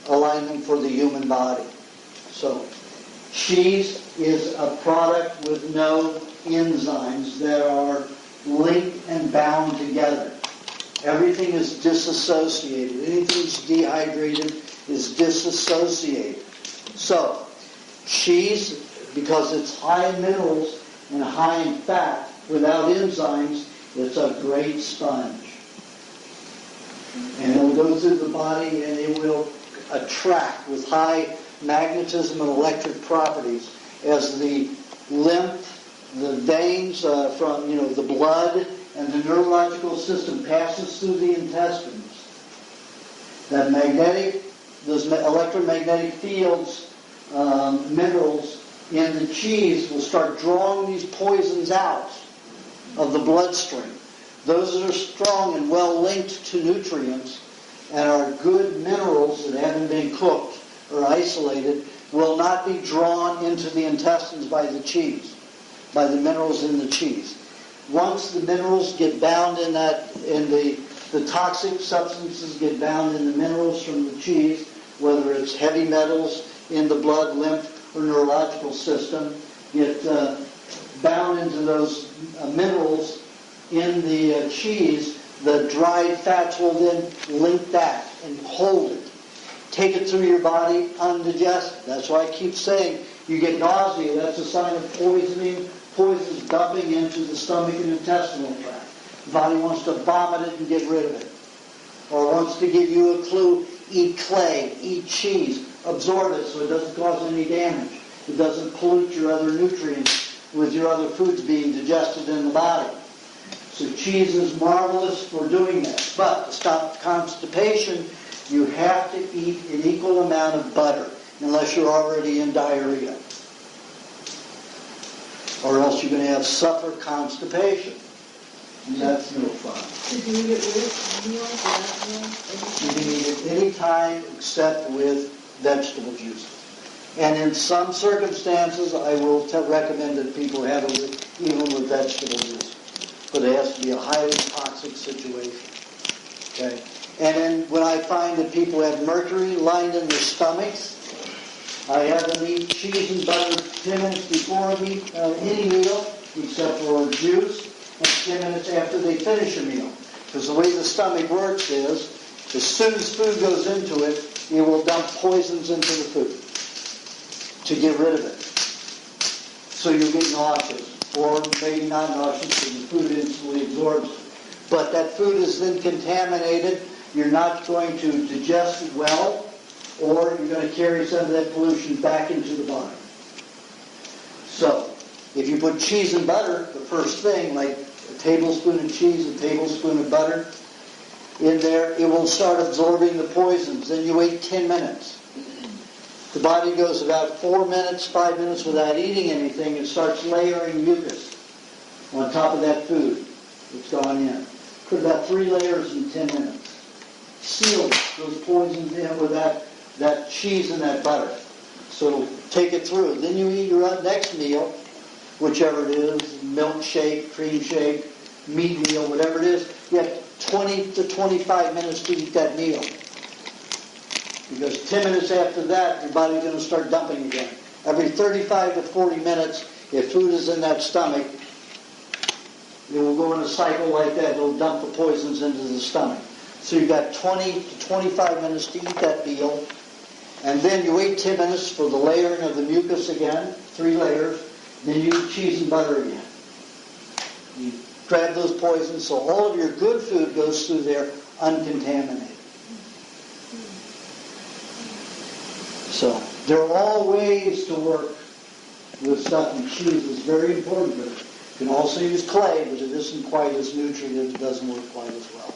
them for the human body. So, cheese is a product with no enzymes that are linked and bound together. Everything is disassociated. Anything that's dehydrated is disassociated. So, cheese, because it's high in minerals and high in fat, without enzymes, it's a great sponge. And it'll go through the body and it will attract with high magnetism and electric properties as the lymph, the veins from the blood and the neurological system passes through the intestines. Those electromagnetic fields, minerals in the cheese will start drawing these poisons out of the bloodstream. Those that are strong and well linked to nutrients and are good minerals that haven't been cooked or isolated will not be drawn into the intestines by the cheese, by the minerals in the cheese. Once the minerals get bound in the toxic substances get bound in the minerals from the cheese, whether it's heavy metals in the blood, lymph, or neurological system, get bound into those minerals in the cheese, the dried fats will then link that and hold it. Take it through your body undigested. That's why I keep saying you get nausea. That's a sign of poison's dumping into the stomach and intestinal tract. The body wants to vomit it and get rid of it. Or wants to give you a clue, eat clay, eat cheese, absorb it so it doesn't cause any damage. It doesn't pollute your other nutrients with your other foods being digested in the body. So cheese is marvelous for doing that. But to stop constipation, you have to eat an equal amount of butter, unless you're already in diarrhea. Or else you're going to suffer constipation. And that's no fun. Did you eat it with meal, without meal? You can eat it any time except with vegetable juice. And in some circumstances, I will recommend that people have it even with vegetable juice. But it has to be a highly toxic situation. Okay? And then when I find that people have mercury lined in their stomachs, I have them eat cheese and butter 10 minutes before any meal, except for juice, and 10 minutes after they finish a meal. Because the way the stomach works is, as soon as food goes into it, it will dump poisons into the food to get rid of it. So you get nauseous, or maybe not nauseous because the food instantly absorbs it. But that food is then contaminated. You're not going to digest it well, or you're going to carry some of that pollution back into the body. So, if you put cheese and butter, the first thing, like a tablespoon of cheese, a tablespoon of butter, in there, it will start absorbing the poisons. Then you wait 10 minutes. The body goes about 4 minutes, 5 minutes without eating anything and starts layering mucus on top of that food that's gone in. Put about 3 layers in 10 minutes. Seal those poisons in with that cheese and that butter. So take it through. Then you eat your next meal, whichever it is, milkshake, cream shake, meat meal, whatever it is. You have 20 to 25 minutes to eat that meal. Because 10 minutes after that, your body's going to start dumping again. Every 35 to 40 minutes, if food is in that stomach, it will go in a cycle like that. It'll dump the poisons into the stomach. So you've got 20 to 25 minutes to eat that meal. And then you wait 10 minutes for the layering of the mucus again, 3 layers. Then you eat cheese and butter again. You grab those poisons, so all of your good food goes through there uncontaminated. So there are all ways to work with stuff, and cheese is very important. But you can also use clay, but it isn't quite as nutritive. It doesn't work quite as well.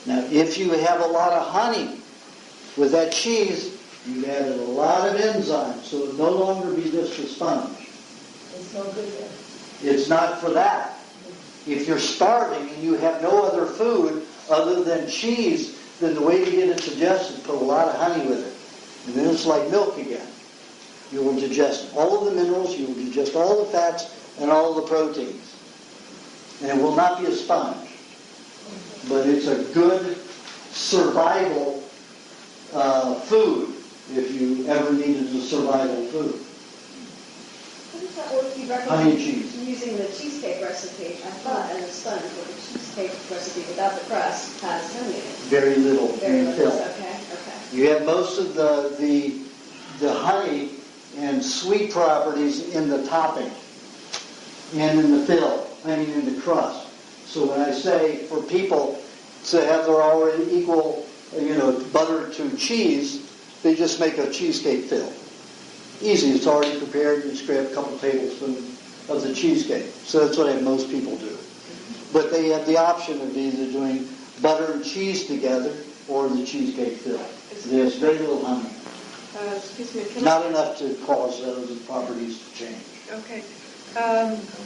Now, if you have a lot of honey with that cheese, you've added a lot of enzymes, so it'll no longer be just a sponge. It's no good then. It's not for that. If you're starving and you have no other food other than cheese, then the way to get it digested is put a lot of honey with it. And then it's like milk again. You will digest all of the minerals, you will digest all the fats and all the proteins. And it will not be a sponge. But it's a good survival food if you ever needed a survival food. How does that work? You recommend Honey and cheese. using the cheesecake recipe. I thought in a sponge with the cheesecake recipe without the crust has honey in it. Very little. Very little. Fill. Okay. You have most of the honey and sweet properties in the topping and in the fill, in the crust. So when I say for people to have their already equal, butter to cheese, they just make a cheesecake fill. Easy, it's already prepared. You just grab a couple tablespoons of the cheesecake. So that's what most people do. But they have the option of either doing butter and cheese together or the cheesecake fill. There's very little honey. Excuse me. Not enough to cause those properties to change. Okay.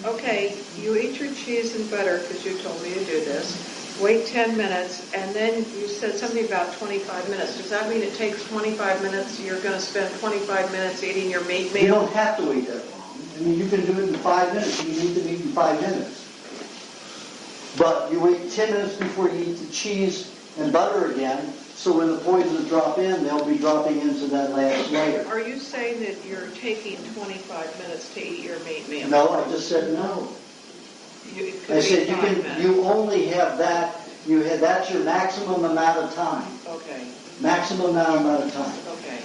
Okay, you eat your cheese and butter because you told me to do this. Wait 10 minutes, and then you said something about 25 minutes. Does that mean it takes 25 minutes? You're going to spend 25 minutes eating your meat meal? You don't have to wait that long. You can do it in 5 minutes. You can eat the meat in 5 minutes. But you wait 10 minutes before you eat the cheese and butter again, so when the poisons drop in, they'll be dropping into that last layer. Are you saying that you're taking 25 minutes to eat your meat meal? No, I just said no. I said you only have that. That's your maximum amount of time. Okay. Maximum amount of time. Okay.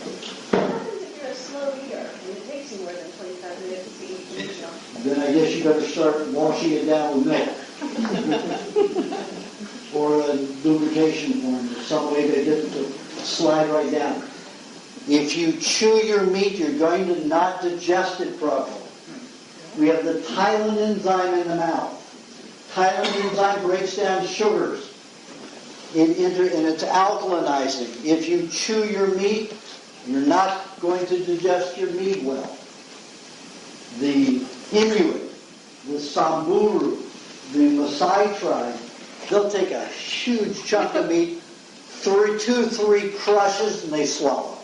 What happens if you're a slow eater and it takes you more than 25 minutes to eat your meal? Then I guess you better start washing it down with milk. Or a lubrication formula, some way to get it to slide right down. If you chew your meat, you're going to not digest it properly. We have the Tylen enzyme in the mouth. Hyaline enzyme breaks down sugars. And it's alkalinizing. If you chew your meat, you're not going to digest your meat well. The Inuit, the Samburu, the Maasai tribe, they'll take a huge chunk of meat, 3 crushes, and they swallow.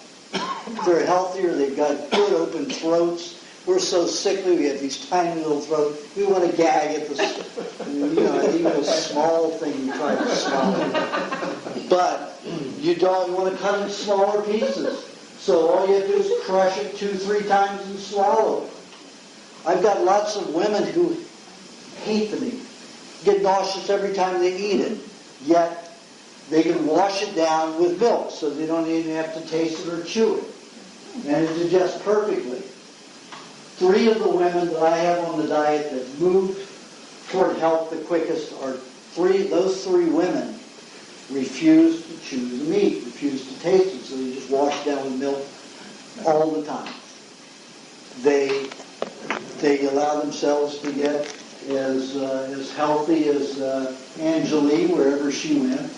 They're healthier, they've got good open throats. We're so sickly, we have these tiny little throats. We want to gag at even a small thing you try to swallow. But you want to cut it in smaller pieces. So all you have to do is crush it 2-3 times and swallow. I've got lots of women who hate the meat, get nauseous every time they eat it, yet they can wash it down with milk so they don't even have to taste it or chew it. And it digests perfectly. 3 of the women that I have on the diet that moved toward health the quickest are those 3 women refuse to chew the meat, refuse to taste it, so they just wash it down with milk all the time. They allow themselves to get as healthy as Angeline, wherever she went,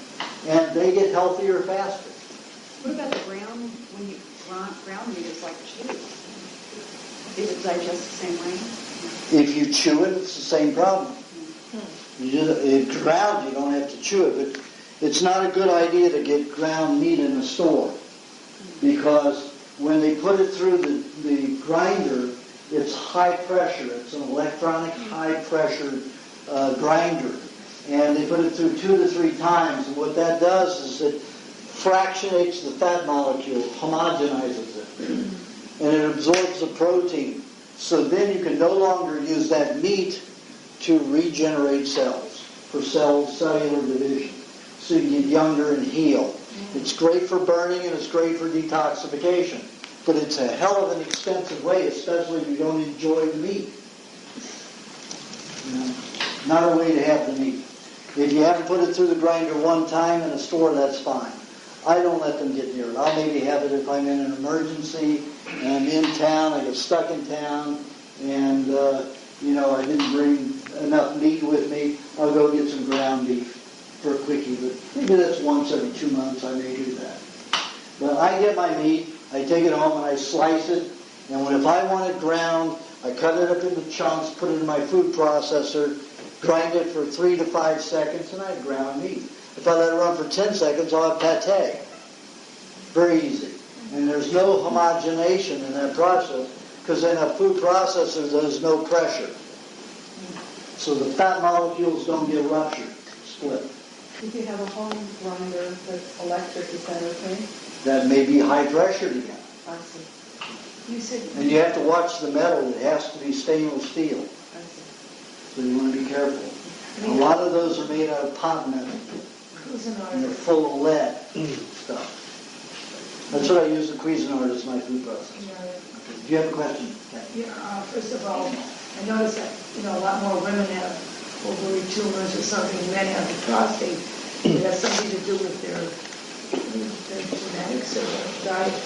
and they get healthier faster. What about the ground, when you ground meat is like cheese? Is it digest the same way? If you chew it, it's the same problem. Ground, you don't have to chew it, but it's not a good idea to get ground meat in the store, because when they put it through the grinder, it's high pressure. It's an electronic high pressure grinder. And they put it through 2 to 3 times. And what that does is it fractionates the fat molecule, homogenizes it. And it absorbs the protein. So then you can no longer use that meat to regenerate cells, for cellular division. So you get younger and heal. It's great for burning and it's great for detoxification. But it's a hell of an expensive way, especially if you don't enjoy the meat. Not a way to have the meat. If you have to put it through the grinder 1 time in a store, that's fine. I don't let them get near it. I'll maybe have it if I'm in an emergency and I'm in town, I get stuck in town, and I didn't bring enough meat with me. I'll go get some ground beef for a quickie, but maybe that's once every 2 months I may do that. But I get my meat, I take it home and I slice it, and if I want it ground, I cut it up into chunks, put it in my food processor, grind it for 3 to 5 seconds, and I have ground meat. If I let it run for 10 seconds, I'll have pate. Very easy. And there's no homogenation in that process, because in a food processor, there's no pressure. So the fat molecules don't get ruptured, split. If you have a home grinder that's electric, is that okay? That may be high pressure again. I see. You said... And you have to watch the metal. It has to be stainless steel. I see. So you want to be careful. A lot of those are made out of pot metal. And they're full of lead stuff. That's what I use the Cuisinart as my food processor. Okay. Do you have a question? Yeah, first of all, I noticed that, a lot more women have ovary tumors or something, men have the prostate. It has something to do with their genetics or their diet.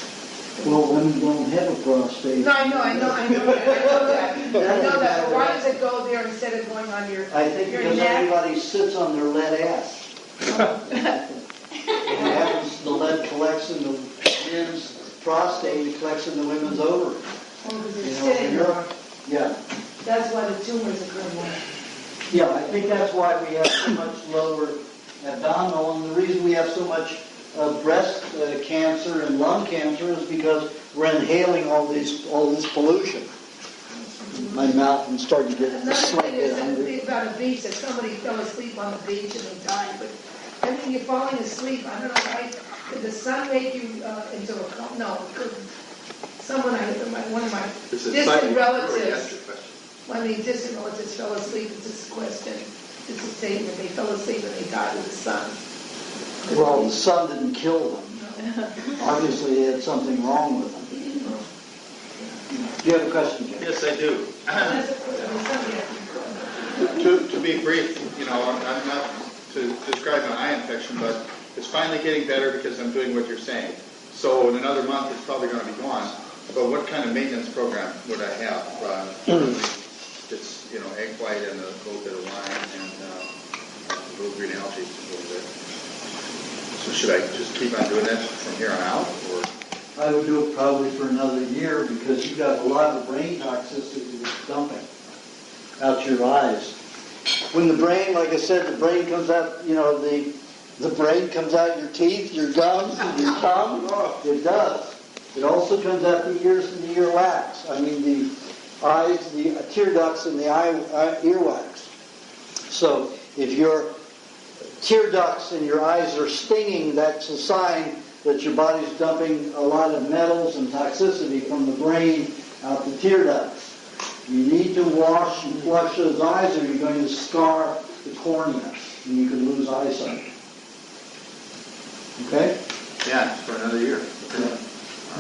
Well, women don't have a prostate. No, I know that. But why does it go there instead of going on your neck? I think because everybody sits on their lead ass. What happens, the lead collects in the men's prostate, it collects in the women's ovary. Oh, because it's sitting there. Yeah. That's why the tumors occur more. Yeah, I think that's why we have so much lower abdominal, and the reason we have so much breast cancer and lung cancer is because we're inhaling all this pollution. My mouth is starting to get Another slightly thing is hungry. the thing about a beach, that somebody fell asleep on the beach and they died, but I mean, you're falling asleep, I don't know, did the sun make you into a coma? No, it couldn't. One of my distant relatives, fell asleep. It's this question, it's a statement, they fell asleep and they died of the sun. Well, the sun didn't kill them. Obviously, they had something wrong with them. Do you have a question, Jim? Yes, I do. To be brief, I'm not to describe an eye infection, but it's finally getting better because I'm doing what you're saying. So in another month, it's probably going to be gone. But what kind of maintenance program would I have? It's egg white and a little bit of lime and little green algae a little bit. So should I just keep on doing that from here on out, or? I would do it probably for another year because you've got a lot of brain toxicity that's dumping out your eyes. When the brain, like I said, the brain comes out, the brain comes out your teeth, your gums, and your tongue. It does. It also comes out the ears and the earwax. I mean, the eyes, the tear ducts and the earwax. So if your tear ducts and your eyes are stinging, that's a sign that your body's dumping a lot of metals and toxicity from the brain out the tear ducts. You need to wash and flush those eyes or you're going to scar the cornea and you could lose eyesight. Okay? Yeah, for another year.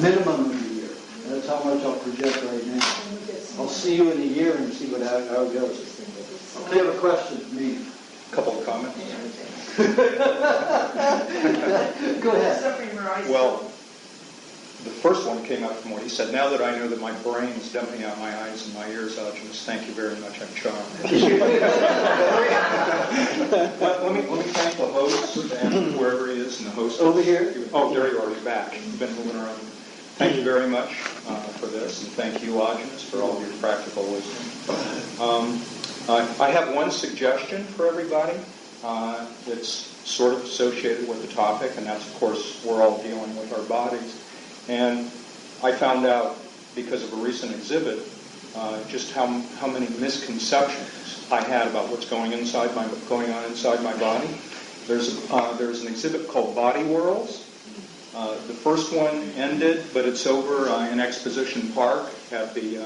Minimum of a year. That's how much I'll project right now. I'll see you in a year and see how it goes. Do you have a question for me? A couple of comments. Go ahead. Well, the first one came out from what he said. Now that I know that my brain is dumping out my eyes and my ears, Aajonus, thank you very much. I'm charmed. let me thank the host and whoever he is, and the host. Over here. Oh, there you are. You're back. You've been moving around. Thank you very much for this, and thank you, Aajonus, for all of your practical wisdom. I have one suggestion for everybody. It's sort of associated with the topic, and that's, of course, we're all dealing with our bodies. And I found out, because of a recent exhibit, just how many misconceptions I had about what's going on inside my body. There's an exhibit called Body Whirls. The first one ended, but it's over in Exposition Park at the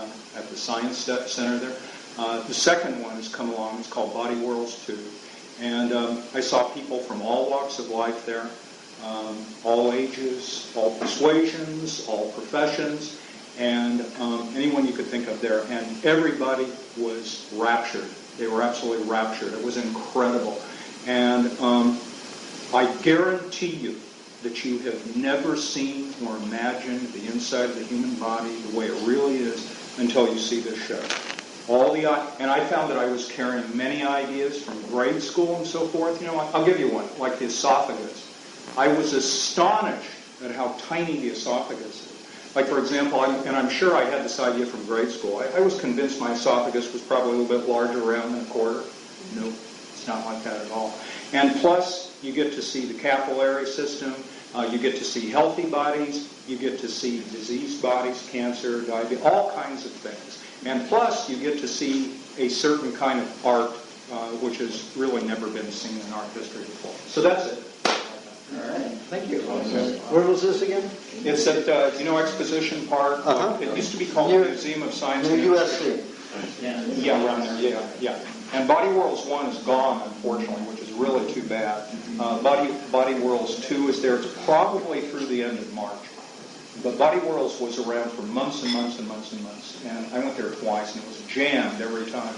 Science Center there. The second one has come along. It's called Body Whirls 2. And I saw people from all walks of life there, all ages, all persuasions, all professions, and anyone you could think of there. And everybody was raptured. They were absolutely raptured. It was incredible. And I guarantee you that you have never seen or imagined the inside of the human body the way it really is until you see this show. And I found that I was carrying many ideas from grade school and so forth. I'll give you one, like the esophagus. I was astonished at how tiny the esophagus is. Like, for example, and I'm sure I had this idea from grade school. I was convinced my esophagus was probably a little bit larger around than a quarter. Nope, it's not like that at all. And plus, you get to see the capillary system. You get to see healthy bodies. You get to see diseased bodies, cancer, diabetes, all kinds of things. And plus, you get to see a certain kind of art, which has really never been seen in art history before. So that's it. All right. Thank you. Where was this again? It's at, Exposition Park. It used to be called the Museum of Science. Near USC. Yeah, around there. Yeah. And Body Whirls 1 is gone, unfortunately, which is really too bad. Body Whirls 2 is there. It's probably through the end of March. But Body Whirls was around for months and months and months and months. And I went there twice, and it was jammed every time.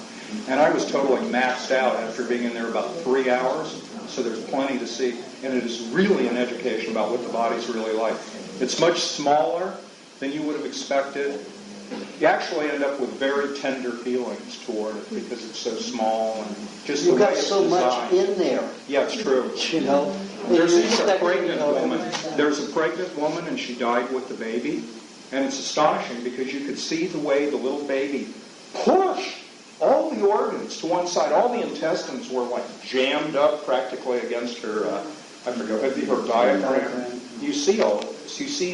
And I was totally maxed out after being in there about 3 hours. So there's plenty to see. And it is really an education about what the body's really like. It's much smaller than you would have expected. You actually end up with very tender feelings toward it because it's so small and just You've the way got it's so designed. much in there. Yeah, it's true. There's a pregnant woman. There's a pregnant woman, and she died with the baby. And it's astonishing because you could see the way the little baby pushed all the organs to one side. All the intestines were like jammed up practically against her, her diaphragm. You see all of this. You see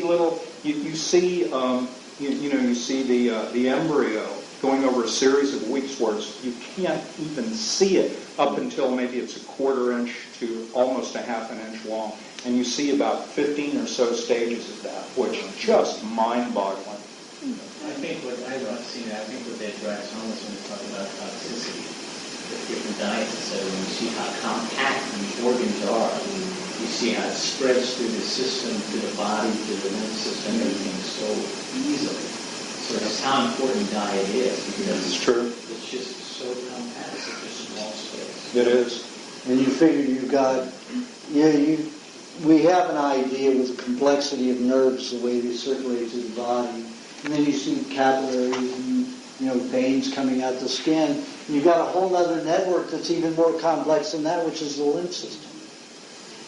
you see the embryo going over a series of weeks where you can't even see it up until maybe it's a quarter inch to almost a half an inch long. And you see about 15 or so stages of that, which is just mind-boggling. I think what they drives home is when they talk about toxicity, the different diets, so when you see how compact the organs are, you see how it spreads through the system, through the body, through the lymph system, everything so easily. So that's how important diet is, because it's true. It's just so compact, it's such a small space. It is. And you figure you've got, we have an idea with the complexity of nerves, the way they circulate through the body. And then you see capillaries and veins coming out the skin. And you've got a whole other network that's even more complex than that, which is the lymph system.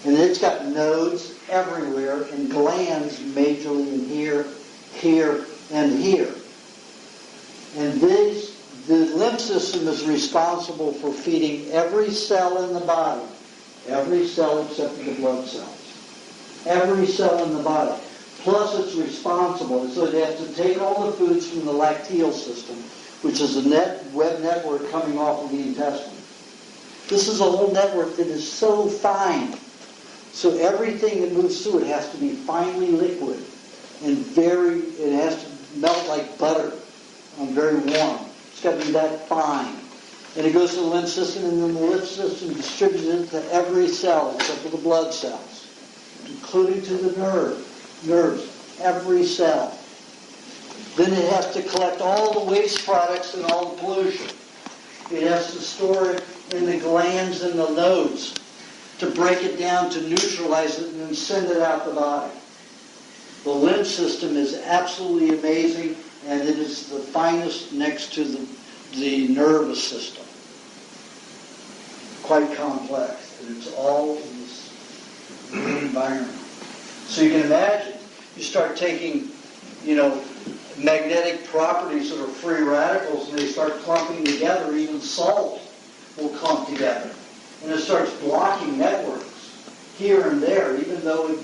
And it's got nodes everywhere and glands majorly in here, here, and here. And the lymph system is responsible for feeding every cell in the body. Every cell except for the blood cells. Every cell in the body. Plus it's responsible, so it has to take all the foods from the lacteal system, which is a web network coming off of the intestine. This is a whole network that is so fine. So everything that moves through it has to be finely liquid and it has to melt like butter and very warm. It's got to be that fine. And it goes to the lymph system, and then the lymph system distributes it to every cell except for the blood cells, including to the nerves, every cell. Then it has to collect all the waste products and all the pollution. It has to store it in the glands and the nodes to break it down, to neutralize it, and then send it out the body. The lymph system is absolutely amazing, and it is the finest next to the nervous system. Quite complex, and it's all in this environment. So you can imagine, you start taking, magnetic properties that are free radicals, and they start clumping together. Even salt will clump together, and it starts blocking networks here and there. Even though,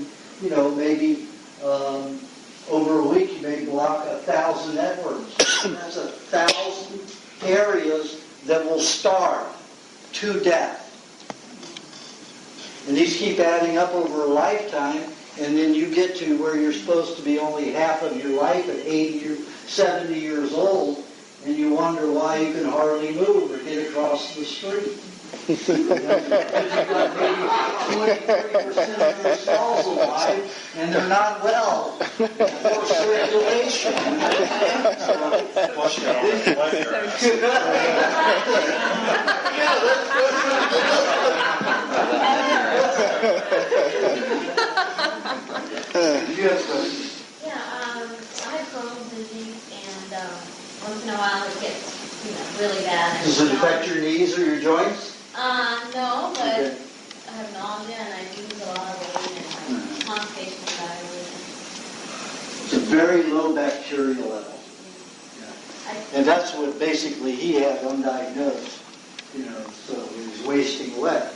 maybe over a week you may block 1,000 networks. That's 1,000 areas that will starve to death. And these keep adding up over a lifetime, and then you get to where you're supposed to be only half of your life at 80 or 70 years old, and you wonder why you can hardly move or get across the street. Because you've got maybe 20-30% of your cells alive, and they're not well for circulation. Flush it out with Yeah, I have Crohn's disease, and once in a while it gets, really bad. Does it affect your knees or your joints? No, but Okay. I have nausea and I lose a lot of weight and my constipation is diarrhea. It's a very low bacterial level. And that's what basically he had undiagnosed, so he was wasting away.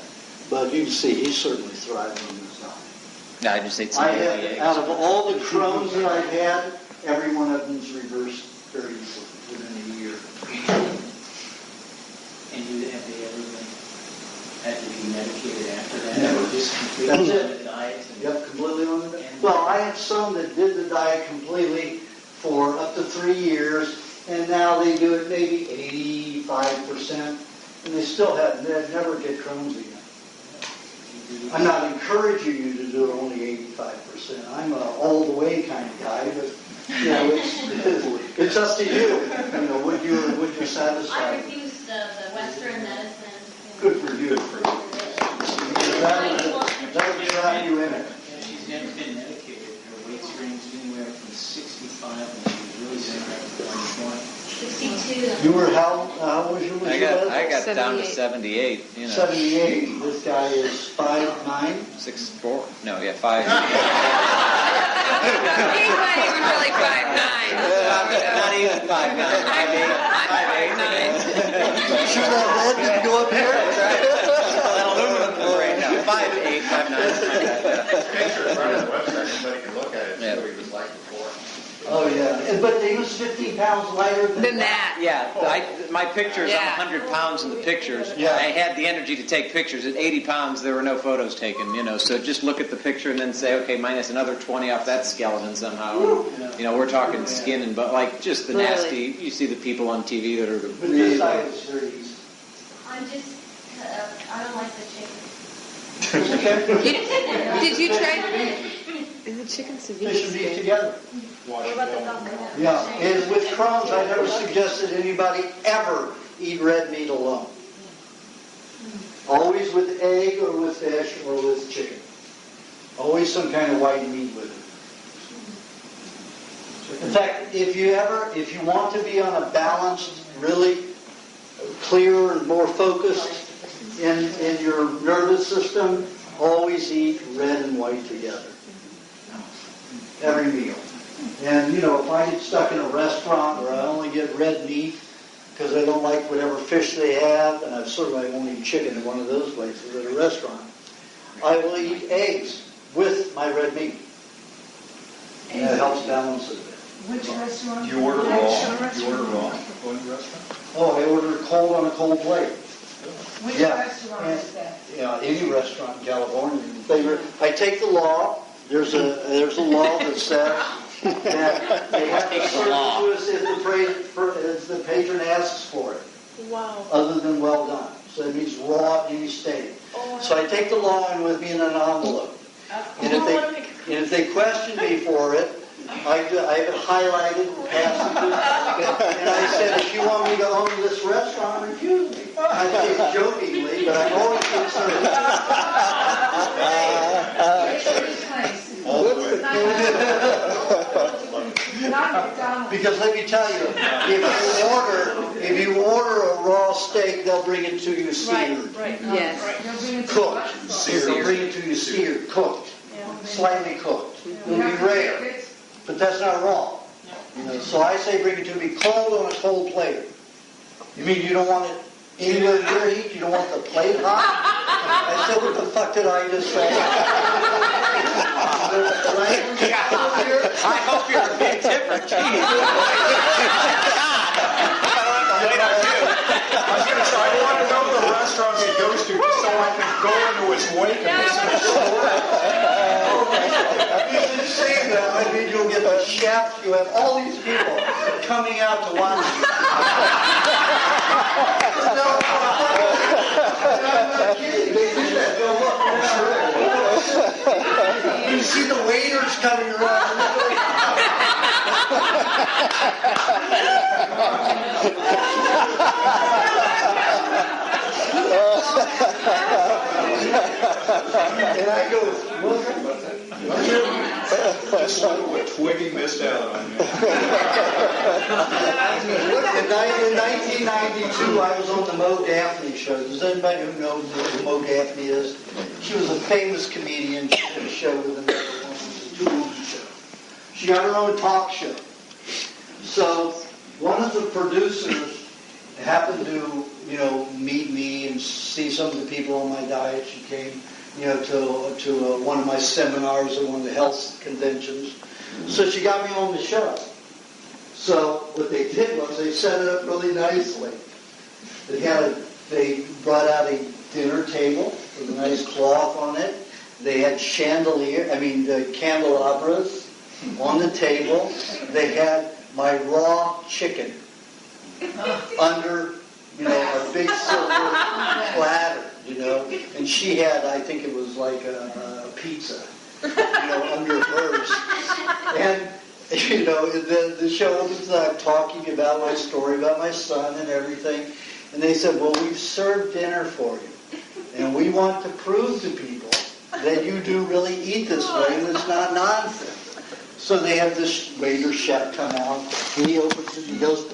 But you can see he's certainly thriving in his life. No, I just ate I had, out of all the Crohn's that I've had, every one of them's reversed very easily within a year. And you have they ever had to be medicated after that? Never. Or just completely That's on it. the diet? Yep, completely on the diet. Well, I have some that did the diet completely for up to 3 years, and now they do it maybe 85%, and they still they never get Crohn's again. I'm not encouraging you to do only 85%. I'm an all-the-way kind of guy, but it's up to you. Would you satisfy? I refuse the Western medicine. Good for you. That would drive you in it. She's never been medicated. Her weight range anywhere from 65 when she was really sick to 120. 62. You were how was your I got down to 78. 78. This guy is 5'9". 6'4". No, yeah, 5. He's not even really 5'9". Not even 5'9". 5'8". You sure that didn't go up here? That aluminum right now. 5'8", 5'9". Picture is right on the website, anybody can look at it, see what he was like before. Oh, yeah. But he was 15 pounds lighter than that. Yeah, my pictures, I'm 100 pounds in the pictures. Yeah. I had the energy to take pictures. At 80 pounds, there were no photos taken, so just look at the picture and then say, okay, minus another 20 off that skeleton somehow. We're talking skin and just the nasty, you see the people on TV that are the But this side is very easy. I'm just, I don't like the chicken. Did you try the chicken ceviche? Fish and beef together. What about the duck? Yeah, and with Crohn's, I never suggested anybody ever eat red meat alone. Always with egg or with fish or with chicken. Always some kind of white meat with it. In fact, if you want to be on a balanced, really clear and more focused in your nervous system, always eat red and white together. Every meal. And, if I get stuck in a restaurant where I only get red meat because I don't like whatever fish they have, and I won't eat chicken in one of those places at a restaurant, I will eat eggs with my red meat. And that helps balance it a bit. Which restaurant? You order raw? You order raw in the restaurant? Oh, I order cold on a cold plate. Which Yeah. restaurant is that? Yeah, any restaurant in California. I take the law. There's a law that says that they have to serve it to us if the patron asks for it. Wow. Other than well done. So it means raw any state. So I take the law in with me in an envelope. And if they question me for it, I have it highlighted and passed it to them. And I said, if you want me to own this restaurant, refuse me. I say it jokingly, but I'm always concerned. Because let me tell you, if you order a raw steak, they'll bring it to you seared. Right. Yes. Cooked. They'll bring it to you seared, cooked, slightly cooked. It'll be rare, but that's not wrong. So I say bring it to me cold on a cold plate. You mean you don't want it anywhere near heat? You don't want the plate hot? I said, what the fuck did I just say? I hope you're a big tipper. I was going to say, I want to know the restaurants he goes to just so I can go into his wake and listen to stories. You should say that. I mean, you'll get the chefs. You have all these people coming out to watch you. I'm not kidding. They do that. They'll look. You see the waiters coming around. And I go, Just what Twiggy missed out on. In 1992, I was on the Mo Daphne show. Does anybody who knows who Mo Daphne is? She was a famous comedian. She did a show with another one. It was a two-movie show. She got her own talk show. So one of the producers happened to, meet me and see some of the people on my diet. She came, to one of my seminars at one of the health conventions. So she got me on the show. So what they did was they set it up really nicely. They brought out a dinner table with a nice cloth on it. They had candelabras on the table. They had my raw chicken under, a big silver platter, and she had, I think it was like a pizza, under hers. And, the show opens up talking about my story, about my son and everything. And they said, well, we've served dinner for you. And we want to prove to people that you do really eat this way and it's not nonsense. So they have this waiter chef come out, and he opens it and he goes,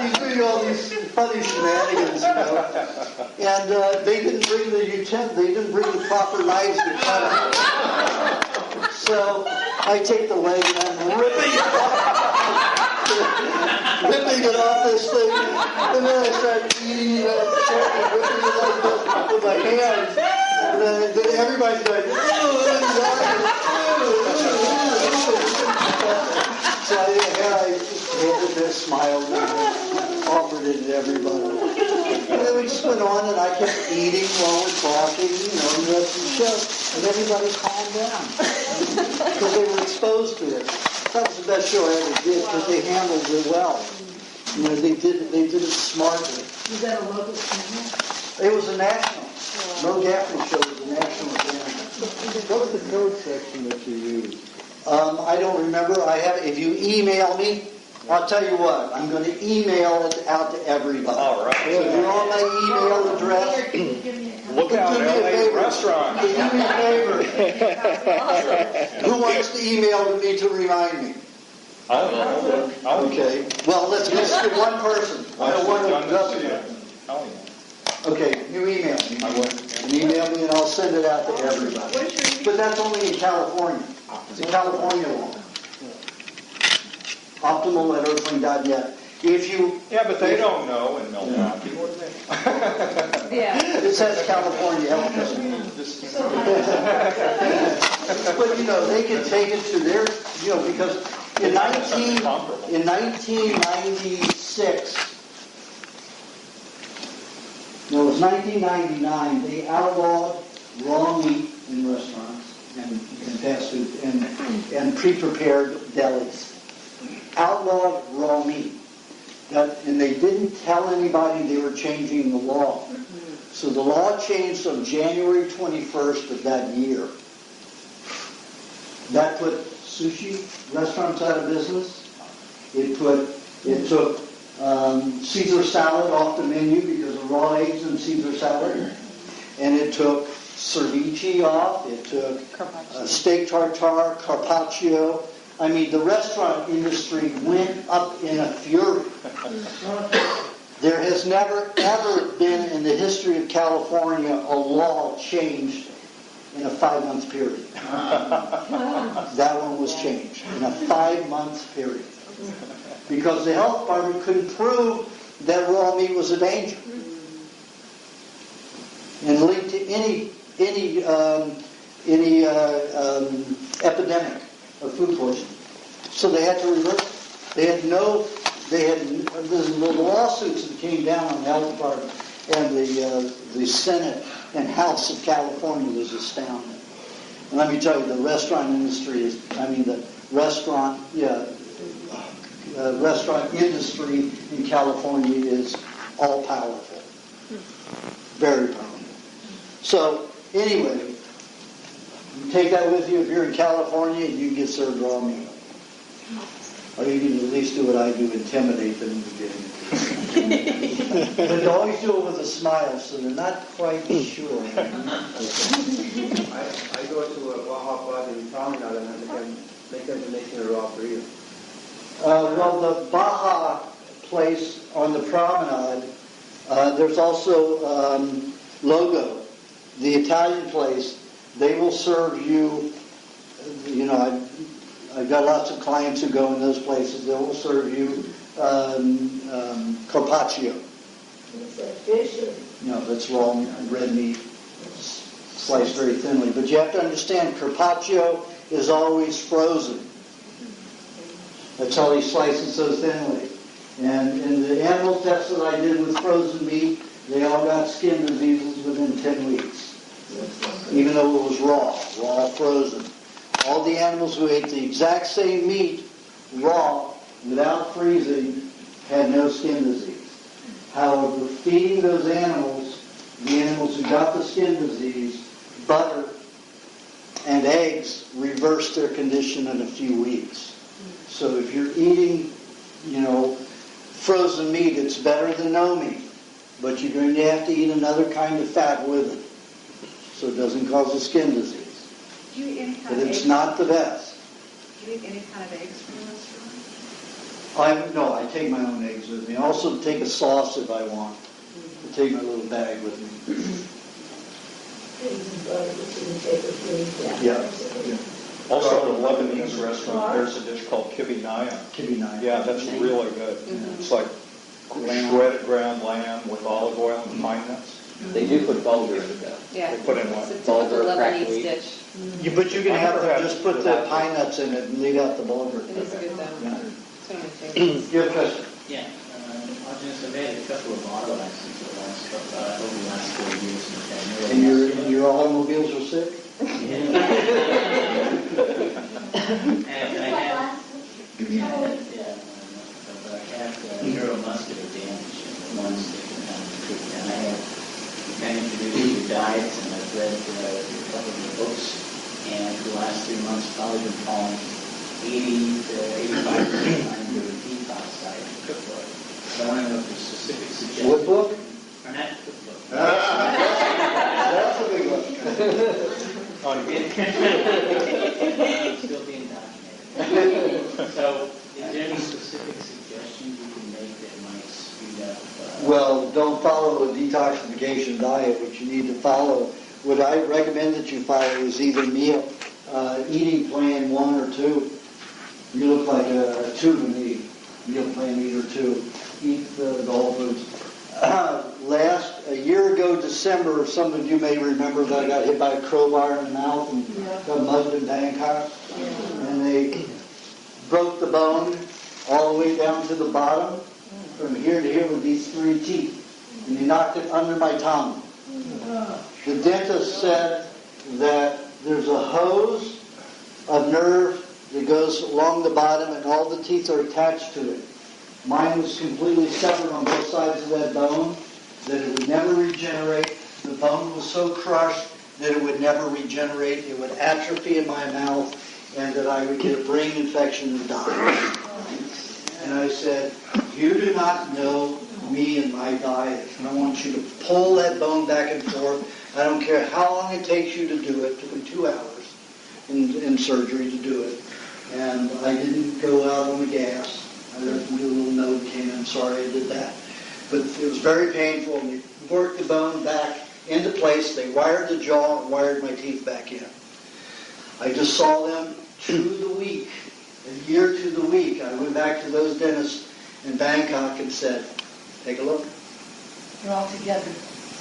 he's doing all these funny shenanigans, And they didn't bring the proper knives to cut it. So I take the leg and I'm ripping it off this thing, and then I start eating it up, ripping it like this with my hands. And then everybody's like, so I just handed this, smiled, and offered it to everybody. And then we just went on, and I kept eating while we're talking, the rest of the show. And everybody calmed down because they were exposed to it. That was the best show I ever did because they handled it well. They did it smartly. Was that a local channel? It was a national. Mo Daphne show was a national channel. What was the code section that you used? I don't remember. If you email me, I'll tell you what, I'm going to email it out to everybody. All right. So you're on my email address. Look out, Do me a LA favor. restaurant. Do me a favor. Who wants to email to me to remind me? Okay. Well, let's get one person. I don't want to Okay, you email me. I will. And email me and I'll send it out to everybody. But that's only in California. It's a California law. Optimal@earthling.net. If you... Yeah, but they don't know in Milwaukee. What do they? Yeah. It says California Health Code. But, you know, they can take it to their, you know, because in 1996, no, it was 1999, they outlawed raw meat in restaurants and fast food and pre-prepared delis. Outlawed raw meat. And they didn't tell anybody they were changing the law. So the law changed on January 21st of that year. That put sushi restaurants out of business. It took Caesar salad off the menu because of raw eggs in Caesar salad. And it took ceviche off. It took steak tartare, carpaccio. I mean, the restaurant industry went up in a fury. There has never, ever been in the history of California a law changed in a 5-month period. That one was changed in a 5-month period. Because the health department couldn't prove that raw meat was a danger. And linked to any epidemic of food poisoning. So they had to reverse it. The lawsuits that came down on the health department and the Senate and House of California was astounding. And let me tell you, the restaurant industry restaurant industry in California is all powerful. Very powerful. So, anyway, you take that with you if you're in California and you can get served raw meat. Or you can at least do what I do, intimidate them into getting it. But always do it with a smile so they're not quite sure. I go to a Baja Bar in Promenade and I make them to make it raw for you. Well, the Baja place on the Promenade, there's also Logo, the Italian place. They will serve you, you know, I've got lots of clients who go in those places. They will serve you carpaccio. Is that fish or? No, that's raw red meat, sliced very thinly. But you have to understand, carpaccio is always frozen. That's how he slices so thinly. And in the animal tests that I did with frozen meat, they all got skin diseases within 10 weeks. Even though it was raw frozen. All the animals who ate the exact same meat, raw, without freezing, had no skin disease. However, feeding those animals, the animals who got the skin disease, butter and eggs reversed their condition in a few weeks. So if you're eating, you know, frozen meat, it's better than no meat. But you're going to have to eat another kind of fat with it. So it doesn't cause a skin disease. Do you eat any kind But of it's eggs? not the best. Do you eat any kind of eggs from the restaurant? No, I take my own eggs with me. I also take a sauce if I want. I take my little bag with me. Yeah. Also at a Lebanese restaurant, there's a dish called kibinaya. Kibinaya. Yeah, that's really good. It's like shredded ground lamb with olive oil and pine nuts. They do put bulgur in it though. Yeah. They put in what? It's a typical Bulgur, cracked Lebanese wheat. dish. But you're going to have to just put the pine nuts in it and leave out the bulgur. It is good though. Yeah. It's one of my favorites. You have a question? Yeah, Aajonus, I've had a couple of auto accidents over the last 4 years. And your automobiles are sick? And I have neuromuscular damage in one stick and I have kind of introduced your diets and I've read a couple of your books and for the last 3 months probably been falling 80 to 85% of my under a detox diet cookbook. So I want to know if there's specific suggestions. What book? Or not cookbook. That's a big one. Still being documented. So, is there any specific suggestions you can make that might speed up? Well, don't follow a detoxification diet. What you need to follow, what I recommend that you follow is either eating plan 1 or 2. You look like a 2 to me. Meal plan either 2. Eat the whole foods. A year ago, December, some of you may remember that I got hit by a crowbar in the mouth and got mugged in Bangkok. And they broke the bone all the way down to the bottom, from here to here with these 3 teeth. And they knocked it under my tongue. The dentist said that there's a hose of nerve that goes along the bottom and all the teeth are attached to it. Mine was completely severed on both sides of that bone, that it would never regenerate. The bone was so crushed that it would never regenerate. It would atrophy in my mouth, and that I would get a brain infection and die. And I said, you do not know me and my diet, and I want you to pull that bone back and forth. I don't care how long it takes you to do it. It took me 2 hours in surgery to do it. And I didn't go out on the gas. I let them do a little note, I'm sorry I did that. But it was very painful. And they worked the bone back into place. They wired the jaw and wired my teeth back in. I just saw them to the week, a year to the week. I went back to those dentists in Bangkok and said, take a look. They're all together.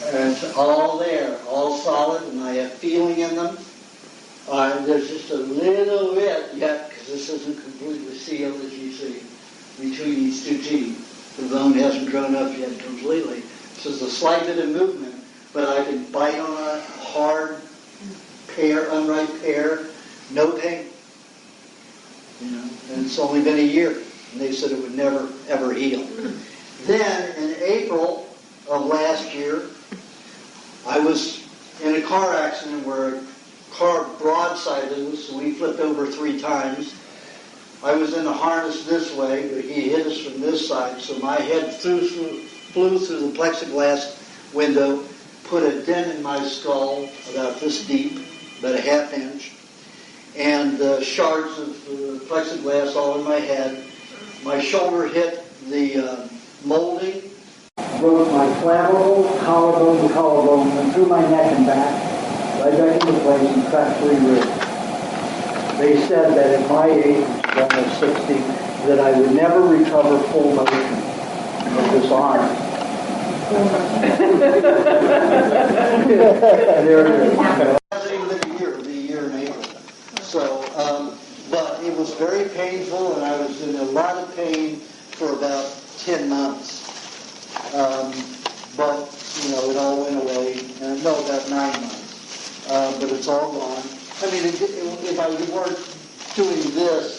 And it's all there, all solid, and I have feeling in them. There's just a little bit yet, because this isn't completely sealed, as you see, between these 2 teeth. The bone hasn't grown up yet completely. So there's a slight bit of movement, but I can bite on a hard pear, unripe pear, no pain. And it's only been a year, and they said it would never, ever heal. Then, in April of last year, I was in a car accident where a car broadsided us, so we flipped over 3 times. I was in a harness this way, but he hit us from this side, so my head flew through the plexiglass window, put a dent in my skull about this deep, about a ½ inch, and shards of plexiglass all in my head. My shoulder hit the molding, broke my clavicle, collarbone, and through my neck and back, right back into place and cracked 3 ribs. They said that at my age, almost 60, that I would never recover full motion of this arm. There it is. It hasn't even been a year. It'll be a year in April. So, but it was very painful, and I was in a lot of pain for about 10 months. But, it all went away. No, about 9 months. But it's all gone. I mean, if I weren't doing this,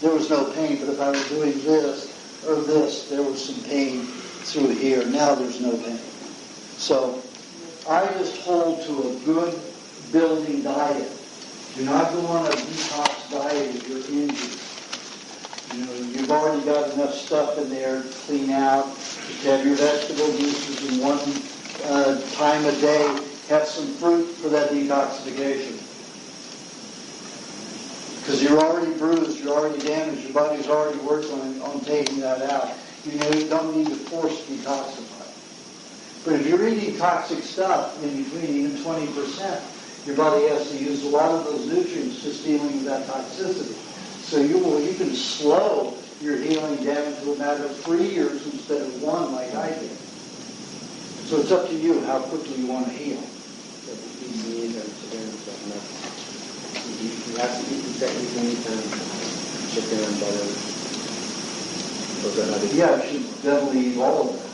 there was no pain. But if I was doing this or this, there was some pain through here. Now there's no pain. So I just hold to a good building diet. Do not go on a detox diet if you're injured. You've already got enough stuff in there to clean out. Just have your vegetable juices in 1 time a day. Have some fruit for that detoxification. Because you're already bruised, you're already damaged, your body's already worked on taking that out. You don't need to force detoxify. But if you're eating toxic stuff in between, even 20%, your body has to use a lot of those nutrients just dealing with that toxicity. So you can slow your healing down to a matter of 3 years instead of 1 like I did. So it's up to you how quickly you want to heal. You have to eat the technique anytime, chicken and butter. Yeah, you should definitely eat all of that.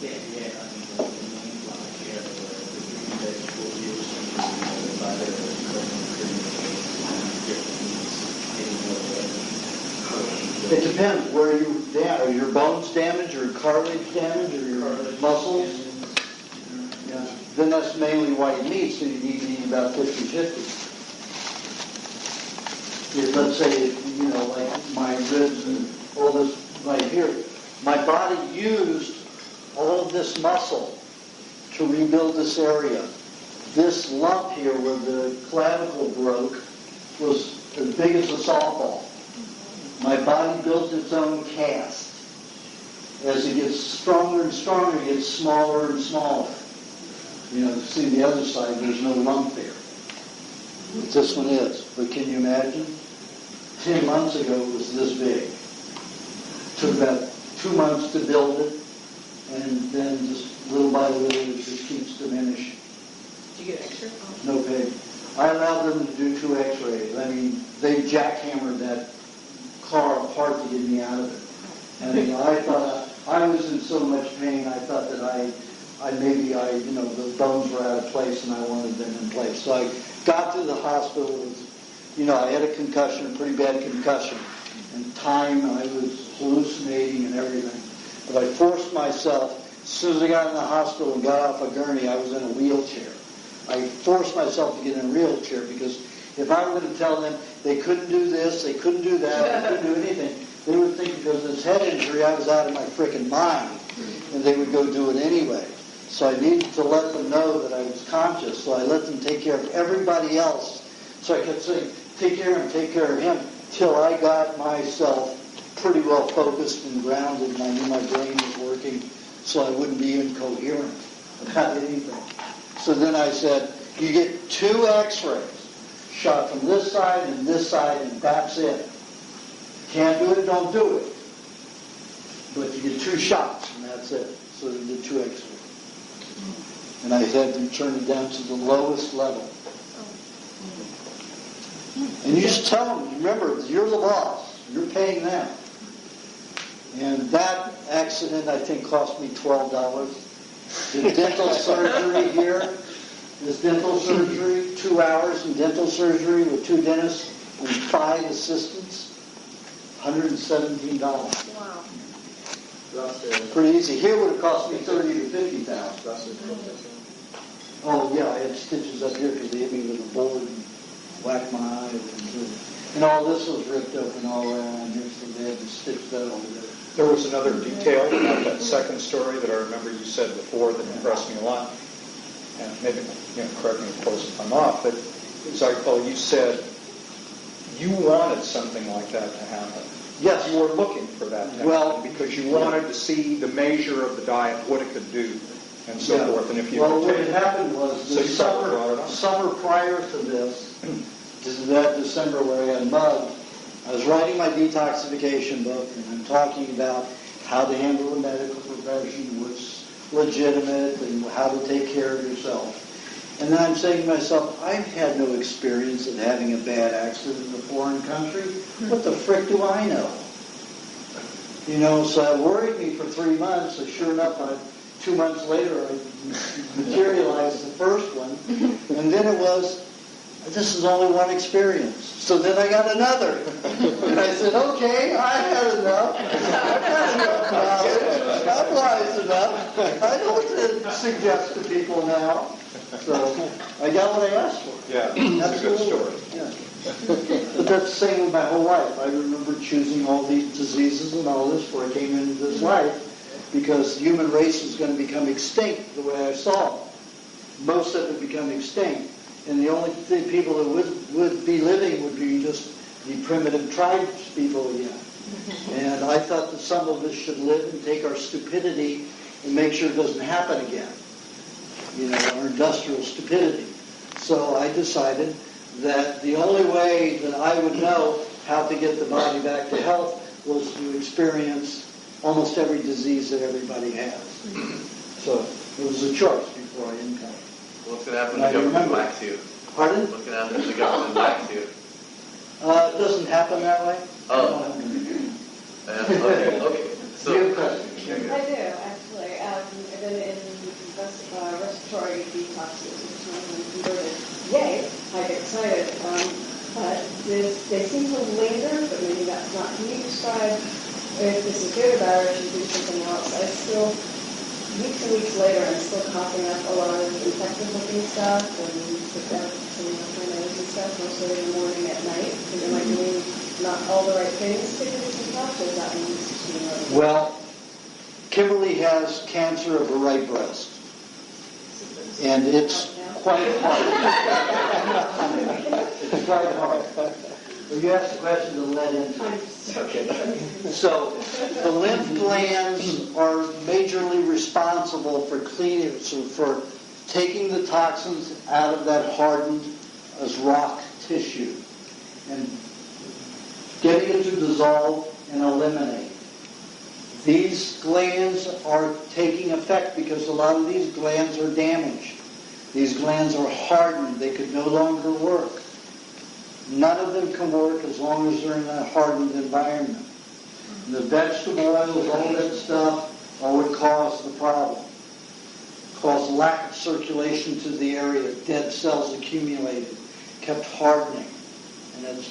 Yeah, I mean, the main one here, the vegetable juice, the butter, the It depends where are your bones damaged, or cartilage damaged, or your muscles. Yeah. Then that's mainly white meat, so you need to eat about 50-50. if, let's say, you know, like my ribs and all this right here, my body used all of this muscle to rebuild this area. This lump here where the clavicle broke was as big as a softball. My body built its own cast. As it gets stronger and stronger, it gets smaller and smaller. You know, see the other side, there's no lump there. But this one is. But can you imagine? 10 months ago it was this big. Took about 2 months to build it, and then just little by little it just keeps diminishing. Did you get extra? No pay. I allowed them to do 2 x-rays. I mean, they jackhammered that car apart to get me out of it. And you know, I thought I was in so much pain, I thought that you know, the bones were out of place and I wanted them in place. So I got to the hospital with, you know, I had a concussion, a pretty bad concussion. And time, I was hallucinating and everything. But I forced myself, as soon as I got in the hospital and got off a gurney, I was in a wheelchair. I forced myself to get in a wheelchair because if I were going to tell them they couldn't do this, they couldn't do that, they couldn't do anything, they would think because of this head injury I was out of my frickin' mind, and they would go do it anyway. So I needed to let them know that I was conscious, so I let them take care of everybody else. So I kept saying, take care of him, till I got myself pretty well focused and grounded, and I knew my brain was working, so I wouldn't be incoherent about anything. So then I said, you get 2 x-rays, shot from this side, and that's it. Can't do it, don't do it. But you get 2 shots, and that's it. So they did 2 x-rays. And I had them turn it down to the lowest level. And you just tell them, remember, you're the boss. You're paying them. And that accident, I think, cost me $12. The dental surgery here is dental surgery, 2 hours in dental surgery with 2 dentists and 5 assistants, $117. Wow. Pretty easy. Here would have cost me $30,000 to $50,000. Oh yeah, I had stitches up here because they hit me with a board and whacked my eye. And all this was ripped open all around here, so they had to stitch that over there. There was another detail about that second story that I remember you said before that impressed me a lot. And maybe, you know, correct me, of course, if I'm off, but as I recall, you said you wanted something like that to happen. Yes. You were looking for that to happen because you wanted to see the measure of the diet, what it could do, and so forth. And if you what had happened was the so summer prior to this, that December where I had mugged, I was writing my detoxification book, and I'm talking about how to handle the medical profession, what's legitimate, and how to take care of yourself. And then I'm saying to myself, I've had no experience of having a bad accident in a foreign country. What the frick do I know? You know, so it worried me for 3 months. So sure enough, 2 months later, I materialized the first one. And then it was, this is only one experience. So then I got another. And I said, okay, I've had enough. I've had enough knowledge. I'm wise enough. I know what to suggest to people now. So I got what I asked for. Yeah, that's a good story. Yeah. But that's the same with my whole life. I remember choosing all these diseases and all this before I came into this life because the human race was going to become extinct the way I saw it. Most of it become extinct. And the only people that would be living would be just the primitive tribes people again. And I thought that some of us should live and take our stupidity and make sure it doesn't happen again. You know, our industrial stupidity. So I decided that the only way that I would know how to get the body back to health was to experience almost every disease that everybody has. So it was a choice before I encountered. What's going to happen when the government whacks you? Pardon? What's going to happen when the government whacks you? It doesn't happen that way. Oh. Okay. So, you have a question? I do, actually. I've been in respiratory detoxes and converted. Yay! I get excited. But they seem to linger, but maybe that's not. Can you describe if this is good or bad or should do something else? I still weeks and weeks later, I'm still coughing up a lot of infected-looking stuff and picked up some of my nose and stuff, mostly in the morning at night. And am I doing not all the right things to get some coughs, or is that one? Well, Kimberly has cancer of her right breast. And it's quite hard. It's quite hard. Well, you asked the question to let into it. Okay. So the lymph glands are majorly responsible for cleaning, so for taking the toxins out of that hardened as rock tissue and getting it to dissolve and eliminate. These glands are taking effect because a lot of these glands are damaged. These glands are hardened. They could no longer work. None of them can work as long as they're in a hardened environment. And the vegetable oils, all that stuff, are what cause the problem. Cause lack of circulation to the area. Dead cells accumulated, kept hardening. And that's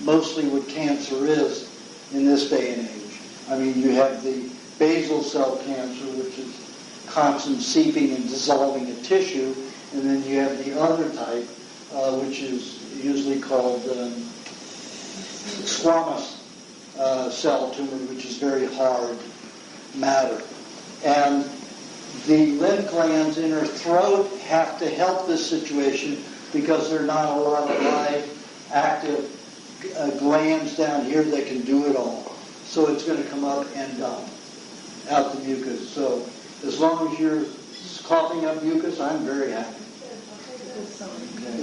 mostly what cancer is in this day and age. I mean, you have the basal cell cancer, which is constant seeping and dissolving a tissue, and then you have the other type, which is usually called squamous cell tumor, which is very hard matter. And the lymph glands in her throat have to help this situation because there are not a lot of live, active glands down here that can do it all. So it's going to come up and dump out the mucus. So as long as you're coughing up mucus, I'm very happy.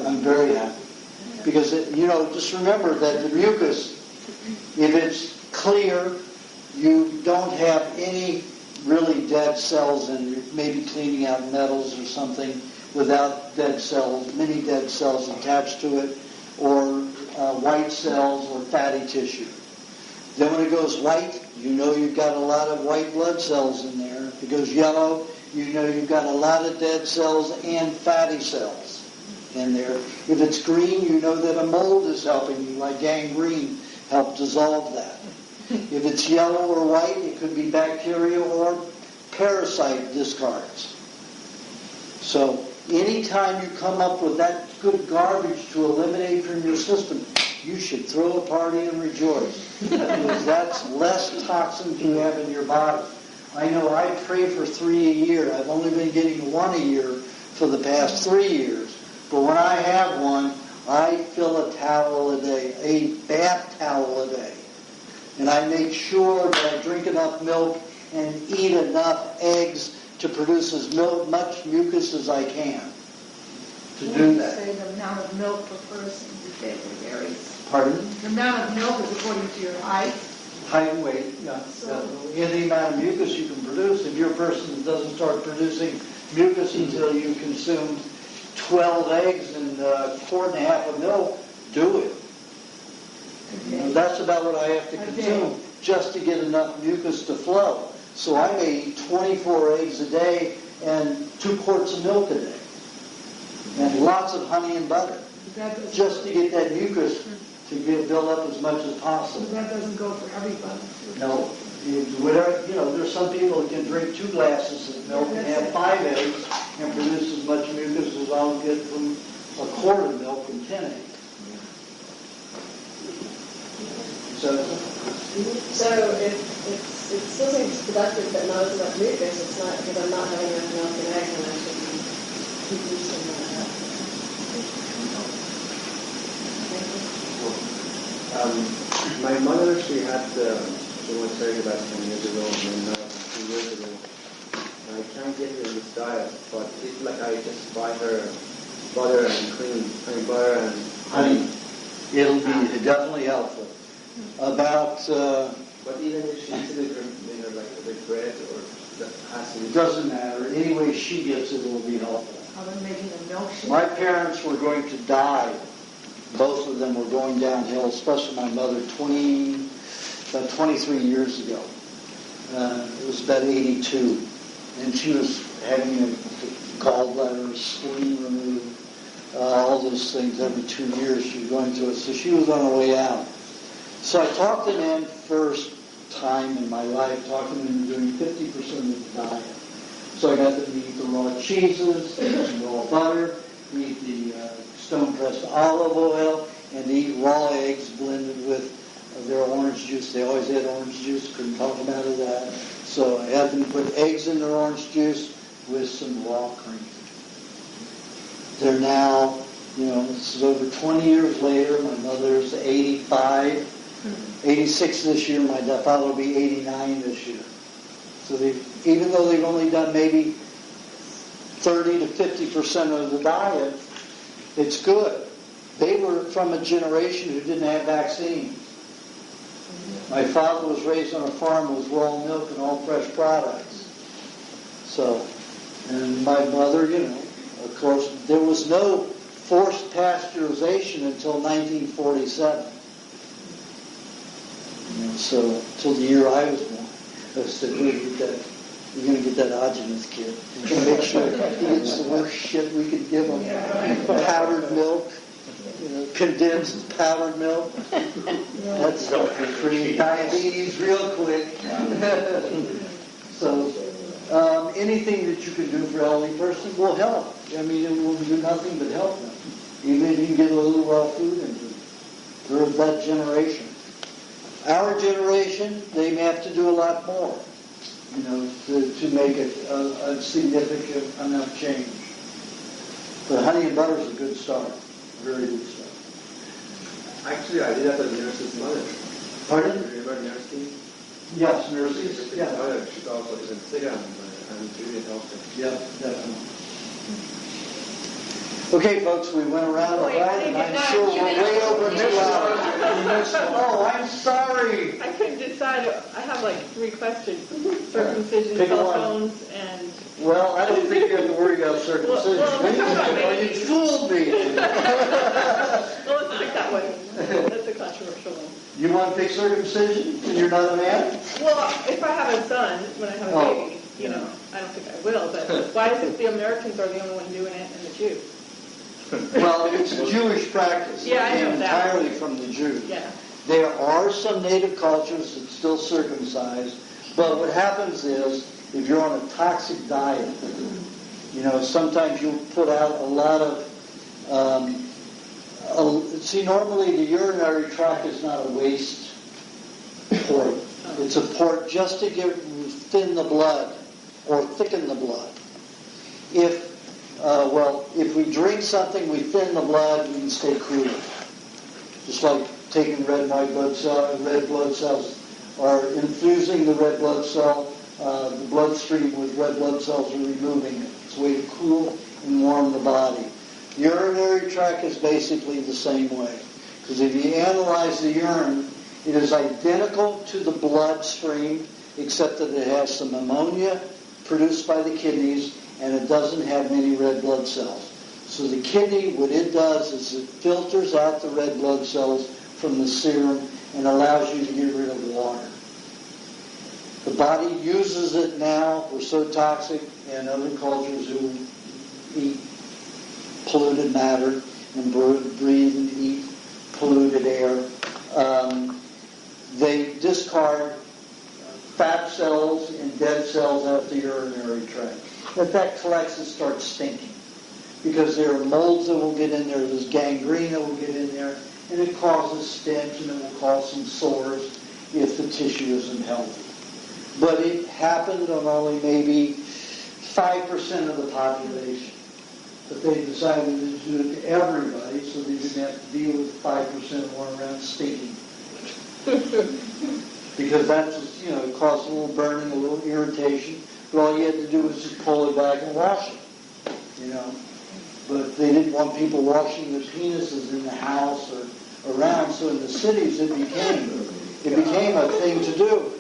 I'm very happy. Because, just remember that the mucus, if it's clear, you don't have any really dead cells, and you're maybe cleaning out metals or something without dead cells, many dead cells attached to it, or white cells or fatty tissue. Then when it goes white, you know you've got a lot of white blood cells in there. If it goes yellow, you know you've got a lot of dead cells and fatty cells in there. If it's green, you know that a mold is helping you, like gangrene help dissolve that. If it's yellow or white, it could be bacteria or parasite discards. So anytime you come up with that good garbage to eliminate from your system, you should throw a party and rejoice, because that's less toxins you have in your body. I know I pray for 3 a year. I've only been getting 1 a year for the past 3 years. But when I have one, I fill a towel a day, a bath towel a day. And I make sure that I drink enough milk and eat enough eggs to produce as much mucus as I can to do that. Say the amount of milk per person it varies. Pardon? The amount of milk is according to your height. Height and weight, yeah. Any amount of mucus you can produce. If you're a person that doesn't start producing mucus until you consume 12 eggs and a quart and a half of milk, do it. That's about what I have to consume just to get enough mucus to flow. So I may eat 24 eggs a day and 2 quarts of milk a day. And lots of honey and butter. Just to get that mucus to build up as much as possible. But that doesn't go for everybody. No. There's some people that can drink 2 glasses of milk and have 5 eggs and produce as much mucus as I'll get from a quart of milk and 10 eggs. So if it still seems productive but not as much mucus, it's not because I'm not having enough milk and eggs, and I should be producing that. My mother, she had chemotherapy about 10 years ago, and then 2 years ago. I can't get her in this diet, but it's like I just buy her butter and cream, butter and honey. It'll be definitely helpful. But even if she eats it with bread or that has to be... It doesn't matter. Any way she gets it will be helpful. How about making a milkshake? My parents were going to die. Both of them were going downhill, especially my mother, about 23 years ago. It was about 82. And she was having a gallbladder, spleen removed, all those things every 2 years she was going through it. So she was on her way out. So I talked to them first time in my life, talking to them doing 50% of the diet. So I got them to eat the raw cheeses, the raw butter, eat the stone-pressed olive oil, and eat raw eggs blended with their orange juice. They always had orange juice, couldn't talk them out of that. So I had them put eggs in their orange juice with some raw cream. They're now, this is over 20 years later. My mother's 85, 86 this year. My father will be 89 this year. So even though they've only done maybe 30 to 50% of the diet, it's good. They were from a generation who didn't have vaccines. My father was raised on a farm with raw milk and all fresh products. So, and my mother, of course, there was no forced pasteurization until 1947. So, till the year I was born. I said, we're going to get that Aajonus kid. We're going to make sure he gets the worst shit we could give him. Powdered milk. Condensed powdered milk. That's creating diabetes real quick. So, anything that you can do for an elderly person will help. I mean, it will do nothing but help them. Even if you can get a little raw food into them. They're of that generation. Our generation, they may have to do a lot more, to make it a significant enough change. But honey and butter is a good start. Very good stuff. Actually, I did that with nurse's mother. Pardon? Remember nursing? Yes, nurses. Yeah. Mother, she's also in Syria and really helped her. Yeah, definitely. Okay, folks, we went around the horn, and I'm sure we're way over 2 hours. Oh, I'm sorry. I couldn't decide. I have like 3 questions. Circumcision, Pick cell one. phones, and... Well, I don't think you have to worry about circumcision. You fooled me. Well, let's pick that one. That's a controversial one. You want to pick circumcision and you're not a man? Well, if I have a son, when I have a baby, I don't think I will, but why is it the Americans are the only one doing it and the Jews? Well, it's a Jewish practice. Yeah, I know that. Entirely from the Jews. Yeah. There are some native cultures that still circumcise, but what happens is, if you're on a toxic diet, sometimes you'll put out a lot of, normally the urinary tract is not a waste port. It's a port just to thin the blood or thicken the blood. If we drink something, we thin the blood, we can stay cool. Just like taking red blood cells, or infusing the red blood cell, the bloodstream with red blood cells are removing it. It's a way to cool and warm the body. The urinary tract is basically the same way. Because if you analyze the urine, it is identical to the bloodstream, except that it has some ammonia produced by the kidneys, and it doesn't have many red blood cells. So the kidney, what it does is it filters out the red blood cells from the serum and allows you to get rid of water. The body uses it now. We're so toxic, and other cultures who eat polluted matter and breathe and eat polluted air, they discard fat cells and dead cells out the urinary tract. If that collects, it starts stinking. Because there are molds that will get in there, there's gangrene that will get in there, and it causes stench, and it will cause some sores if the tissue isn't healthy. But it happened on only maybe 5% of the population. But they decided to do it to everybody, so they didn't have to deal with 5% going around stinking. Because that's just, it caused a little burning, a little irritation. But all you had to do was just pull it back and wash it, But they didn't want people washing their penises in the house or around. So in the cities, it became a thing to do.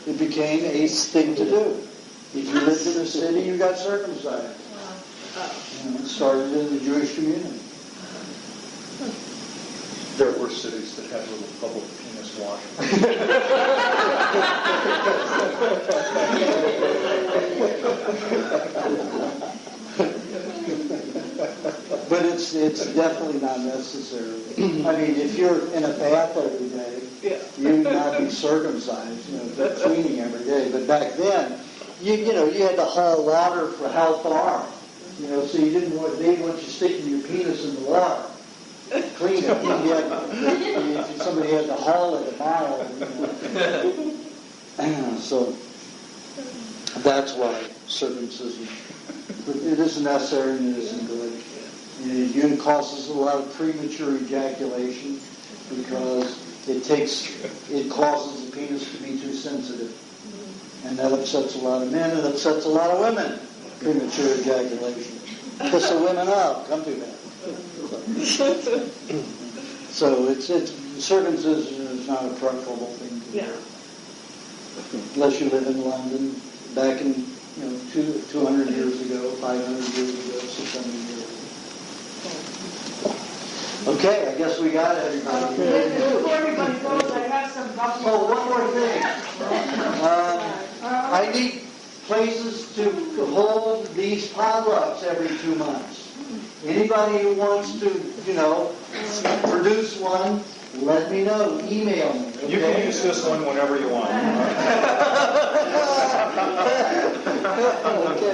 It became a thing to do. If you lived in a city, you got circumcised. It started in the Jewish community. There were cities that had little public penis washing. But it's definitely not necessary. I mean, if you're in a bath every day, you'd not be circumcised, cleaning every day. But back then, you know, you had to haul water for how far? You know, so they didn't want you sticking your penis in the water. Clean it. Somebody had to haul it a mile. You know. So that's why circumcision. But it isn't necessary and it isn't good. It causes a lot of premature ejaculation because it causes the penis to be too sensitive. And that upsets a lot of men and upsets a lot of women. Premature ejaculation. Piss the women out. Come to that. So it's circumcision is not a preferable thing to do. Unless you live in London back in 200 years ago, 500 years ago, 600 years ago. Okay, I guess we got everybody. Before everybody goes, I have some buffalo. Oh, one more thing. I need places to hold these potlucks every 2 months. Anybody who wants to, produce one, let me know. Email me. Okay? You can use this one whenever you want. Okay.